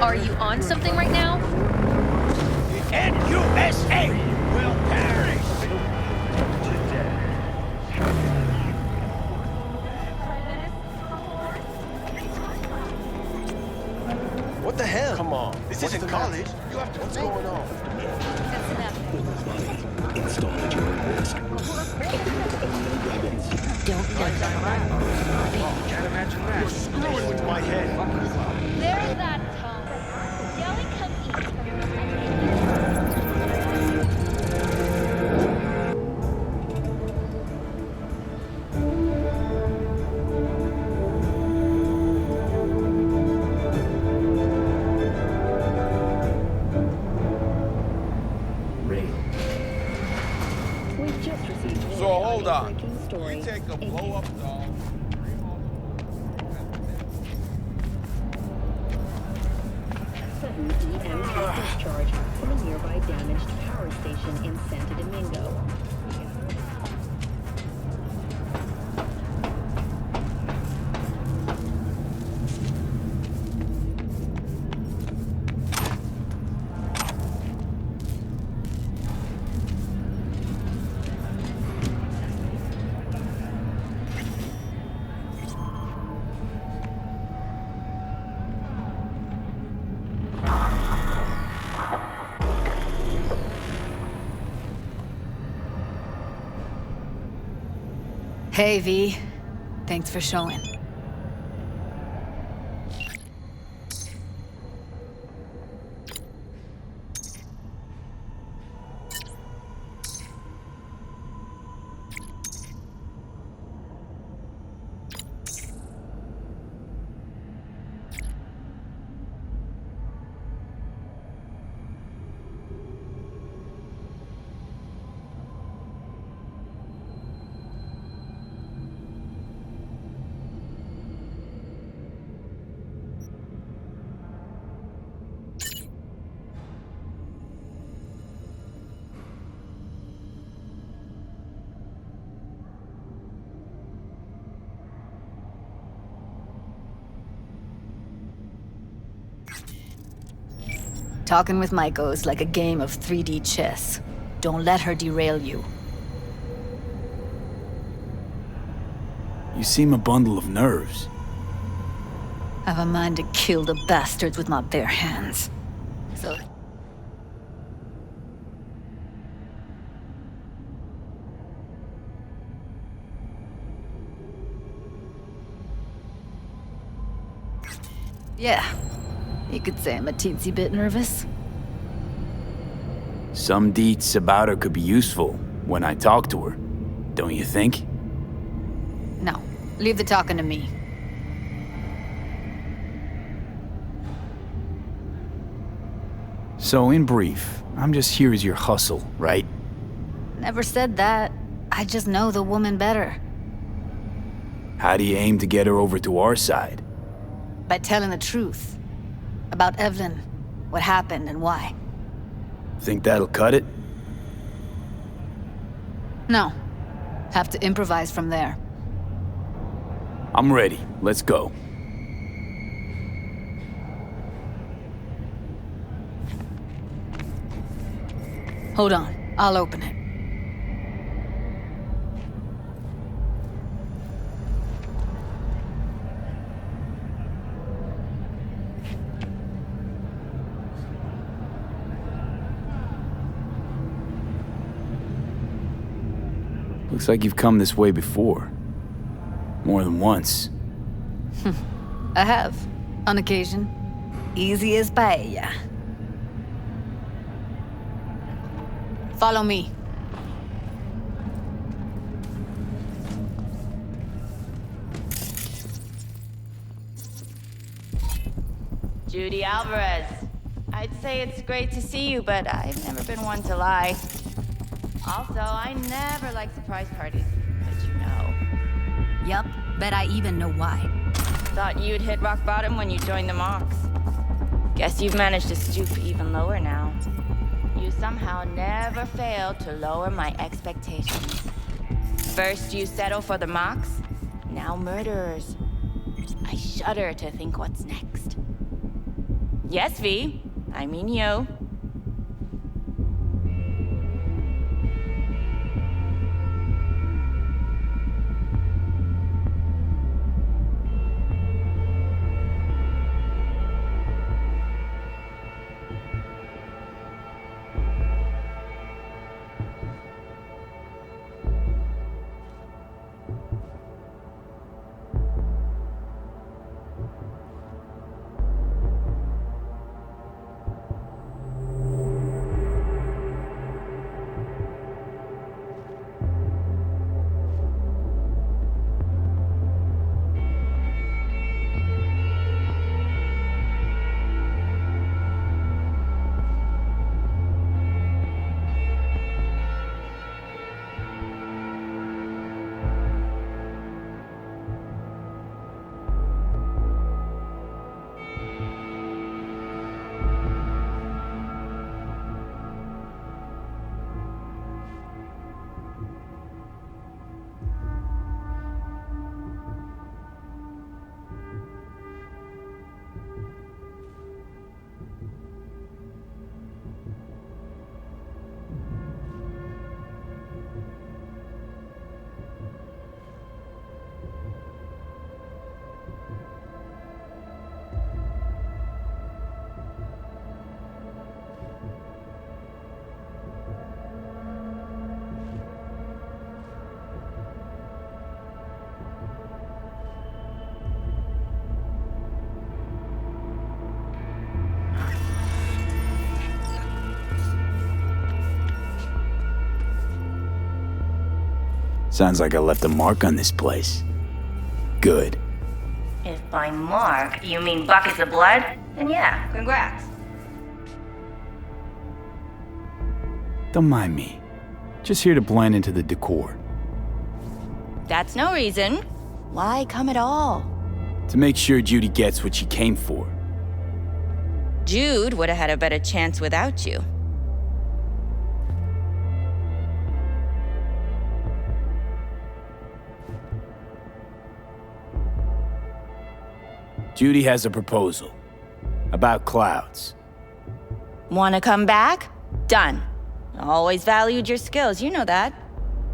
Are you on something right now? The NUSA will perish! What the hell? Come on. This isn't college. You have to. What's going on? Install at your own risk. Don't let them Can't imagine that. You're screwing with my head. There's that tone. Yelly, come eat from We've just received So hold on. breaking story. We take a blow up doll. 7 EMP discharge from a nearby damaged power station in Santo Domingo. Hey, V. Thanks for showing. Talking with Maiko is like a game of 3D chess. Don't let her derail you. You seem a bundle of nerves. I've a mind to kill the bastards with my bare hands. So... yeah. You could say I'm a teensy bit nervous. Some deets about her could be useful when I talk to her, don't you think? No, leave the talking to me. So, in brief, I'm just here as your hustle, right? Never said that. I just know the woman better. How do you aim to get her over to our side? By telling the truth. About Evelyn, what happened and why. Think that'll cut it? No. Have to improvise from there. I'm ready. Let's go. Hold on. I'll open it. Looks like you've come this way before. More than once. I have. On occasion. Easy as paella. Follow me. Judy Alvarez. I'd say it's great to see you, but I've never been one to lie. Also, I never like surprise parties, but you know. Yup, bet I even know why. Thought you'd hit rock bottom when you joined the Mox. Guess you've managed to stoop even lower now. You somehow never failed to lower my expectations. First you settle for the Mox, now murderers. I shudder to think what's next. Yes, V. I mean you. Sounds like I left a mark on this place. Good. If by mark you mean buckets of blood, then yeah, congrats. Don't mind me. Just here to blend into the decor. That's no reason. Why come at all? To make sure Judy gets what she came for. Jude would have had a better chance without you. Judy has a proposal. About clouds. Wanna come back? Done. Always valued your skills, you know that.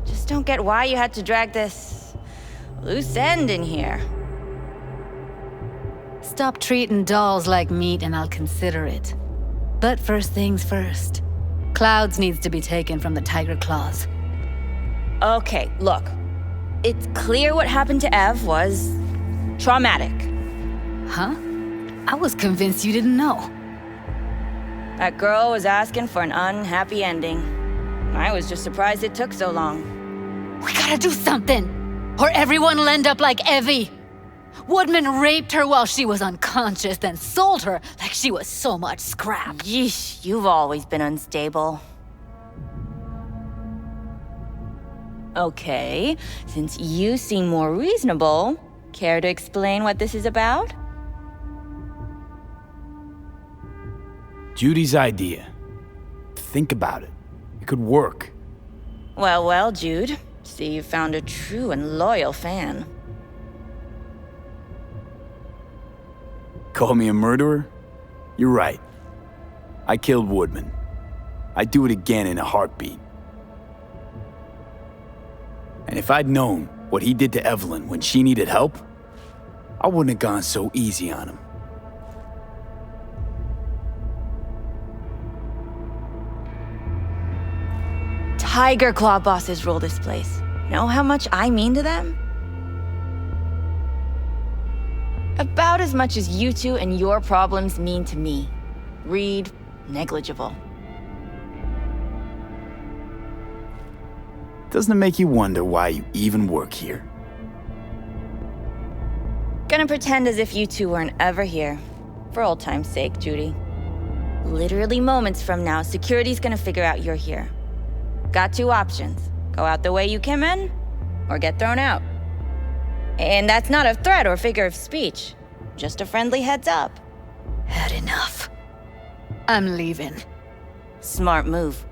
Just don't get why you had to drag this loose end in here. Stop treating dolls like meat and I'll consider it. But first things first. Clouds needs to be taken from the tiger claws. Okay, look. It's clear what happened to Ev was traumatic. Huh? I was convinced you didn't know. That girl was asking for an unhappy ending. I was just surprised it took so long. We gotta do something, or everyone will end up like Evie. Woodman raped her while she was unconscious, then sold her like she was so much scrap. Yeesh, you've always been unstable. Okay, since you seem more reasonable, care to explain what this is about? Judy's idea. Think about it. It could work. Well, well, Jude. See, you found a true and loyal fan. Call me a murderer? You're right. I killed Woodman. I'd do it again in a heartbeat. And if I'd known what he did to Evelyn when she needed help, I wouldn't have gone so easy on him. Tiger Claw bosses rule this place. Know how much I mean to them? About as much as you two and your problems mean to me. Read negligible. Doesn't it make you wonder why you even work here? Gonna pretend as if you two weren't ever here. For old time's sake, Judy. Literally moments from now, security's gonna figure out you're here. Got two options. Go out the way you came in, or get thrown out. And that's not a threat or figure of speech. Just a friendly heads up. Had enough. I'm leaving. Smart move.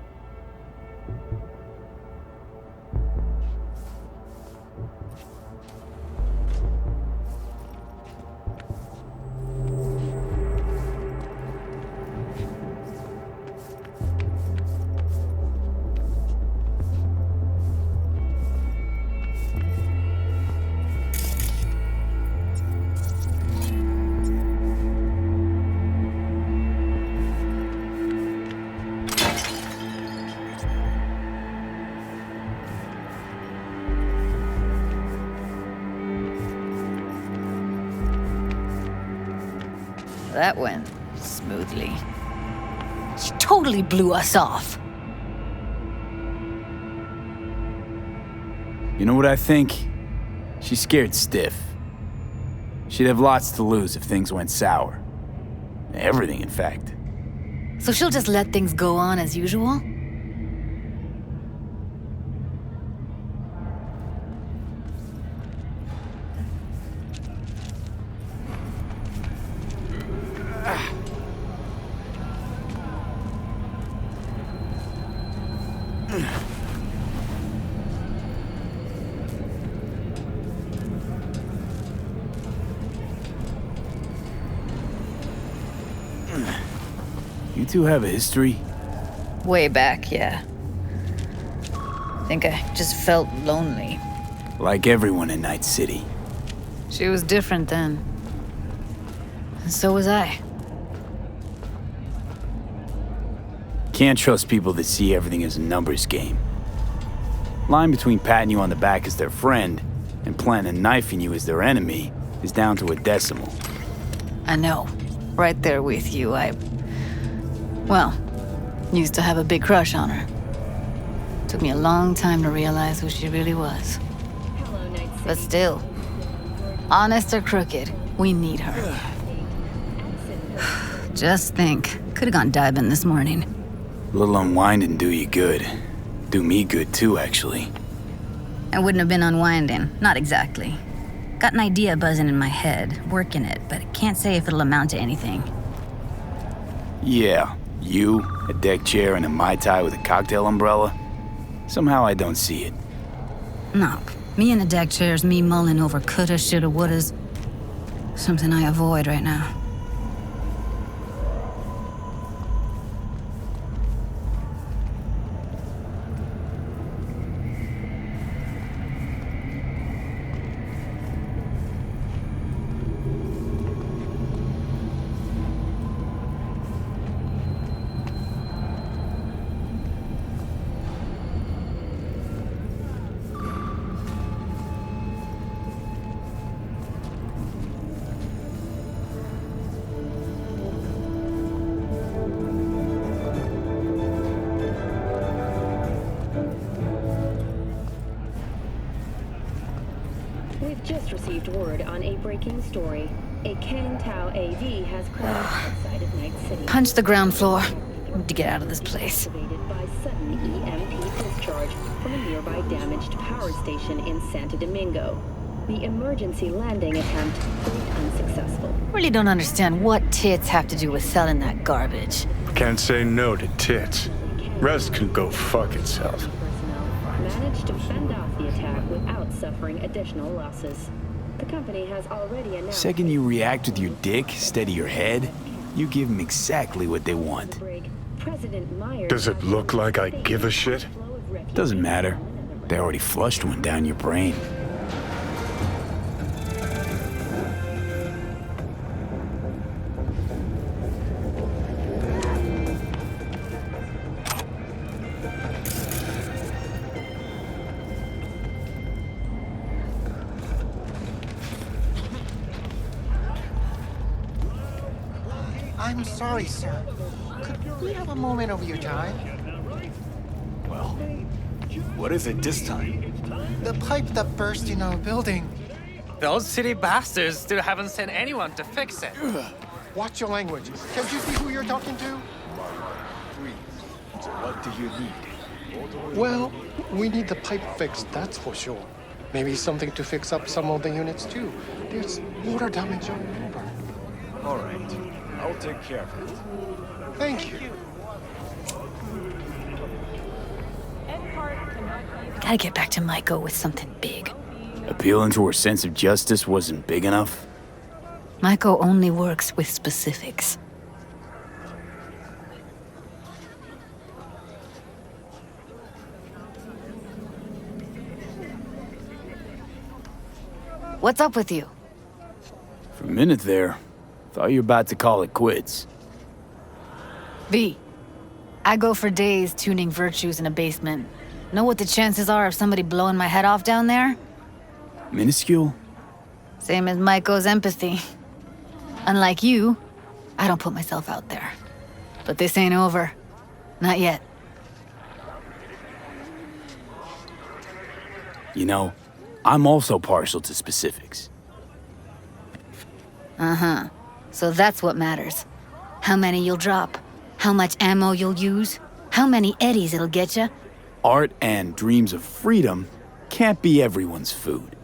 That went smoothly. She totally blew us off. You know what I think? She's scared stiff. She'd have lots to lose if things went sour. Everything, in fact. So she'll just let things go on as usual? You two have a history? Way back, yeah. Think I just felt lonely. Like everyone in Night City. She was different then. And so was I. Can't trust people that see everything as a numbers game. Line between patting you on the back as their friend and planning knifing you as their enemy is down to a decimal. I know. Right there with you. Well, used to have a big crush on her. Took me a long time to realize who she really was. But still, honest or crooked, we need her. Just think, could have gone diving this morning. A little unwinding do you good. Do me good too, actually. I wouldn't have been unwinding, not exactly. Got an idea buzzing in my head, working it, but I can't say if it'll amount to anything. Yeah, you, a deck chair, and a Mai Tai with a cocktail umbrella? Somehow I don't see it. No, me in a deck chair's me mulling over coulda, shoulda, wouldas. Something I avoid right now. Just received word on a breaking story. A Kang Tao AV has crashed outside of Night City. Punch the ground floor. Need to get out of this place. Activated by sudden EMP discharge from a nearby damaged power station in Santo Domingo. The emergency landing attempt proved unsuccessful. Really don't understand what tits have to do with selling that garbage. Can't say no to tits. Rest can go fuck itself. Managed to fend off the attack without suffering additional losses. The company has already announced... Second you react with your dick instead of your head, you give them exactly what they want. Does it look like I give a shit? Doesn't matter. They already flushed one down your brain. I'm sorry, sir. Could we have a moment of your time? Well, what is it this time? The pipe that burst in our building. Those city bastards still haven't sent anyone to fix it. Watch your language. Can't you see who you're talking to? What do you need? Well, we need the pipe fixed, that's for sure. Maybe something to fix up some of the units too. There's water damage all over. All right, I'll take care of it. Thank you. Gotta get back to Maiko with something big. Appealing to her sense of justice wasn't big enough? Maiko only works with specifics. What's up with you? For a minute there, thought you were about to call it quits. V, I go for days tuning virtues in a basement. Know what the chances are of somebody blowing my head off down there? Minuscule? Same as Maiko's empathy. Unlike you, I don't put myself out there. But this ain't over. Not yet. You know, I'm also partial to specifics. Uh-huh. So that's what matters. How many you'll drop, how much ammo you'll use, how many eddies it'll get you. Art and dreams of freedom can't be everyone's food.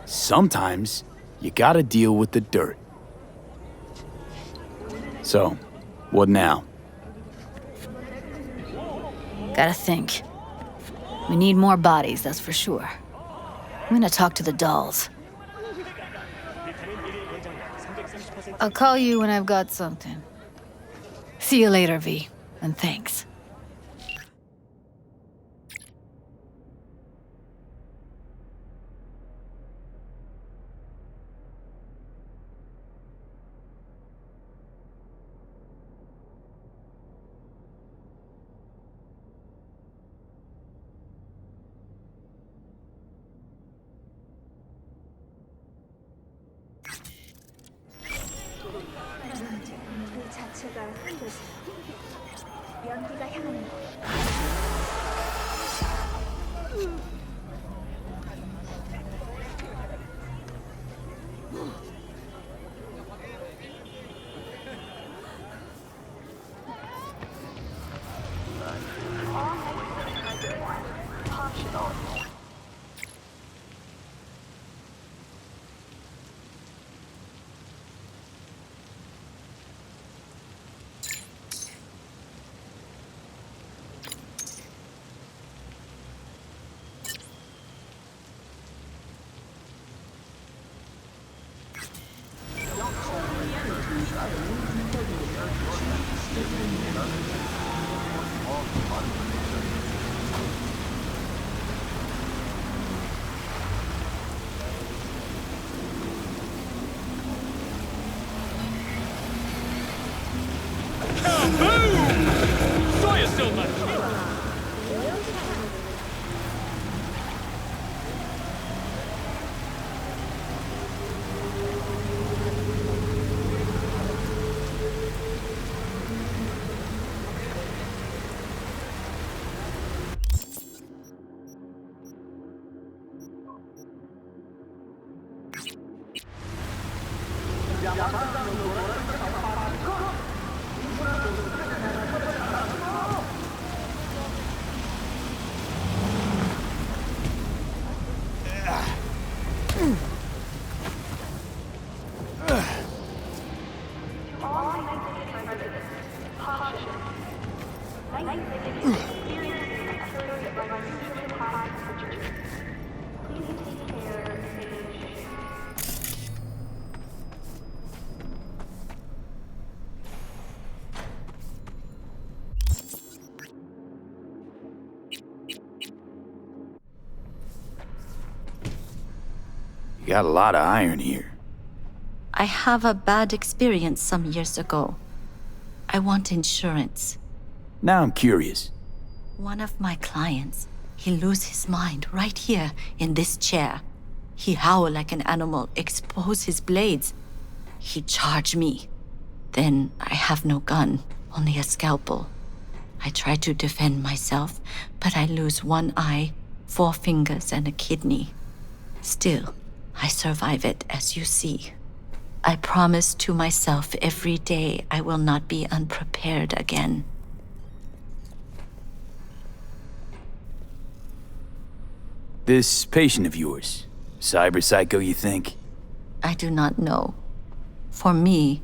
Sometimes, you gotta deal with the dirt. So, what now? Gotta think. We need more bodies, that's for sure. I'm gonna talk to the dolls. I'll call you when I've got something. See you later, V, and thanks. You got a lot of iron here. I have a bad experience some years ago. I want insurance. Now I'm curious. One of my clients, he lose his mind right here in this chair. He howl like an animal, expose his blades. He charge me. Then I have no gun, only a scalpel. I try to defend myself, but I lose one eye, 4 fingers, and a kidney. Still, I survive it, as you see. I promise to myself every day I will not be unprepared again. This patient of yours, cyber psycho, you think? I do not know. For me,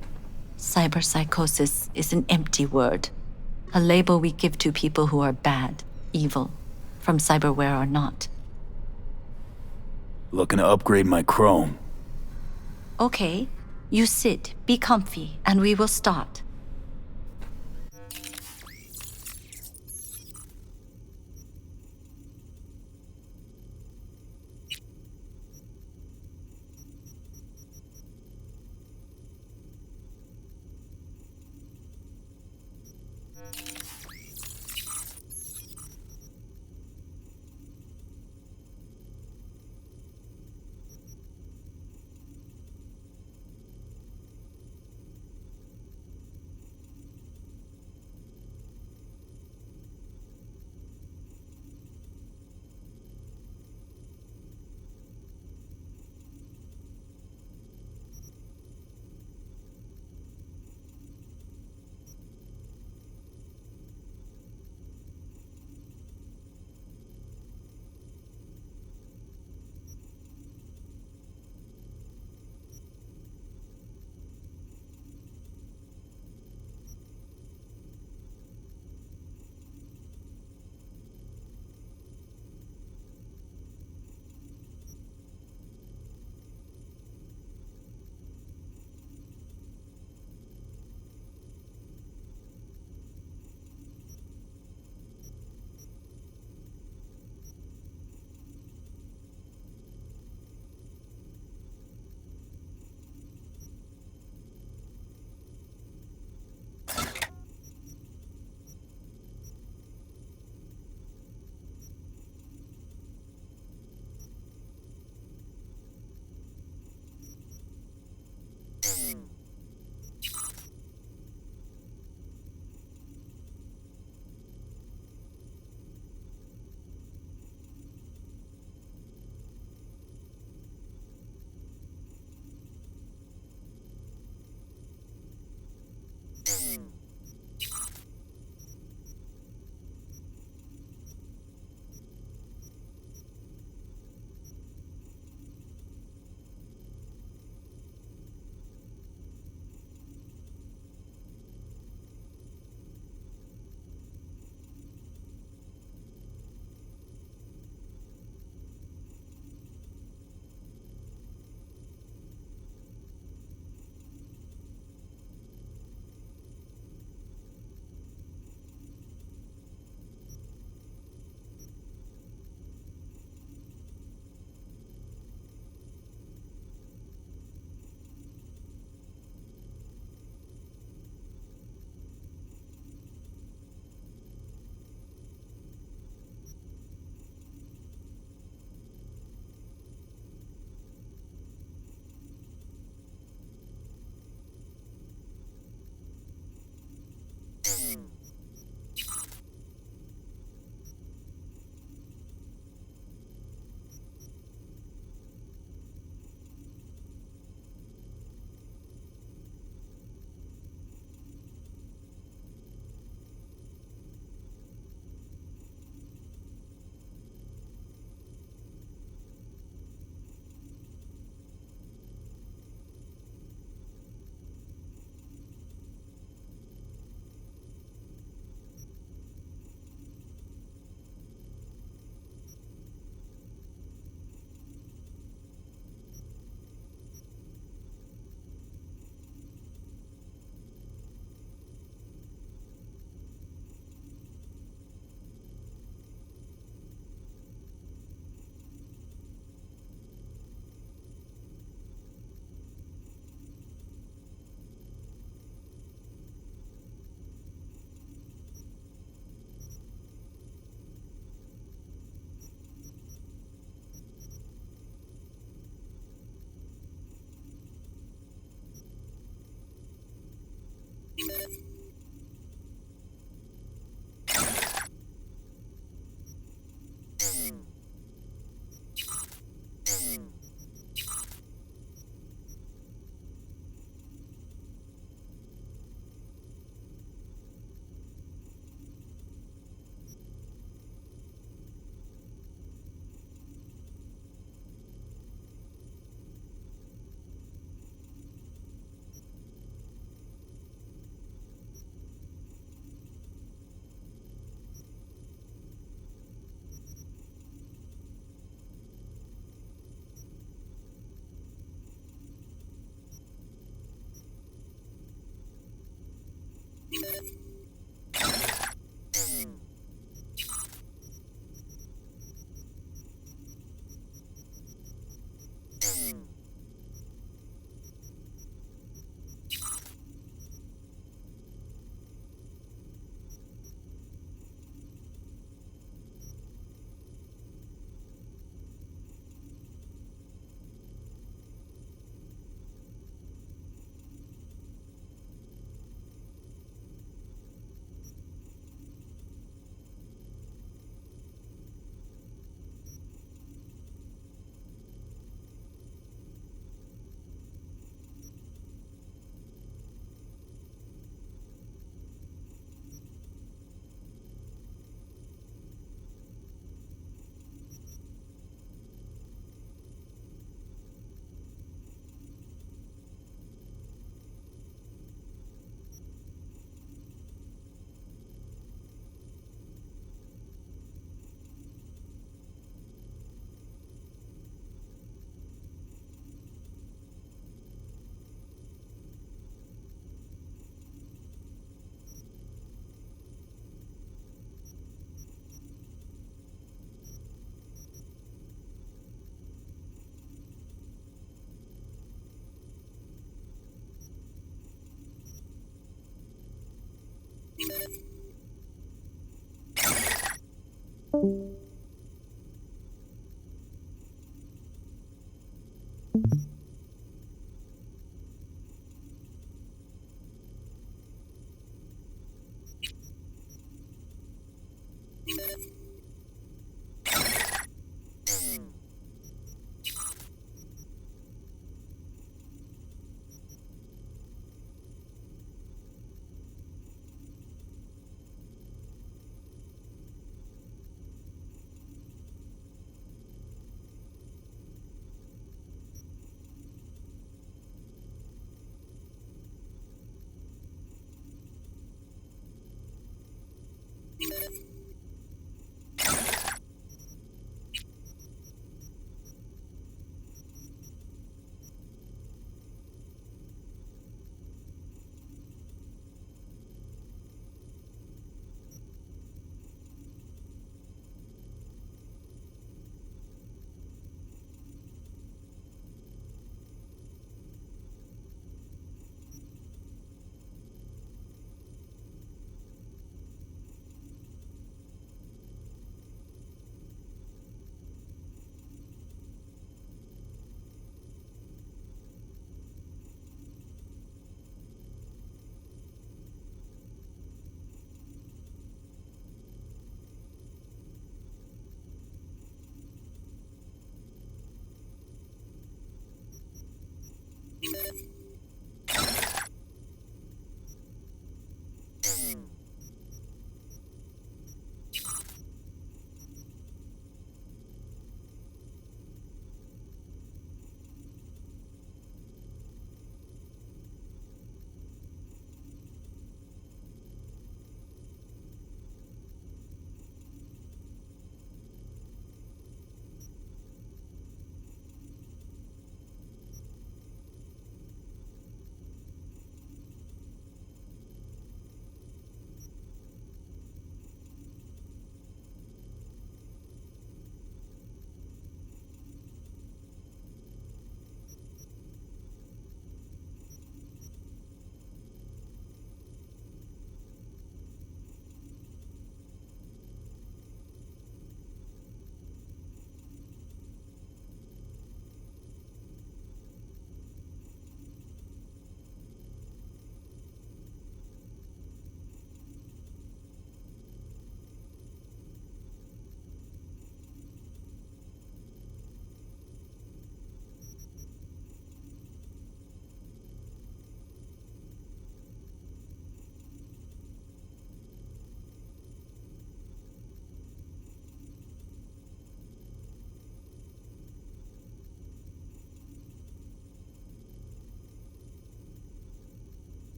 cyberpsychosis is an empty word. A label we give to people who are bad, evil, from cyberware or not. Looking to upgrade my chrome. Okay, you sit, be comfy, and we will start.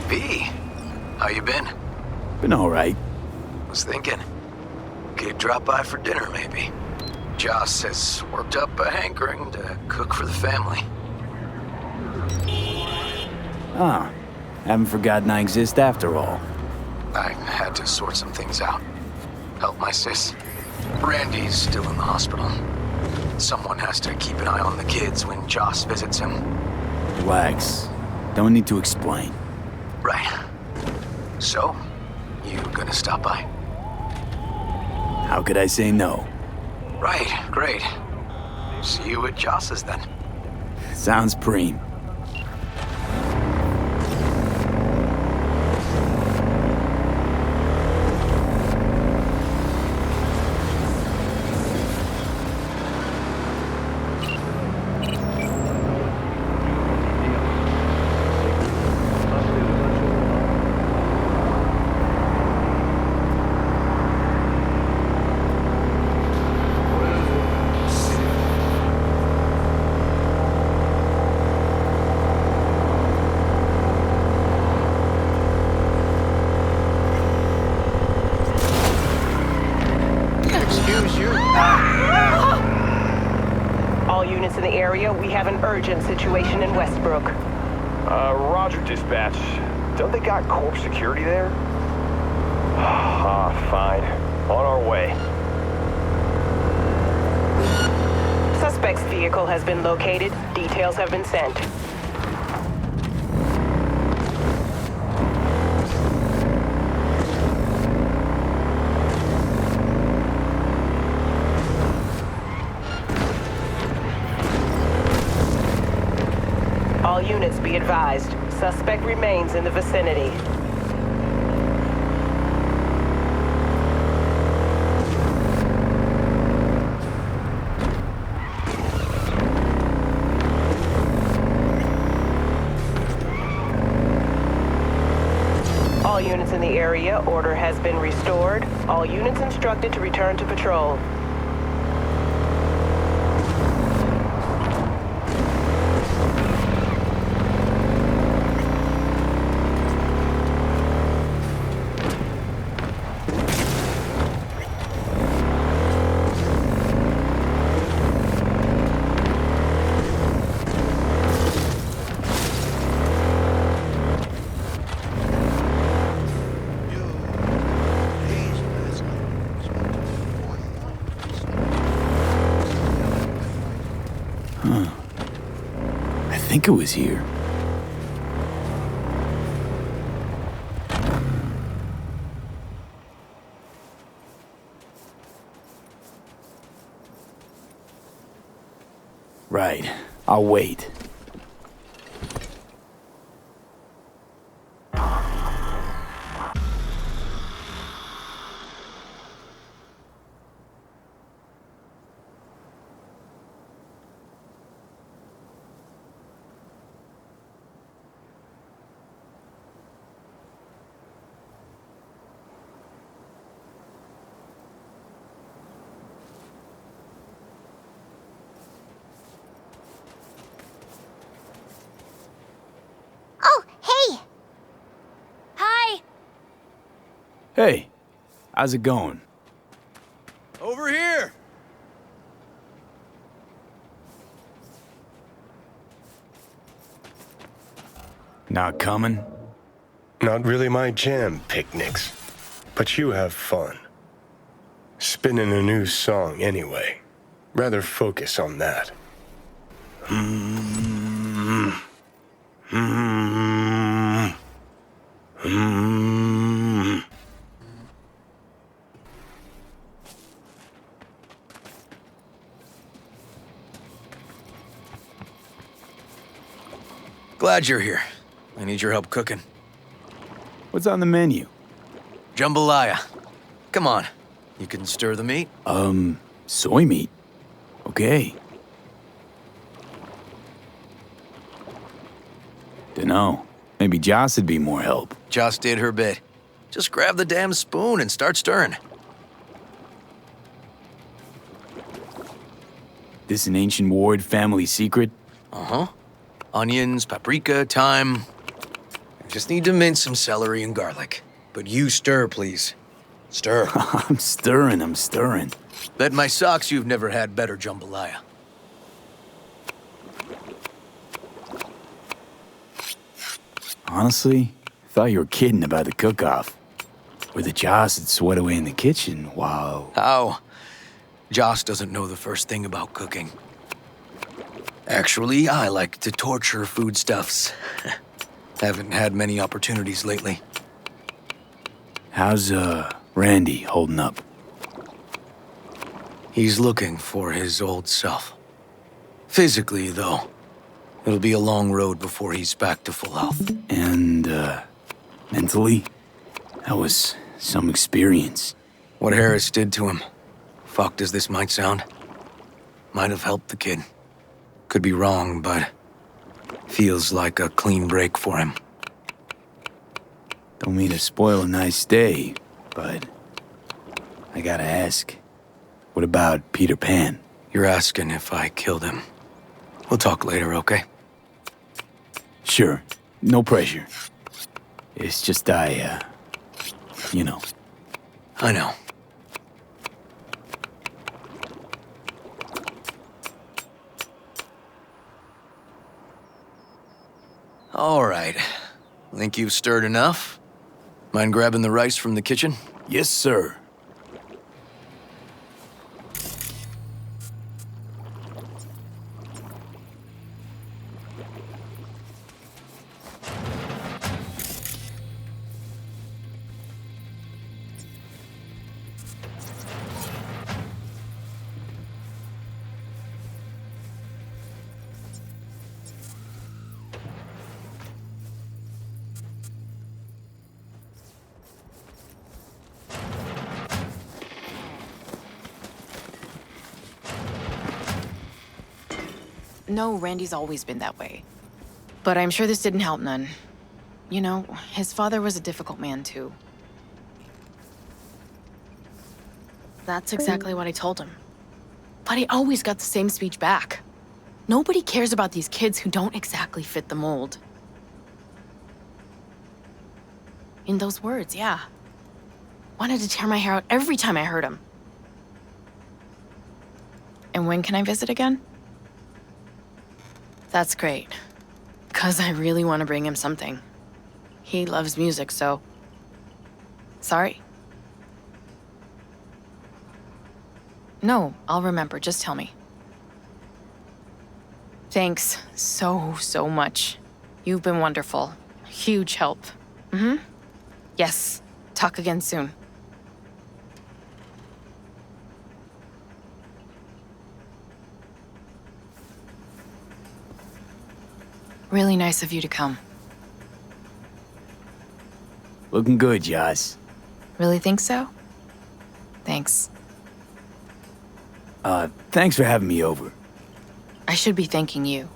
B, how you been? Been all right. Was thinking, could drop by for dinner maybe. Joss has worked up a hankering to cook for the family. Ah, haven't forgotten I exist after all. I had to sort some things out. Help my sis. Randy's still in the hospital. Someone has to keep an eye on the kids when Joss visits him. Relax. Don't need to explain. Right. So, you gonna stop by? How could I say no? Right, great. See you at Joss's then. Sounds preem. We have an urgent situation in Westbrook. Roger, dispatch. Don't they got corp security there? Fine. On our way. Suspect's vehicle has been located. Details have been sent. All units be advised. Suspect remains in the vicinity. All units in the area, order has been restored. All units instructed to return to patrol. think it was here. Right. I'll wait. Hey, how's it going? Over here! Not coming? Not really my jam, picnics. But you have fun. Spinning a new song anyway. Rather focus on that. Glad you're here. I need your help cooking. What's on the menu? Jambalaya. Come on. You can stir the meat? Soy meat. Okay. Dunno. Maybe Joss would be more help. Joss did her bit. Just grab the damn spoon and start stirring. This an ancient Ward family secret? Uh-huh. Onions, paprika, thyme. Just need to mince some celery and garlic. But you stir, please. Stir. I'm stirring. Bet my socks you've never had better jambalaya. Honestly, thought you were kidding about the cook-off. Or that Joss would sweat away in the kitchen while... How? Joss doesn't know the first thing about cooking. Actually, I like to torture foodstuffs. Haven't had many opportunities lately. How's, Randy holding up? He's looking for his old self. Physically, though. It'll be a long road before he's back to full health. And, mentally? That was some experience. What Harris did to him, fucked as this might sound, might have helped the kid. Could be wrong, but feels like a clean break for him. Don't mean to spoil a nice day, but I gotta ask. What about Peter Pan? You're asking if I killed him. We'll talk later, okay? Sure. No pressure. It's just you know. I know. All right. Think you've stirred enough? Mind grabbing the rice from the kitchen? Yes, sir. No, Randy's always been that way. But I'm sure this didn't help none. You know, his father was a difficult man, too. That's exactly what I told him. But I always got the same speech back. Nobody cares about these kids who don't exactly fit the mold. In those words, yeah. Wanted to tear my hair out every time I heard him. And when can I visit again? That's great. 'Cause I really want to bring him something. He loves music, so... Sorry? No, I'll remember. Just tell me. Thanks so much. You've been wonderful. Huge help. Yes. Talk again soon. Really nice of you to come. Looking good, Joss. Really think so? Thanks. Thanks for having me over. I should be thanking you.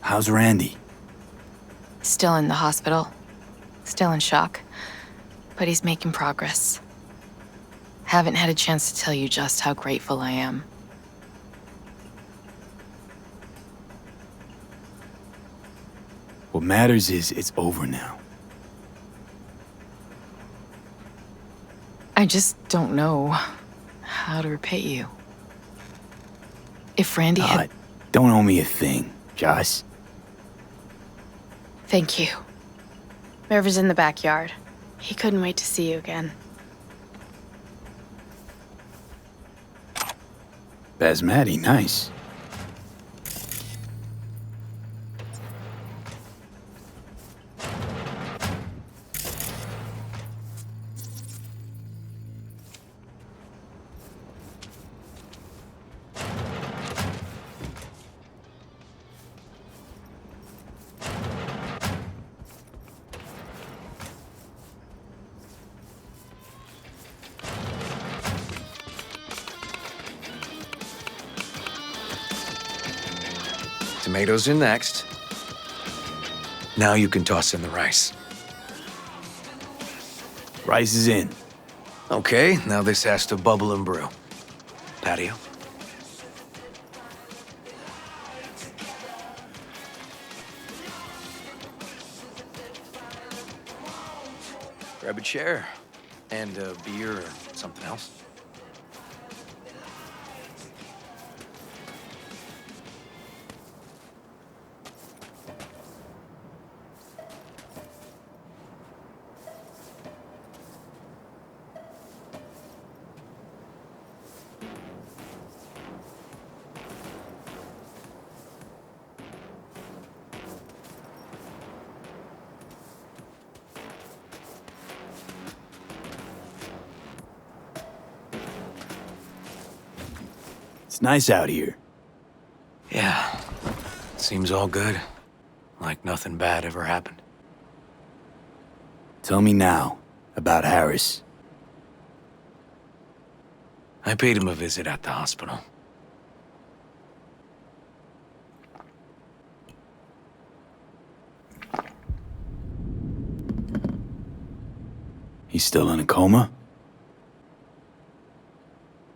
How's Randy? Still in the hospital. Still in shock. But he's making progress. Haven't had a chance to tell you just how grateful I am. What matters is it's over now. I just don't know how to repay you. If Randy had... Don't owe me a thing, Joss. Thank you. River's in the backyard. He couldn't wait to see you again. Basmati, nice. Tomatoes are next. Now you can toss in the rice. Rice is in. Okay, now this has to bubble and brew. Patio. Grab a chair. And a beer or something else. It's nice out here. Yeah. Seems all good. Like nothing bad ever happened. Tell me now about Harris. I paid him a visit at the hospital. He's still in a coma?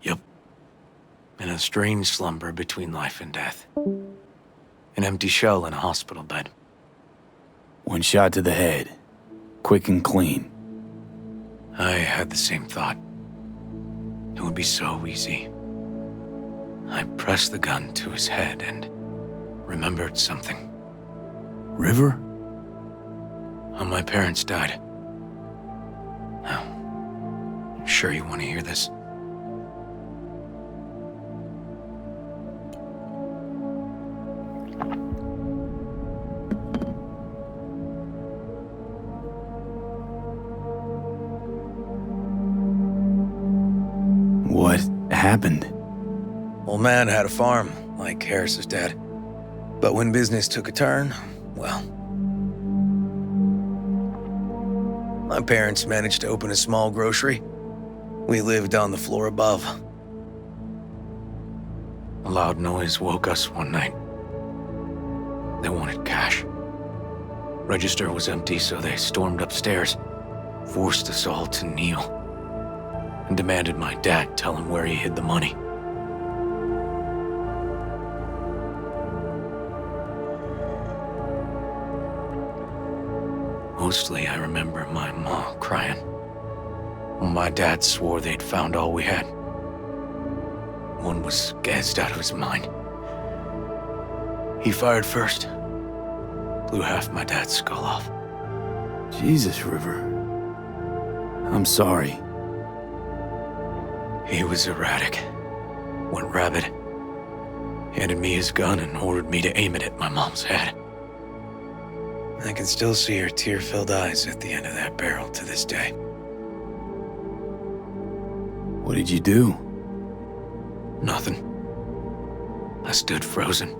Yep. In a strange slumber between life and death. An empty shell in a hospital bed. One shot to the head. Quick and clean. I had the same thought. It would be so easy. I pressed the gun to his head and remembered something. River? How my parents died. Now, sure you want to hear this? What happened? Old man had a farm, like Harris's dad. But when business took a turn, well... My parents managed to open a small grocery. We lived on the floor above. A loud noise woke us one night. They wanted cash. Register was empty, so they stormed upstairs, forced us all to kneel, and demanded my dad tell him where he hid the money. Mostly, I remember my ma crying. When my dad swore they'd found all we had. One was gassed out of his mind. He fired first. Blew half my dad's skull off. Jesus, River. I'm sorry. He was erratic. Went rabid. handed me his gun and ordered me to aim it at my mom's head. I can still see her tear-filled eyes at the end of that barrel to this day. What did you do? Nothing. I stood frozen.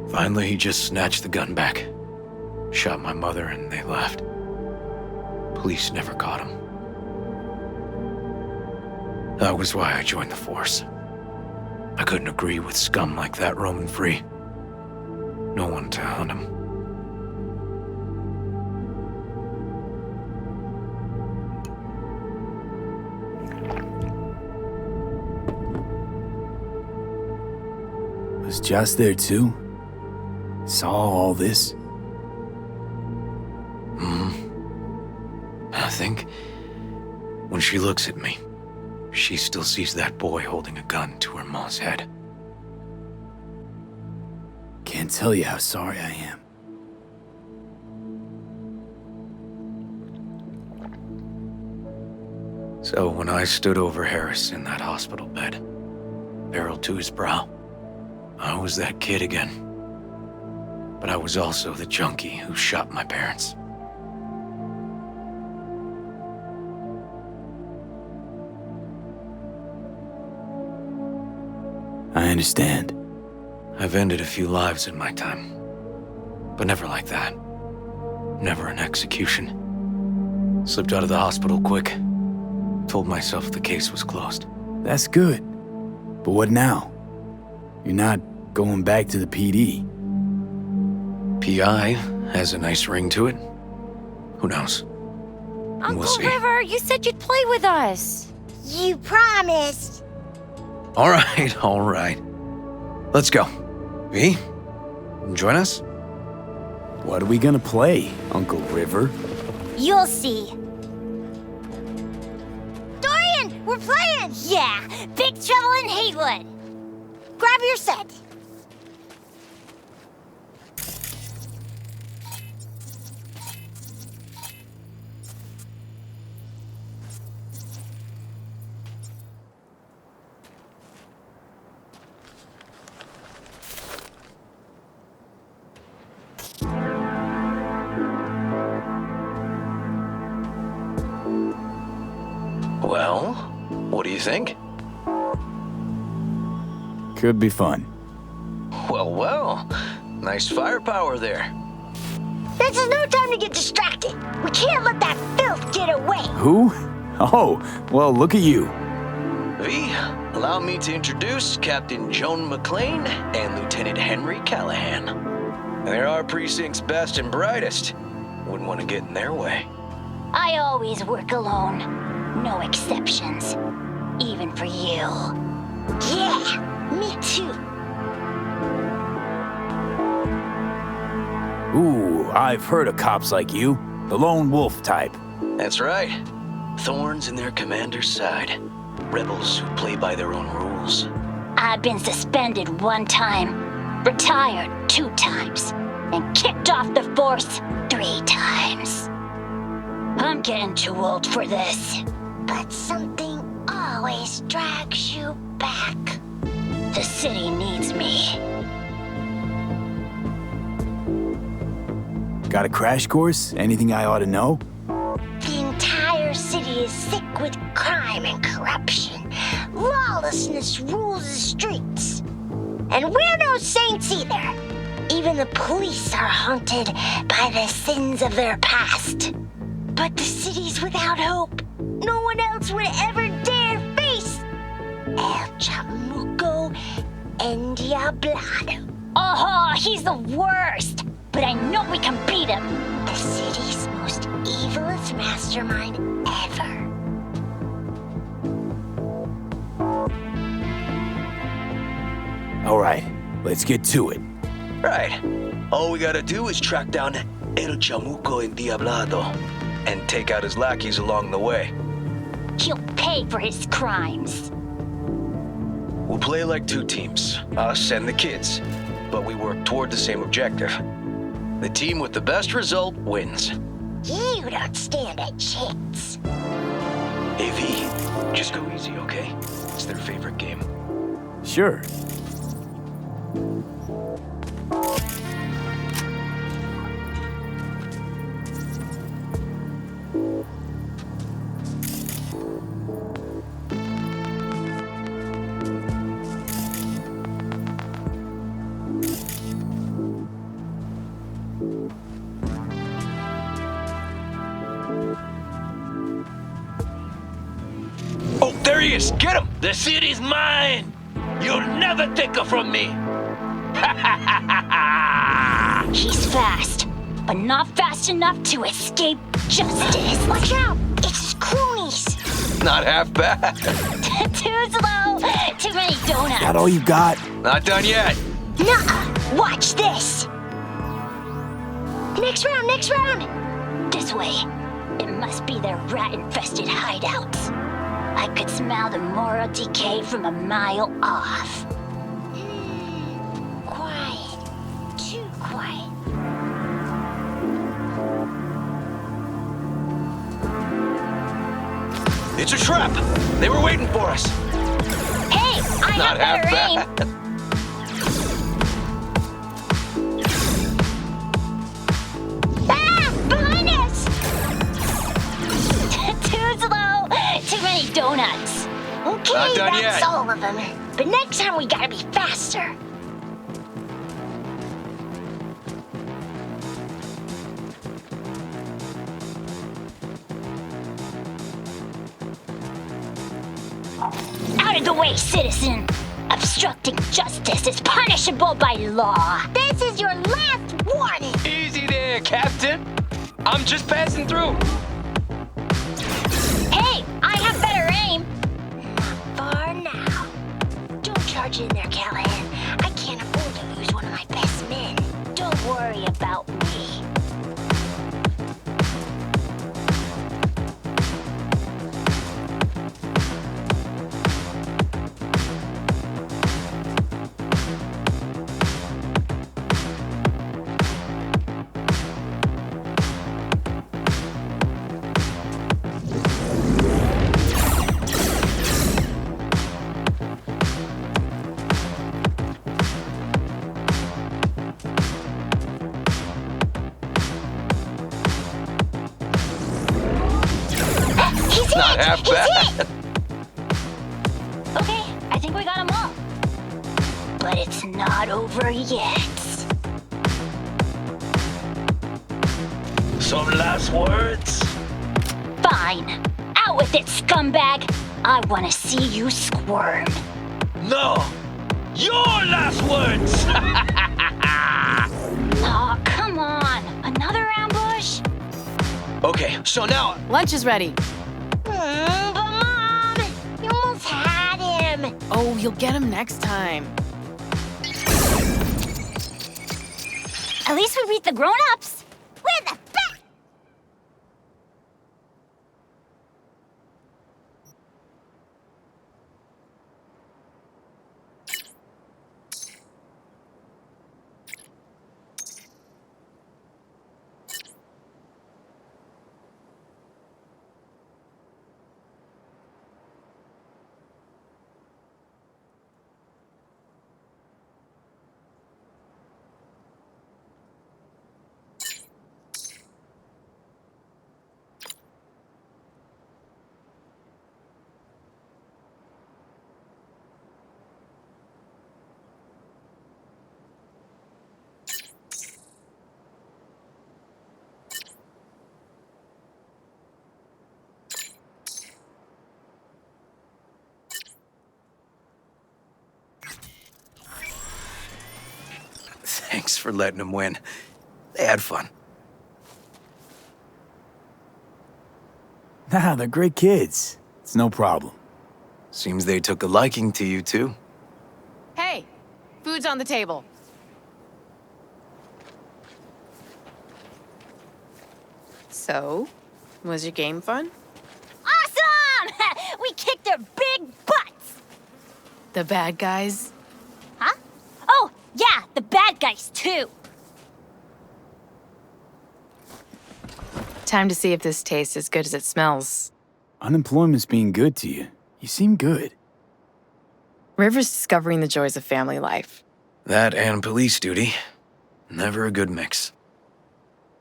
Finally, he just snatched the gun back, shot my mother, and they left. Police never caught him. That was why I joined the force. I couldn't agree with scum like that roaming free. No one to hunt him. Was Joss there too? Saw all this? I think when she looks at me, she still sees that boy holding a gun to her mom's head. Can't tell you how sorry I am. So when I stood over Harris in that hospital bed, barrel to his brow, I was that kid again. But I was also the junkie who shot my parents. I understand. I've ended a few lives in my time, but never like that. Never an execution. Slipped out of the hospital quick. Told myself the case was closed. That's good. But what now? You're not going back to the PD. PI has a nice ring to it. Who knows? Uncle We'll see. River, you said you'd play with us. You promised. All right. Let's go. V, join us? What are we gonna play, Uncle River? You'll see. Dorian, we're playing! Yeah, Big Trouble in Haywood. Grab your set. Well, what do you think? Could be fun. Well. Nice firepower there. This is no time to get distracted. We can't let that filth get away. Who? Oh, well, look at you. V, allow me to introduce Captain Joan McLean and Lieutenant Henry Callahan. They're our precinct's best and brightest. Wouldn't want to get in their way. I always work alone. No exceptions. Even for you. Yeah, me too. Ooh, I've heard of cops like you. The lone wolf type. That's right. Thorns in their commander's side. Rebels who play by their own rules. I've been suspended 1 time, retired 2 times, and kicked off the force 3 times. I'm getting too old for this. But something always drags you back. The city needs me. Got a crash course? Anything I ought to know? The entire city is sick with crime and corruption. Lawlessness rules the streets. And we're no saints either. Even the police are haunted by the sins of their past. But the city's without hope. No one else would ever dare face El Chamuco Endiablado. Oh, he's the worst. But I know we can beat him. The city's most evilest mastermind ever. All right, let's get to it. Right. All we gotta do is track down El Chamuco Endiablado and take out his lackeys along the way. He'll pay for his crimes. We'll play like 2 teams, us and the kids, but we work toward the same objective. The team with the best result wins. You don't stand a chance. Hey V, just go easy, okay? It's their favorite game. Sure. Reyes, get him! The city's mine! You'll never take her from me! He's fast, but not fast enough to escape justice. Watch out! It's cronies! Not half bad. Too slow! Too many donuts! That all you got? Not done yet. Nuh-uh! Watch this! Next round, next round! This way. It must be their rat-infested hideouts. I could smell the moral decay from a mile off. Quiet. Too quiet. It's a trap. They were waiting for us. Hey, I Not have better half aim. bad. Behind us! Too slow. Too many donuts. Okay, Not done that's yet. all of them. But next time we gotta be faster. Out of the way, citizen! Obstructing justice is punishable by law. This is your last warning. Easy there, Captain. I'm just passing through. Hey, I have better aim. Not far now. Don't charge in there, Callahan. I can't afford to lose one of my best men. Don't worry about me. Not half bad. Okay, I think we got them all. But it's not over yet. Some last words? Fine. Out with it, scumbag. I want to see you squirm. No. Your last words. Aw, come on. Another ambush? Okay, so now... Lunch is ready. But Mom, you almost had him. Oh, you'll get him next time. At least we beat the grown-ups. We're the best. Thanks for letting them win. They had fun. Nah, they're great kids. It's no problem. Seems they took a liking to you, too. Hey, food's on the table. So, was your game fun? Awesome! We kicked their big butts. The bad guys? Huh? Oh, yeah, the bad guys, too. Time to see if this tastes as good as it smells. Unemployment's being good to you. You seem good. River's discovering the joys of family life. That and police duty. Never a good mix.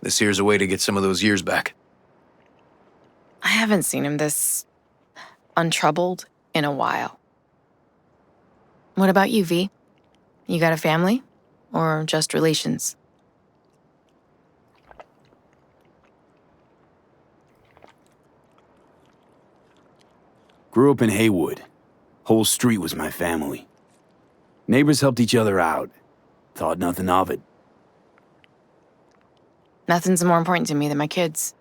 This here's a way to get some of those years back. I haven't seen him this untroubled in a while. What about you, V? You got a family? Or just relations? Grew up in Haywood. Whole street was my family. Neighbors helped each other out. Thought nothing of it. Nothing's more important to me than my kids.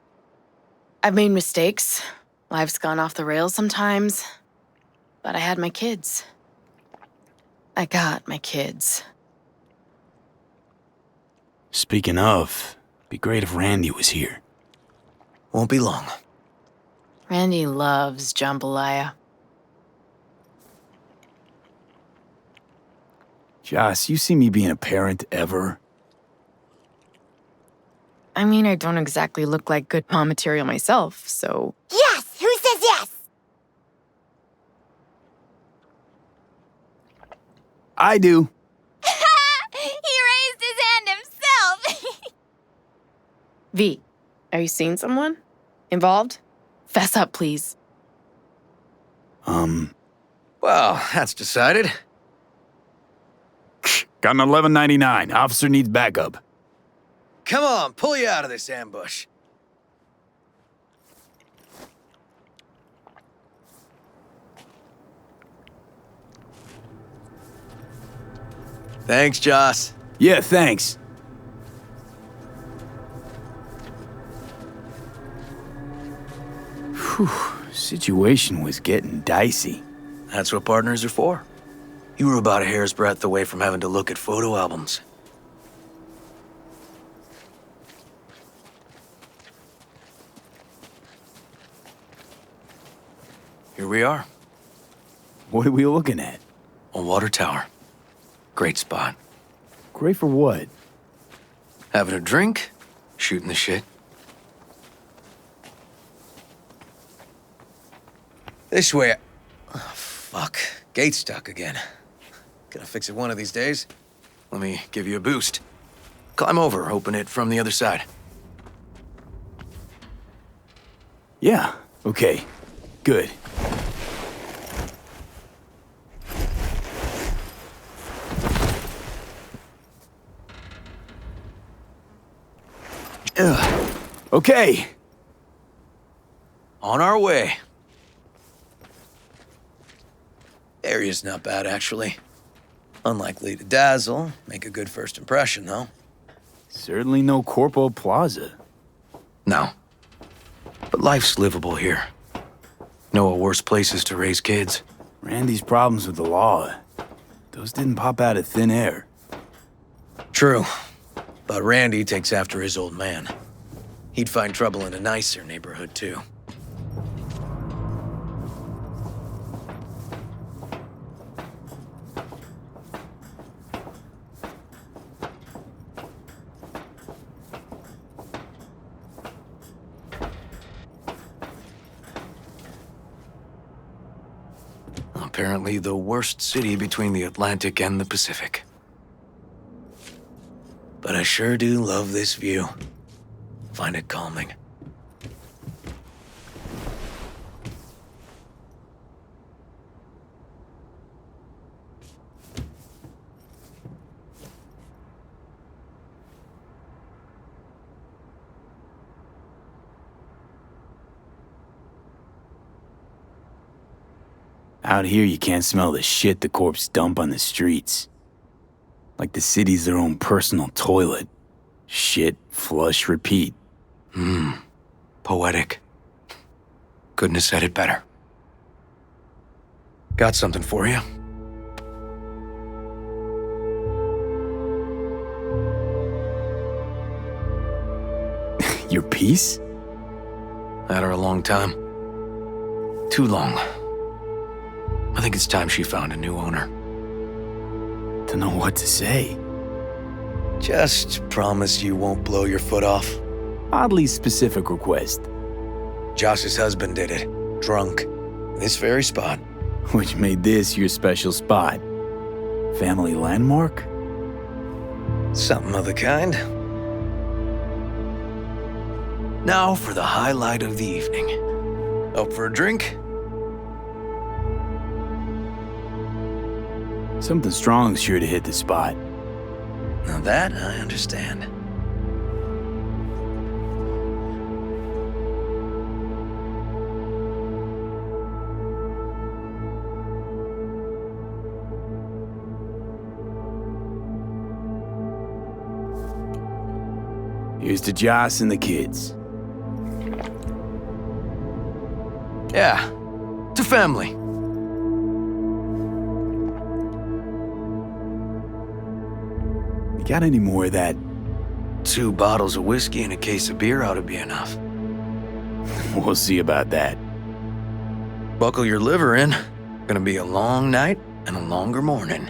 I've made mistakes. Life's gone off the rails sometimes. But I had my kids. I got my kids. Speaking of, be great if Randy was here. Won't be long. Randy loves jambalaya. Joss, you see me being a parent ever? I mean, I don't exactly look like good mom material myself, so... Yes! Who says yes? I do. He raised his hand himself. V, are you seeing someone? Involved? Fess up, please. Well, that's decided. Got an 1199. Officer needs backup. Come on, pull you out of this ambush. Thanks, Joss. Yeah, thanks. Whew, situation was getting dicey. That's what partners are for. You were about a hair's breadth away from having to look at photo albums. Here we are. What are we looking at? A water tower. Great spot. Great for what? Having a drink, shooting the shit. This way. Oh, fuck. Gate's stuck again. Gonna fix it one of these days. Let me give you a boost. Climb over, open it from the other side. Yeah, okay. Good. Okay. On our way. Area's not bad, actually. Unlikely to dazzle. Make a good first impression, though. Certainly no Corpo Plaza. No. But life's livable here. Know of worse places to raise kids. Randy's problems with the law. Those didn't pop out of thin air. True. But Randy takes after his old man. He'd find trouble in a nicer neighborhood, too. Apparently the worst city between the Atlantic and the Pacific. But I sure do love this view. Find it calming. Out here, you can't smell the shit the corpse dump on the streets. Like the city's their own personal toilet. Shit, flush, repeat. Poetic. Couldn't have said it better. Got something for you. Your piece? Had her a long time. Too long. I think it's time she found a new owner. Don't know what to say. Just promise you won't blow your foot off. Oddly specific request. Josh's husband did it. Drunk. This very spot. Which made this your special spot. Family landmark? Something of the kind. Now for the highlight of the evening. Up for a drink? Something strong's sure to hit the spot. Now that I understand. Here's to Joss and the kids. Yeah, to family. You got any more of that? 2 bottles of whiskey and a case of beer ought to be enough. We'll see about that. Buckle your liver in. Gonna be a long night and a longer morning.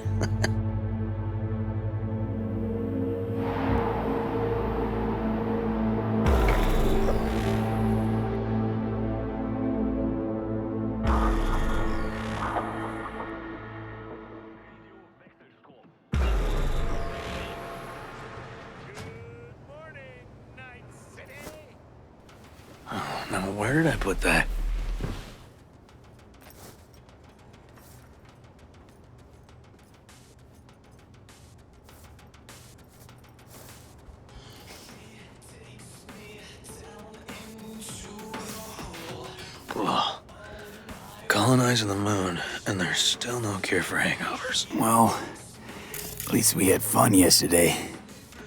Now, where did I put that? Ugh. Colonizing the moon, and there's still no cure for hangovers. Well, at least we had fun yesterday.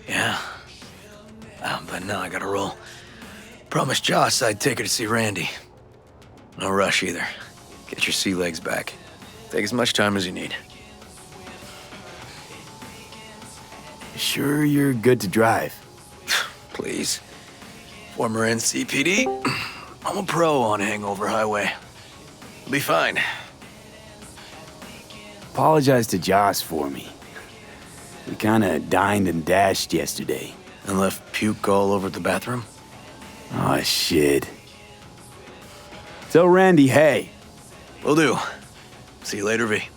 Yeah. But now I gotta roll. Promised Joss I'd take her to see Randy. No rush either. Get your sea legs back. Take as much time as you need. Sure you're good to drive? Please. Former NCPD. I'm a pro on Hangover Highway. I'll be fine. Apologize to Joss for me. We kinda dined and dashed yesterday. And left puke all over the bathroom? Oh, shit. Tell Randy, hey. Will do. See you later, V.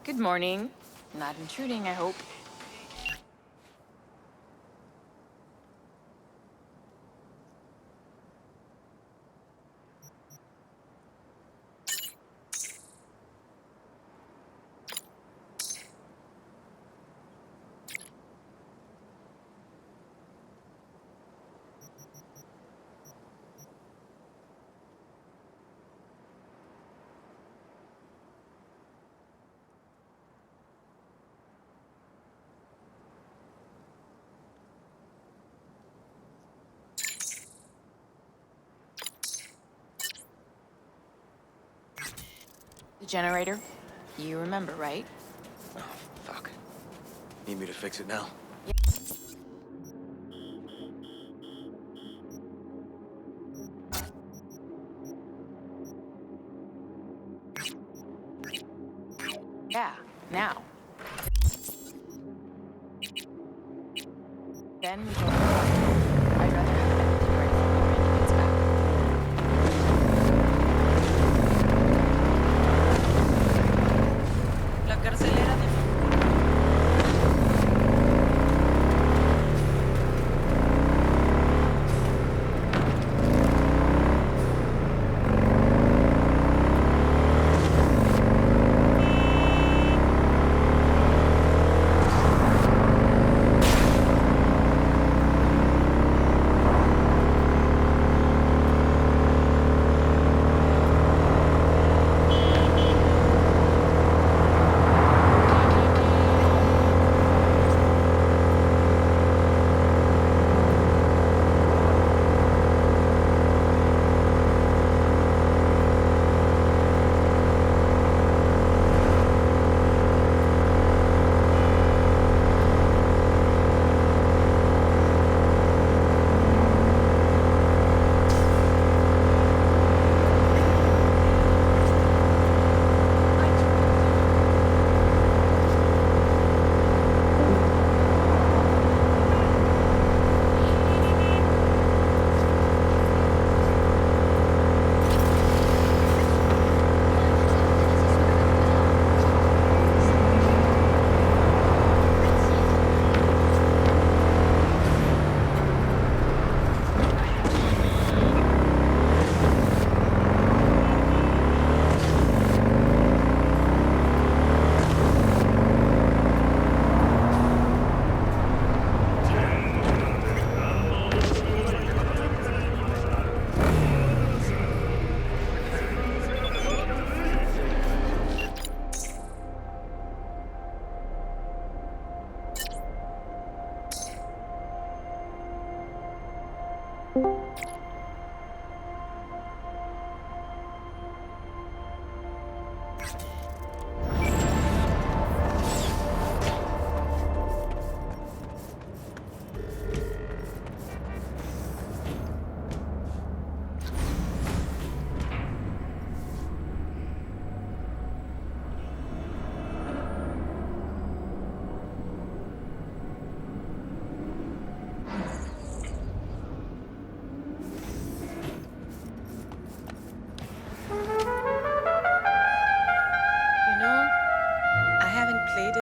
Good morning. Not intruding, I hope. The generator? You remember, right? Oh, fuck. Need me to fix it now? Yeah, now. Then we go.